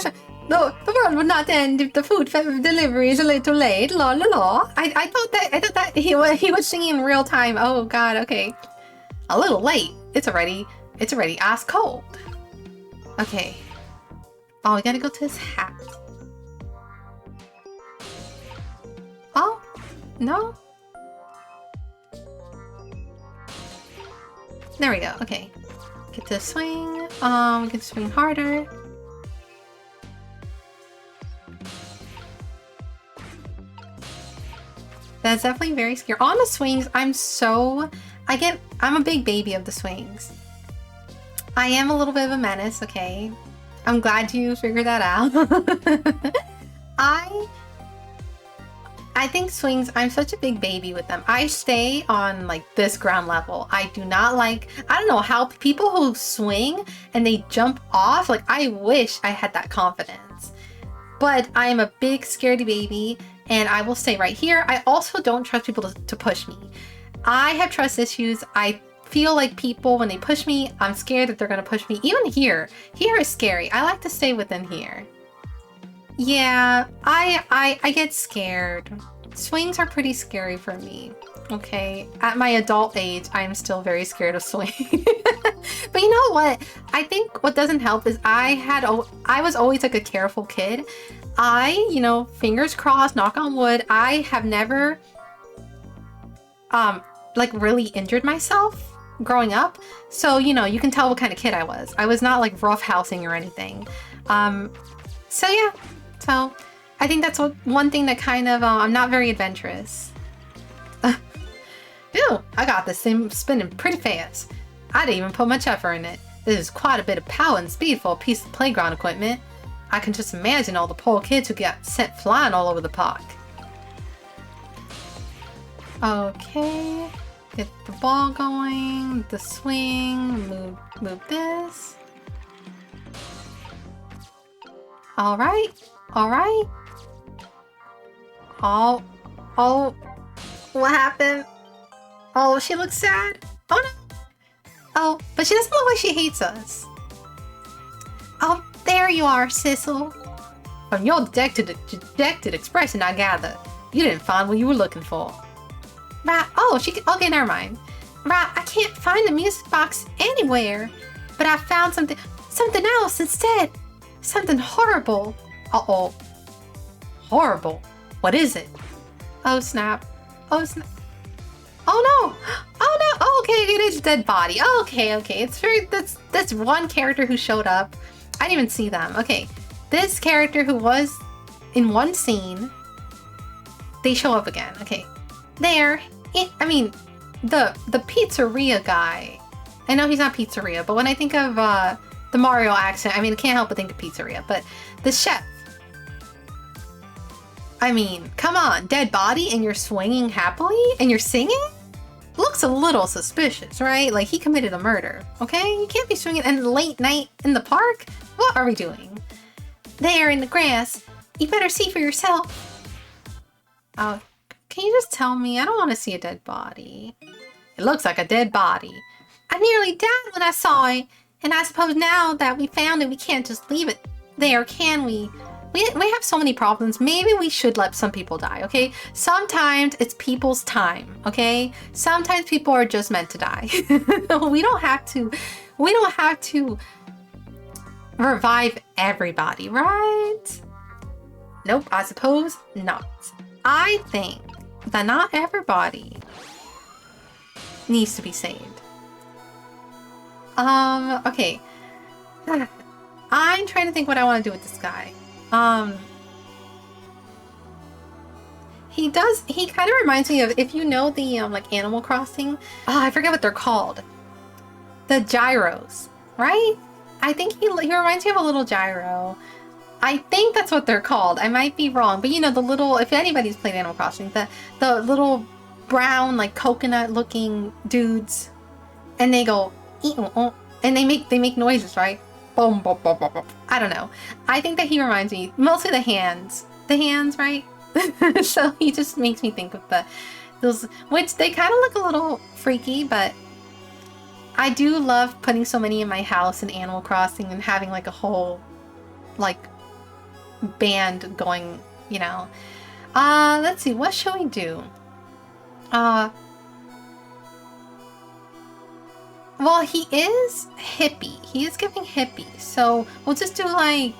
No, the world would not end if the food delivery is a little late. La la la. I thought that he was singing in real time. Oh god, okay. A little late. It's already ice cold. Okay. Oh, we gotta go to his hat. Oh, no. There we go. Okay. Get to swing. We can swing harder. That's definitely very scary. On the swings, I'm so I'm a big baby of the swings. I am a little bit of a menace, okay? I'm glad you figured that out. I think swings, I'm such a big baby with them. I stay on like this ground level. I do not like, I don't know how people who swing and they jump off, like I wish I had that confidence. But I am a big scaredy baby and I will stay right here. I also don't trust people to push me. I have trust issues. I feel like people, when they push me, I'm scared that they're gonna push me. Even here is scary. I like to stay within here. Yeah, I get scared. Swings are pretty scary for me. Okay, at my adult age, I'm still very scared of swing. But you know what? I think what doesn't help is I was always like a careful kid. You know, fingers crossed, knock on wood, I have never like really injured myself growing up. So, you know, you can tell what kind of kid I was. I was not like roughhousing or anything. So yeah, so I think that's one thing that kind of, I'm not very adventurous. Ew, I got this thing spinning pretty fast. I didn't even put much effort in it. This is quite a bit of power and speed for a piece of playground equipment. I can just imagine all the poor kids who got sent flying all over the park. Okay, get the ball going, the swing, move this. All right. Oh, what happened? Oh, she looks sad. Oh no. Oh, but she doesn't look like she hates us. Oh, there you are, Sissel. From your dejected expression, I gather you didn't find what you were looking for. Right. Oh, okay, never mind. Right, I can't find the music box anywhere, but I found something else instead. Something horrible. Uh-oh. Horrible. What is it? Oh snap. Oh snap. Oh no. Oh no. Oh, okay, it is a dead body. Okay. It's that's one character who showed up. I didn't even see them. Okay. This character who was in one scene, they show up again. Okay. There. I mean, the pizzeria guy. I know he's not pizzeria, but when I think of the Mario accent, I mean, I can't help but think of pizzeria. But the chef. I mean, come on, dead body and you're swinging happily and you're singing? Looks a little suspicious, right? Like he committed a murder, okay? You can't be swinging in late night in the park. What are we doing? There in the grass. You better see for yourself. Oh, can you just tell me? I don't want to see a dead body. It looks like a dead body. I nearly died when I saw it. And I suppose now that we found it, we can't just leave it there, can we? We have so many problems. Maybe we should let some people die, okay? Sometimes it's people's time, okay? Sometimes people are just meant to die. We don't have to revive everybody, right? Nope, I suppose not. I think that not everybody needs to be saved. Okay. I'm trying to think what I want to do with this guy. He kind of reminds me of, if you know the like Animal Crossing, I forget what they're called, the gyros, right? I think he reminds me of a little gyro. I think that's what they're called. I might be wrong, but you know, the little, if anybody's played Animal Crossing, the little brown like coconut looking dudes, and they go and they make noises, right? Boom, boom, boom, boom, boom. I don't know. I think that he reminds me mostly the hands, right? So he just makes me think of those, which they kind of look a little freaky, but I do love putting so many in my house in Animal Crossing and having like a whole like band going, you know. Let's see, what shall we do? Well, he is hippie. He is giving hippie. So we'll just do like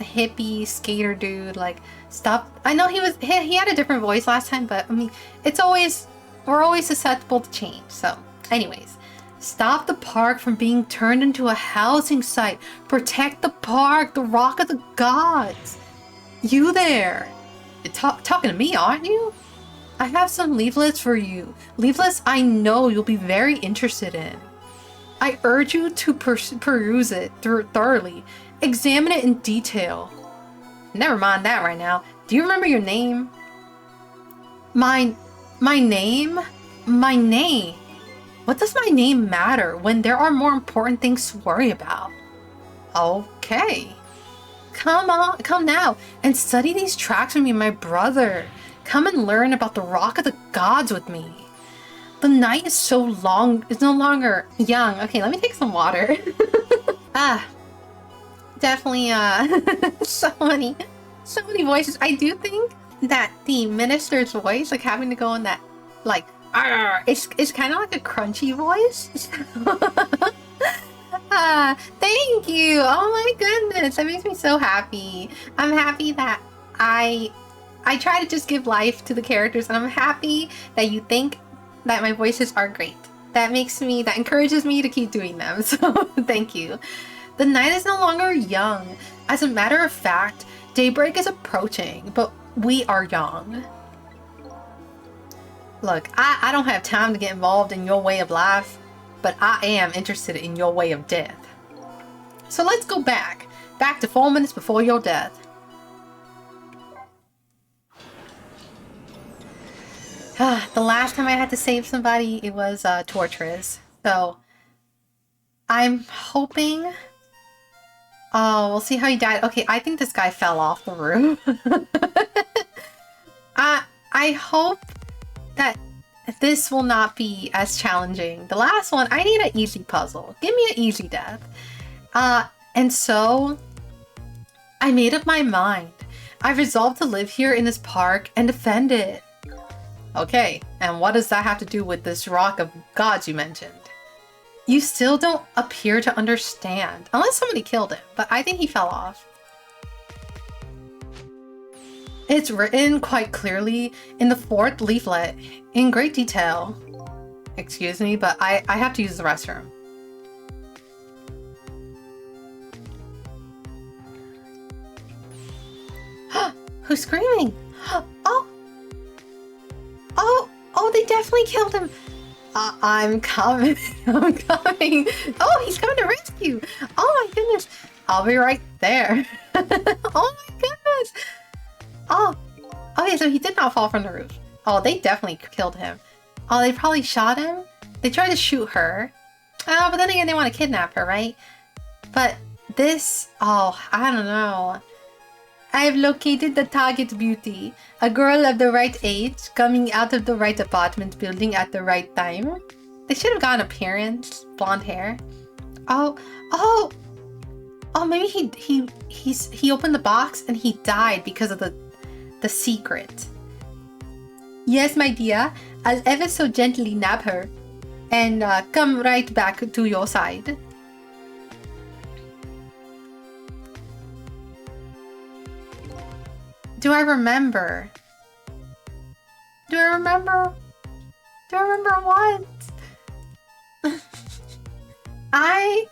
a hippie skater dude, like stuff. I know he had a different voice last time, but I mean, we're always susceptible to change. So anyways, stop the park from being turned into a housing site. Protect the park, the rock of the gods. You there. You're talking to me, aren't you? I have some leaflets for you. Leaflets I know you'll be very interested in. I urge you to peruse it thoroughly. Examine it in detail. Never mind that right now. Do you remember your name? My name? My name? What does my name matter when there are more important things to worry about? Okay. Come on, come now and study these tracks with me, my brother. Come and learn about the Rock of the Gods with me. The night is so long, it's no longer young. Okay, let me take some water. Definitely, so many voices. I do think that the minister's voice, like having to go in that, like, it's kind of like a crunchy voice. Thank you. Oh my goodness, that makes me so happy. I'm happy that I try to just give life to the characters, and I'm happy that you think that my voices are great. That encourages me to keep doing them. So thank you. The night is no longer young. As a matter of fact, daybreak is approaching, but we are young. Look, I don't have time to get involved in your way of life, but I am interested in your way of death. So let's go back to 4 minutes before your death. The last time I had to save somebody, it was torturous. So I'm hoping. Oh, we'll see how he died. Okay, I think this guy fell off the roof. I hope that this will not be as challenging. The last one, I need an easy puzzle. Give me an easy death. And so I made up my mind. I resolved to live here in this park and defend it. Okay, and what does that have to do with this Rock of Gods you mentioned? You still don't appear to understand, unless somebody killed him, but I think he fell off. It's written quite clearly in the 4th leaflet, in great detail. Excuse me, but I have to use the restroom. Who's screaming? Oh, they definitely killed him. I'm coming. I'm coming. Oh, he's coming to rescue. Oh my goodness. I'll be right there. Oh my goodness. Oh, okay, so he did not fall from the roof. Oh, they definitely killed him. Oh, they probably shot him. They tried to shoot her. Oh, but then again, they want to kidnap her, right? But this, oh, I don't know. I have located the target beauty. A girl of the right age, coming out of the right apartment building at the right time. They should have gotten appearance, blonde hair. Oh, maybe he opened the box and he died because of the secret. Yes, my dear, I'll ever so gently nab her and come right back to your side. Do I remember? Do I remember what? I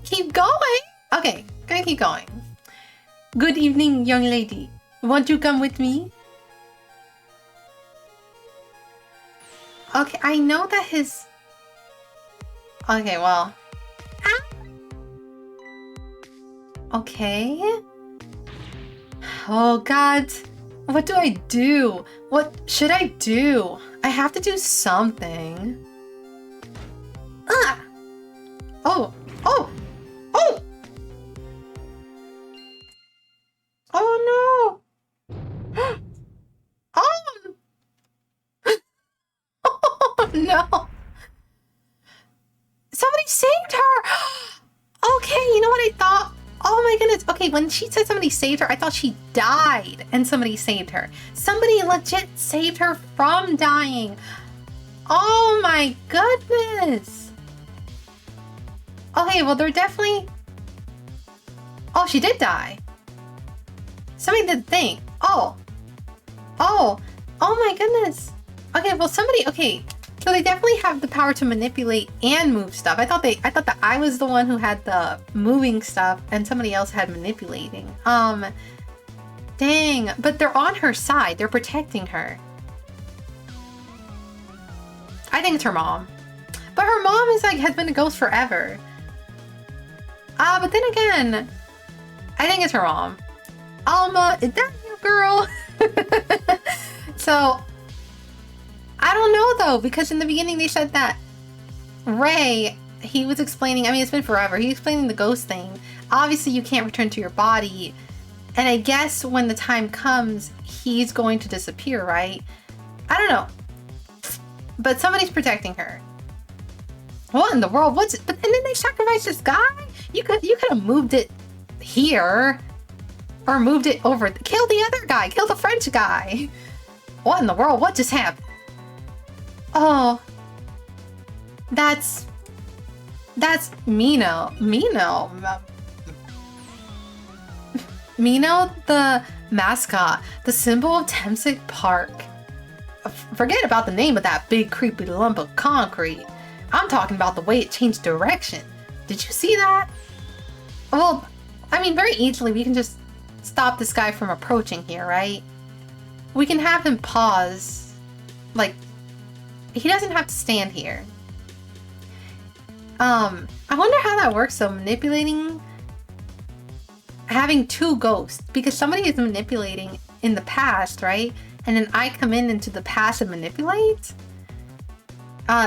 keep going. Okay, gonna keep going. Good evening, young lady. Won't you come with me? Okay, I know that his... Okay, well... Okay... Oh god, what do I do? What should I do? I have to do something. Ah! Oh! Oh! Oh! Oh no! Oh! Oh no! Somebody saved her! Okay, you know what I thought? Oh my goodness. Okay, when she said somebody saved her, I thought she died and somebody saved her. Somebody legit saved her from dying. Oh my goodness. Okay, well, they're definitely... Oh, she did die. Somebody did think. Oh. Oh. Oh my goodness. Okay, well, somebody... Okay. So they definitely have the power to manipulate and move stuff. I thought that I was the one who had the moving stuff and somebody else had manipulating. Dang, but they're on her side. They're protecting her. I think it's her mom. But her mom is like, has been a ghost forever. But then again, I think it's her mom. Alma, is that you, girl? So, I don't know though, because in the beginning they said that Ray, he was explaining, I mean, it's been forever. He's explaining the ghost thing. Obviously, you can't return to your body. And I guess when the time comes, he's going to disappear, right? I don't know. But somebody's protecting her. What in the world? But then they sacrificed this guy? You could have moved it here. Or moved it over. Kill the other guy. Kill the French guy. What in the world? What just happened? Oh. That's Mino. Mino, the mascot, the symbol of Temsic Park. Forget about the name of that big creepy lump of concrete. I'm talking about the way it changed direction. Did you see that? Well, I mean, very easily we can just stop this guy from approaching here, right? We can have him pause. Like, he doesn't have to stand here. I wonder how that works though, manipulating, having two ghosts, because somebody is manipulating in the past, right? And then I come into the past and manipulate?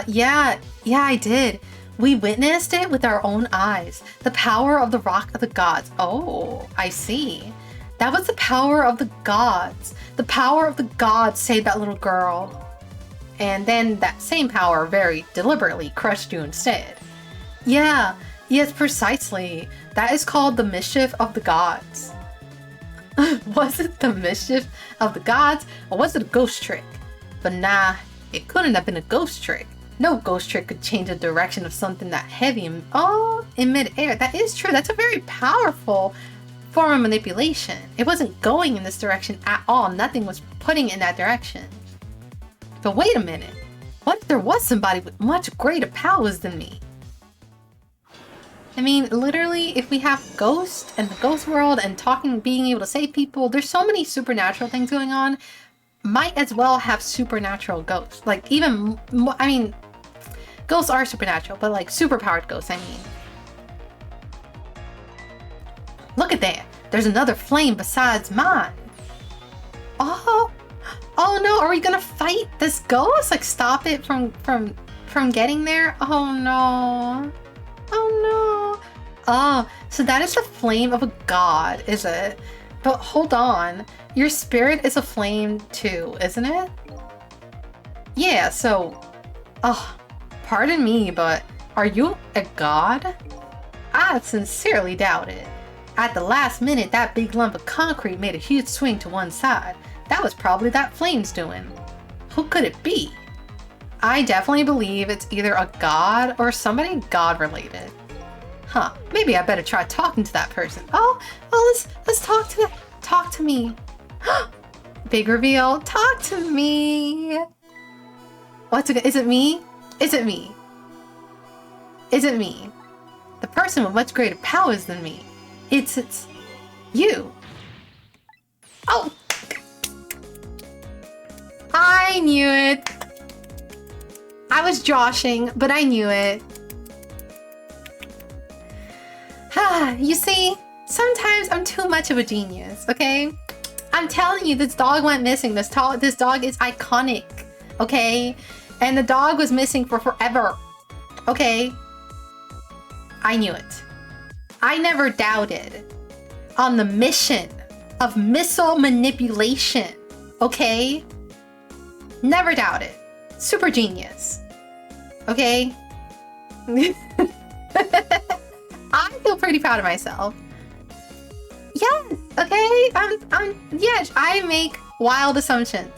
Yeah, I did. We witnessed it with our own eyes. The power of the Rock of the Gods. Oh, I see. That was the power of the gods. The power of the gods saved that little girl. And then that same power very deliberately crushed you instead. Yeah, yes, precisely. That is called the mischief of the gods. Was it the mischief of the gods, or was it a ghost trick? But nah, it couldn't have been a ghost trick. No ghost trick could change the direction of something that heavy in midair. That is true. That's a very powerful form of manipulation. It wasn't going in this direction at all. Nothing was putting in that direction. But wait a minute. What if there was somebody with much greater powers than me? I mean, literally, if we have ghosts and the ghost world and talking, being able to save people, there's so many supernatural things going on. Might as well have supernatural ghosts. Like, even, I mean, ghosts are supernatural, but like superpowered ghosts, I mean. Look at that. There's another flame besides mine. Oh no, are we gonna fight this ghost? Like, stop it from getting there? Oh no. Oh no. Oh, so that is the flame of a god, is it? But hold on. Your spirit is a flame too, isn't it? Yeah, so... Oh, pardon me, but are you a god? I sincerely doubt it. At the last minute, that big lump of concrete made a huge swing to one side. That was probably that flame's doing. Who could it be? I definitely believe it's either a god or somebody god-related. Huh, maybe I better try talking to that person. Oh, let's talk to that. Talk to me. Big reveal. Talk to me. What's it? Is it me? Is it me? Is it me? The person with much greater powers than me. It's you. Oh! I knew it. I was joshing, but I knew it. You see, sometimes I'm too much of a genius, okay? I'm telling you, this dog went missing. This dog is iconic, okay? And the dog was missing for forever, okay? I knew it. I never doubted on the mission of missile manipulation, okay? Never doubted. Super genius, okay? I feel pretty proud of myself. Yes, okay? Yes, I make wild assumptions.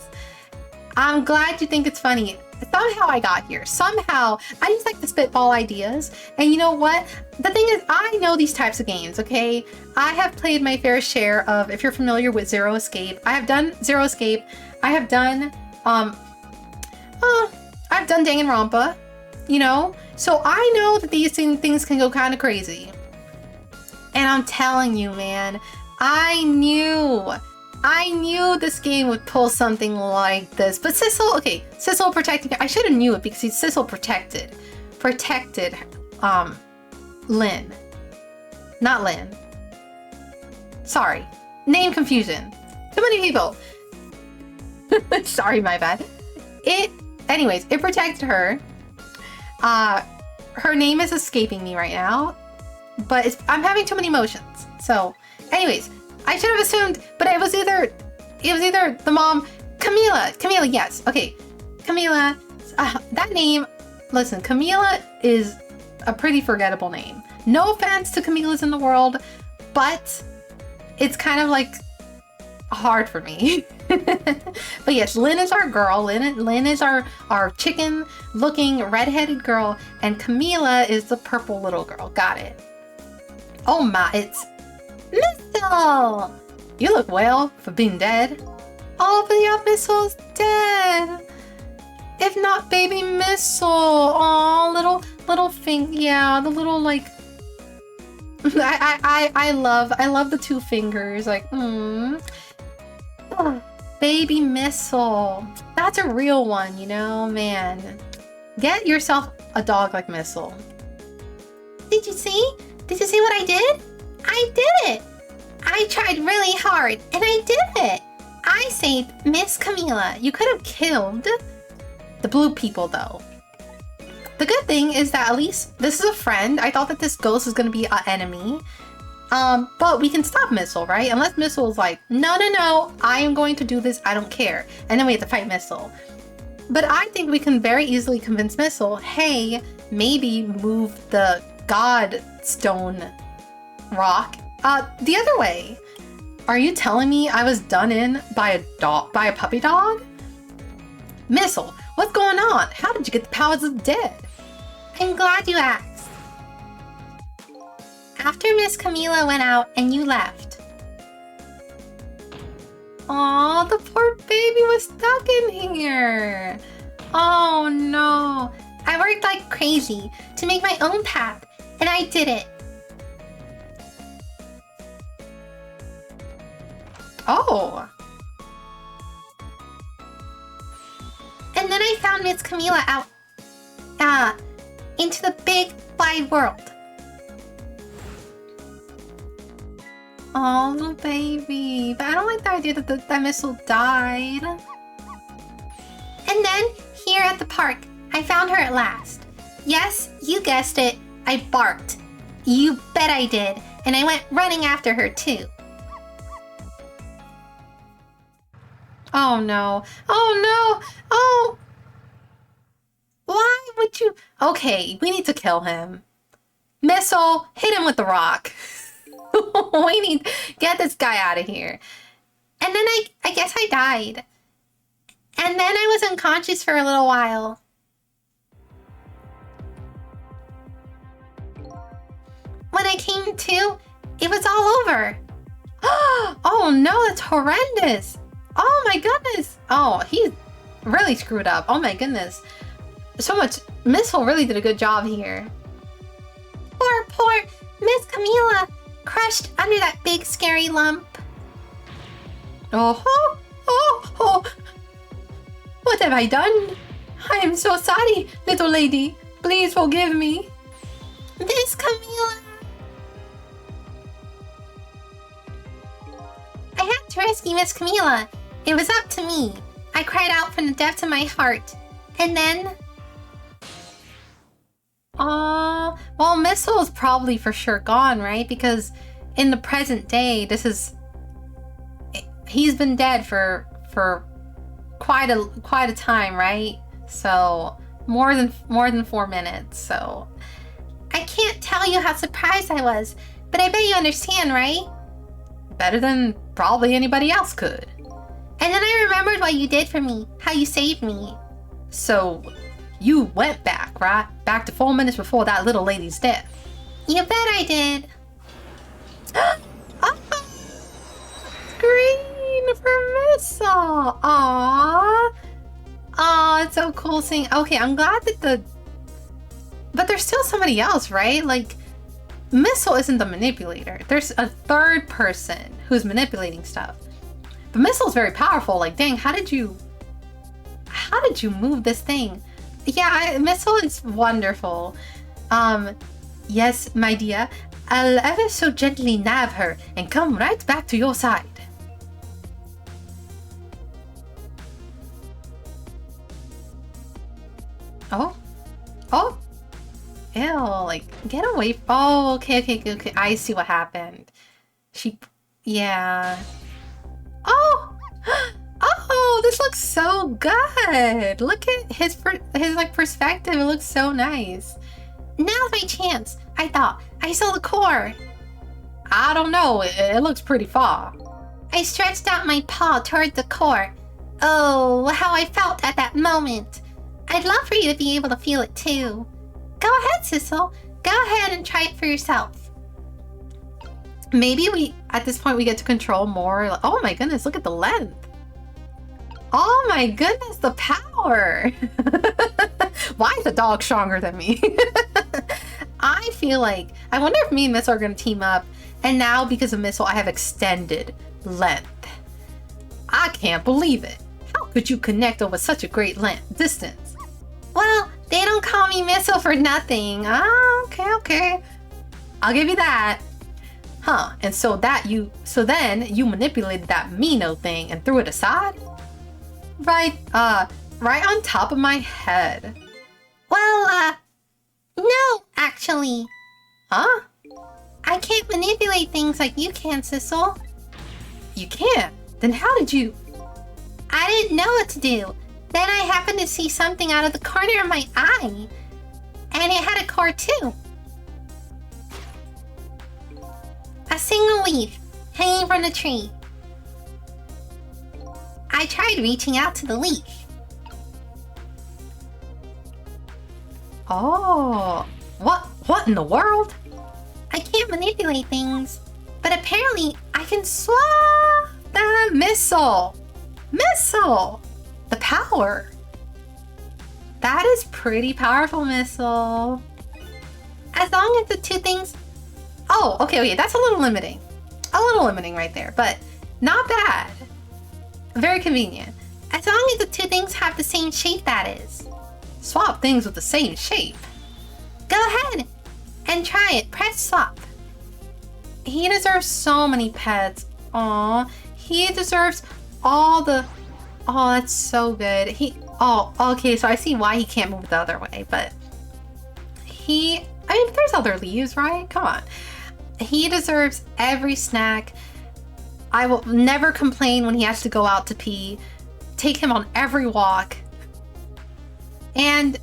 I'm glad you think it's funny. Somehow I got here. Somehow, I just like to spitball ideas. And you know what? The thing is, I know these types of games, okay? I have played my fair share of, if you're familiar with Zero Escape, I have done Zero Escape. I have done, I've done Danganronpa, you know? So I know that these things can go kind of crazy. And I'm telling you, man, I knew I knew this game would pull something like this, but Sissel, okay, Sissel protecting. I should have knew it because Sissel protected, Lynn, not Lynn. Sorry, name confusion. Too many people. Sorry, my bad. Anyways, it protected her. Her name is escaping me right now, but I'm having too many emotions. So, anyways, I should have assumed, but it was either the mom, Camila, yes, okay, Camila, that name, listen, Camila is a pretty forgettable name. No offense to Camilas in the world, but it's kind of like hard for me. But yes, Lynn is our girl. Lynn is our chicken-looking redheaded girl, and Camila is the purple little girl. Got it. Oh my, it's Missile! You look well for being dead. Oh, but yeah, Missile's dead. If not baby Missile. Oh, little thing. Yeah, the little like. I love the two fingers. Like, oh, baby Missile. That's a real one, you know, man. Get yourself a dog like Missile. Did you see? Did you see what I did? I did it! I tried really hard, and I did it! I saved Miss Camila. You could have killed the blue people, though. The good thing is that at least this is a friend. I thought that this ghost was going to be an enemy. But we can stop Missile, right? Unless Missile is like, no, I am going to do this, I don't care. And then we have to fight Missile. But I think we can very easily convince Missile, hey, maybe move the God Stone rock the other way. Are you telling me I was done in by a dog, by a puppy dog? Missile, what's going on? How did you get the powers of dead? I'm glad you asked. After Miss Camila went out and you left. Aw, the poor baby was stuck in here. Oh no. I worked like crazy to make my own path, and I did it. Oh. And then I found Miss Camila out, into the big wide world. Oh, little baby. But I don't like the idea that that Missile died. And then, here at the park, I found her at last. Yes, you guessed it. I barked. You bet I did. And I went running after her, too. Oh no. Oh no. Oh. Why would you? Okay, we need to kill him. Missile, hit him with the rock. We need to get this guy out of here. And then I guess I died. And then I was unconscious for a little while. When I came to, it was all over. Oh no, that's horrendous. Oh my goodness. Oh, he really screwed up. Oh my goodness. So much. Missile really did a good job here. Poor Miss Camila, crushed under that big scary lump. Oh. What have I done? I am so sorry, little lady. Please forgive me. Miss Camila. I had to rescue Miss Camila. It was up to me. I cried out from the depths of my heart. And then... Oh, well, Missile is probably for sure gone, right? Because in the present day, this is... He's been dead for quite a time, right? So more than 4 minutes. So I can't tell you how surprised I was, but I bet you understand, right? Better than probably anybody else could. And then I remembered what you did for me, how you saved me. So you went back, right? Back to 4 minutes before that little lady's death. You bet I did. Oh, green for Missile. Aww. Oh, it's so cool seeing. Okay, I'm glad that but there's still somebody else, right? Like, Missile isn't the manipulator. There's a third person who's manipulating stuff. The missile's very powerful. Like, dang, how did you move this thing? Yeah, missile is wonderful. Yes, my dear. I'll ever so gently nab her and come right back to your side. Oh? Oh? Ew, like, get away. Oh, okay. I see what happened. Yeah. Oh! Oh, this looks so good. Look at his like perspective. It looks so nice. Now's my chance. I thought I saw the core. I don't know. It looks pretty far. I stretched out my paw toward the core. Oh, how I felt at that moment. I'd love for you to be able to feel it too. Go ahead, Sissel. Go ahead and try it for yourself. Maybe at this point we get to control more. Oh my goodness, look at the length. Oh my goodness, the power. Why is the dog stronger than me? I feel like, I wonder if me and Missile are going to team up. And now because of Missile, I have extended length. I can't believe it. How could you connect over such a great distance? Well, they don't call me Missile for nothing. Oh, okay. I'll give you that. Huh, and so then you manipulated that Mino thing and threw it aside? Right on top of my head. Well, no, actually. Huh? I can't manipulate things like you can, Sissel. You can't? Then how did you? I didn't know what to do. Then I happened to see something out of the corner of my eye. And it had a core too. A single leaf hanging from the tree. I tried reaching out to the leaf. Oh, what in the world? I can't manipulate things, but apparently I can swap the missile. The power. That is pretty powerful, Missile. As long as the two things... Oh, okay, that's a little limiting. Right there, but not bad. Very convenient. As long as the two things have the same shape, that is. Swap things with the same shape. Go ahead and try it. Press swap. He deserves so many pets. Aw, he deserves all the... Oh, that's so good. Oh, okay, so I see why he can't move the other way, but I mean, there's other leaves, right? Come on. He deserves every snack. I will never complain when he has to go out to pee. Take him on every walk. And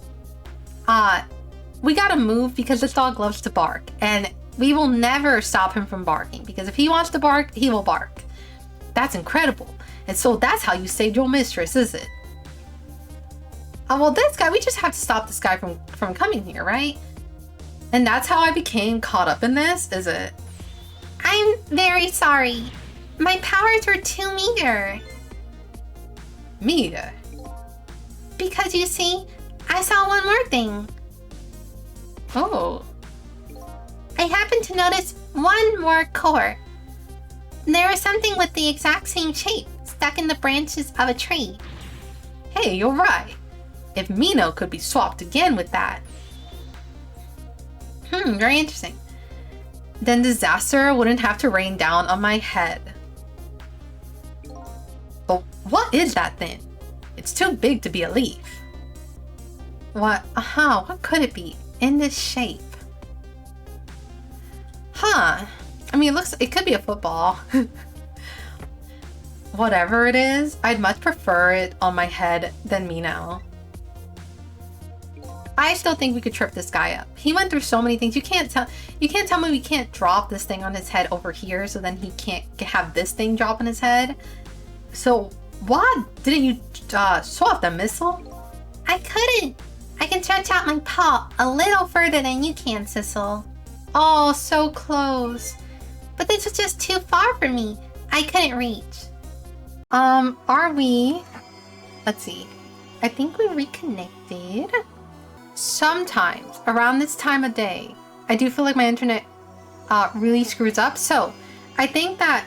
we gotta move because this dog loves to bark. And we will never stop him from barking because if he wants to bark, he will bark. That's incredible. And so that's how you saved your mistress, is it? Well, this guy, we just have to stop this guy from coming here, right? And that's how I became caught up in this, is it? I'm very sorry. My powers were too meager. Meager? Because you see, I saw one more thing. Oh. I happened to notice one more core. There was something with the exact same shape stuck in the branches of a tree. Hey, you're right. If Mino could be swapped again with that. Very interesting. Then disaster wouldn't have to rain down on my head. But what is that thing? It's too big to be a leaf. What could it be in this shape? I mean, it could be a football. Whatever it is, I'd much prefer it on my head than Mino. I still think we could trip this guy up. He went through so many things. You can't tell me we can't drop this thing on his head over here so then he can't have this thing drop on his head. So why didn't you swap the missile? I couldn't. I can stretch out my paw a little further than you can, Sissel. Oh, so close. But this was just too far for me. I couldn't reach. Are we... Let's see. I think we reconnected. Sometimes around this time of day, I do feel like my internet really screws up. So I think that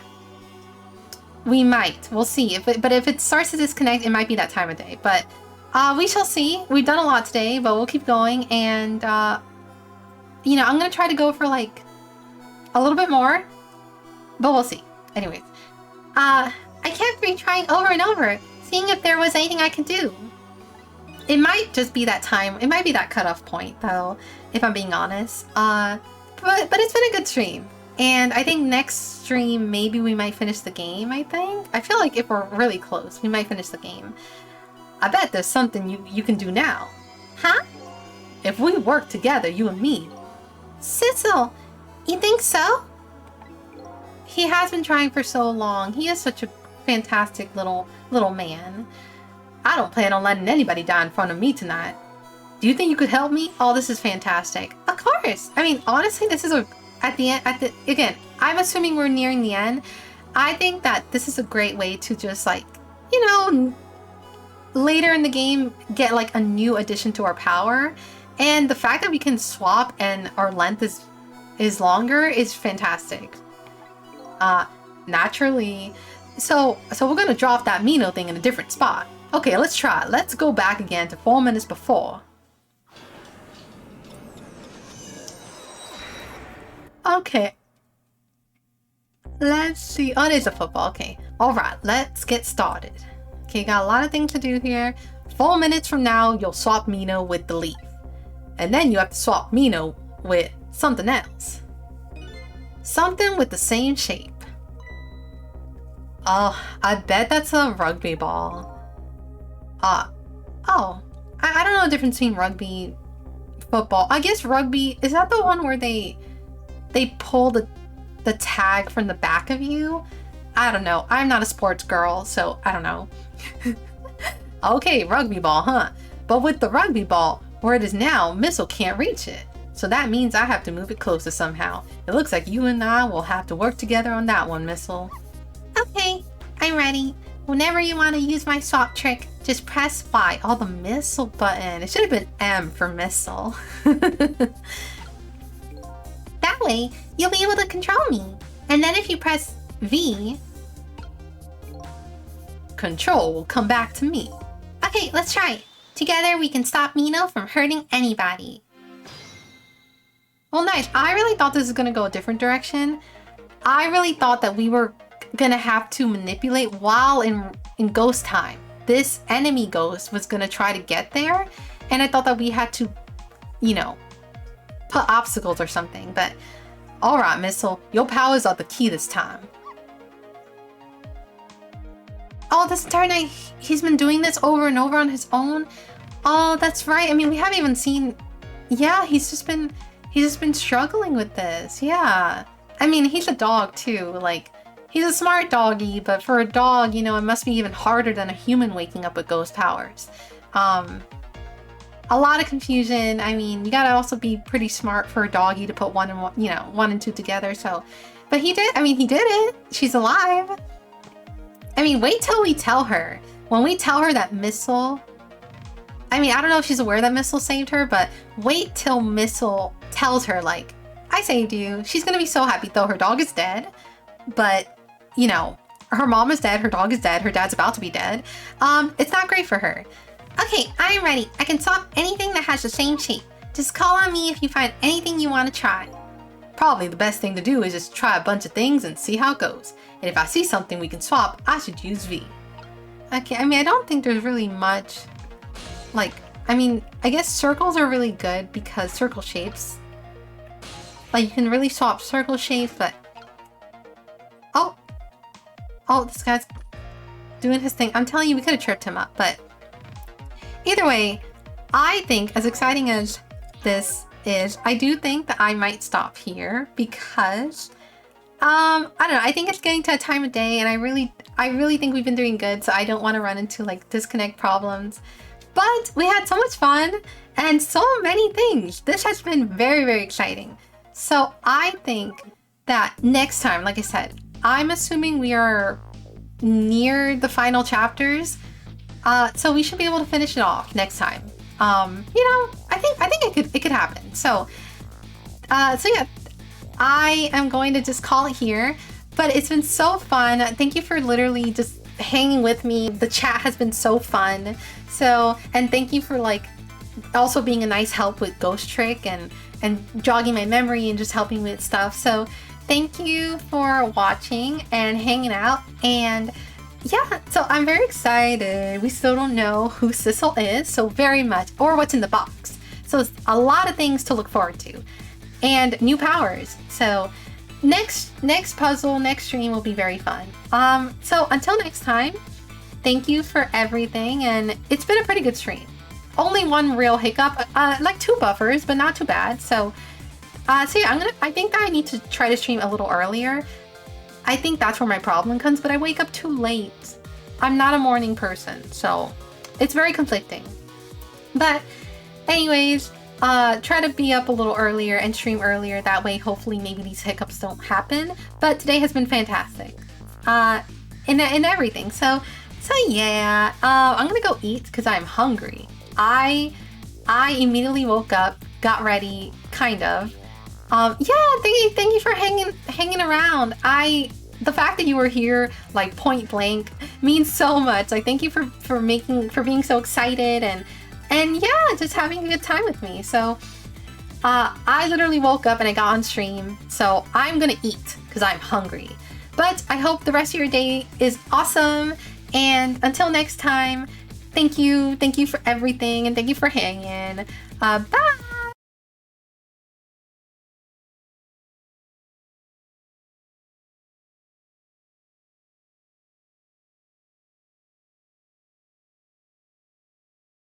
We might. We'll see. But if it starts to disconnect, it might be that time of day. But we shall see. We've done a lot today, but we'll keep going. And, you know, I'm going to try to go for, like, a little bit more. But we'll see. Anyways. I kept retrying over and over, seeing if there was anything I could do. It might just be that time. It might be that cutoff point, though, if I'm being honest. But it's been a good stream. And I think next stream, maybe we might finish the game, I think. I feel like if we're really close, we might finish the game. I bet there's something you can do now. Huh? If we work together, you and me. Sissel, you think so? He has been trying for so long. He is such a fantastic little man. I don't plan on letting anybody die in front of me tonight. Do you think you could help me? Oh, this is fantastic. Of course. I mean, honestly, this is again, I'm assuming we're nearing the end. I think that this is a great way to just, like, you know, later in the game, get like a new addition to our power. And the fact that we can swap and our length is longer is fantastic. Naturally. So we're gonna drop that Mino thing in a different spot. Okay, let's try. Let's go back again to 4 minutes before. Okay. Let's see. Oh, there's a football. Okay. Alright, let's get started. Okay, got a lot of things to do here. 4 minutes from now, you'll swap Mino with the leaf. And then you have to swap Mino with something else. Something with the same shape. Oh, I bet that's a rugby ball. Oh. I don't know the difference between rugby, football. I guess rugby, is that the one where they pull the tag from the back of you? I don't know. I'm not a sports girl, so I don't know. Okay, rugby ball, huh? But with the rugby ball, where it is now, Missile can't reach it. So that means I have to move it closer somehow. It looks like you and I will have to work together on that one, Missile. Okay, I'm ready. Whenever you want to use my swap trick, just press Y. Oh, the Missile button. It should have been M for Missile. That way, you'll be able to control me. And then if you press V, control will come back to me. Okay, let's try it. Together, we can stop Mino from hurting anybody. Well, nice. I really thought this was going to go a different direction. I really thought that we were going to have to manipulate while in ghost time. This enemy ghost was going to try to get there. And I thought that we had to, you know, put obstacles or something. But alright, Missile, your powers are the key this time. Oh, this entire night he's been doing this over and over on his own. Oh, that's right. I mean, we haven't even seen. Yeah, he's just been struggling with this. Yeah. I mean, he's a dog too. Like, he's a smart doggy, but for a dog, you know, it must be even harder than a human waking up with ghost powers. A lot of confusion. I mean, you gotta also be pretty smart for a doggy to put one and two together. So, but he did. I mean, he did it. She's alive. I mean, wait till we tell her. When we tell her that Missile, I mean, I don't know if she's aware that Missile saved her, but wait till Missile tells her, like, I saved you. She's gonna be so happy, though her dog is dead. But, you know, her mom is dead, her dog is dead, her dad's about to be dead. It's not great for her. Okay, I am ready. I can swap anything that has the same shape. Just call on me if you find anything you want to try. Probably the best thing to do is just try a bunch of things and see how it goes. And if I see something we can swap, I should use V. Okay, I mean, I don't think there's really much, like, I mean, I guess circles are really good because circle shapes. Like, you can really swap circle shapes, but... Oh, this guy's doing his thing. I'm telling you, we could have tripped him up, but... Either way, I think, as exciting as this is, I do think that I might stop here because, I don't know, I think it's getting to a time of day and I really think we've been doing good, so I don't want to run into, like, disconnect problems. But we had so much fun and so many things. This has been very, very exciting. So I think that next time, like I said, I'm assuming we are near the final chapters. So we should be able to finish it off next time. You know, I think it could happen. So yeah, I am going to just call it here. But it's been so fun. Thank you for literally just hanging with me. The chat has been so fun. So, and thank you for like also being a nice help with Ghost Trick and jogging my memory and just helping with stuff. So thank you for watching and hanging out. And yeah, so I'm very excited. We still don't know who Sissel is, so very much, or what's in the box. So it's a lot of things to look forward to. And new powers. So next puzzle, next stream will be very fun. So until next time, thank you for everything, and it's been a pretty good stream. Only one real hiccup, like 2 buffers, but not too bad. So yeah, I think that I need to try to stream a little earlier. I think that's where my problem comes, but I wake up too late. I'm not a morning person, so it's very conflicting. But anyways, try to be up a little earlier and stream earlier. That way, hopefully, maybe these hiccups don't happen. But today has been fantastic, in everything. So yeah, I'm gonna go eat because I'm hungry. I immediately woke up, got ready, kind of. Yeah, thank you for hanging around. The fact that you were here, like point blank, means so much. Like, thank you for being so excited and yeah, just having a good time with me. So, I literally woke up and I got on stream, so I'm gonna eat because I'm hungry. But I hope the rest of your day is awesome. And until next time, thank you for everything and thank you for hanging. Bye.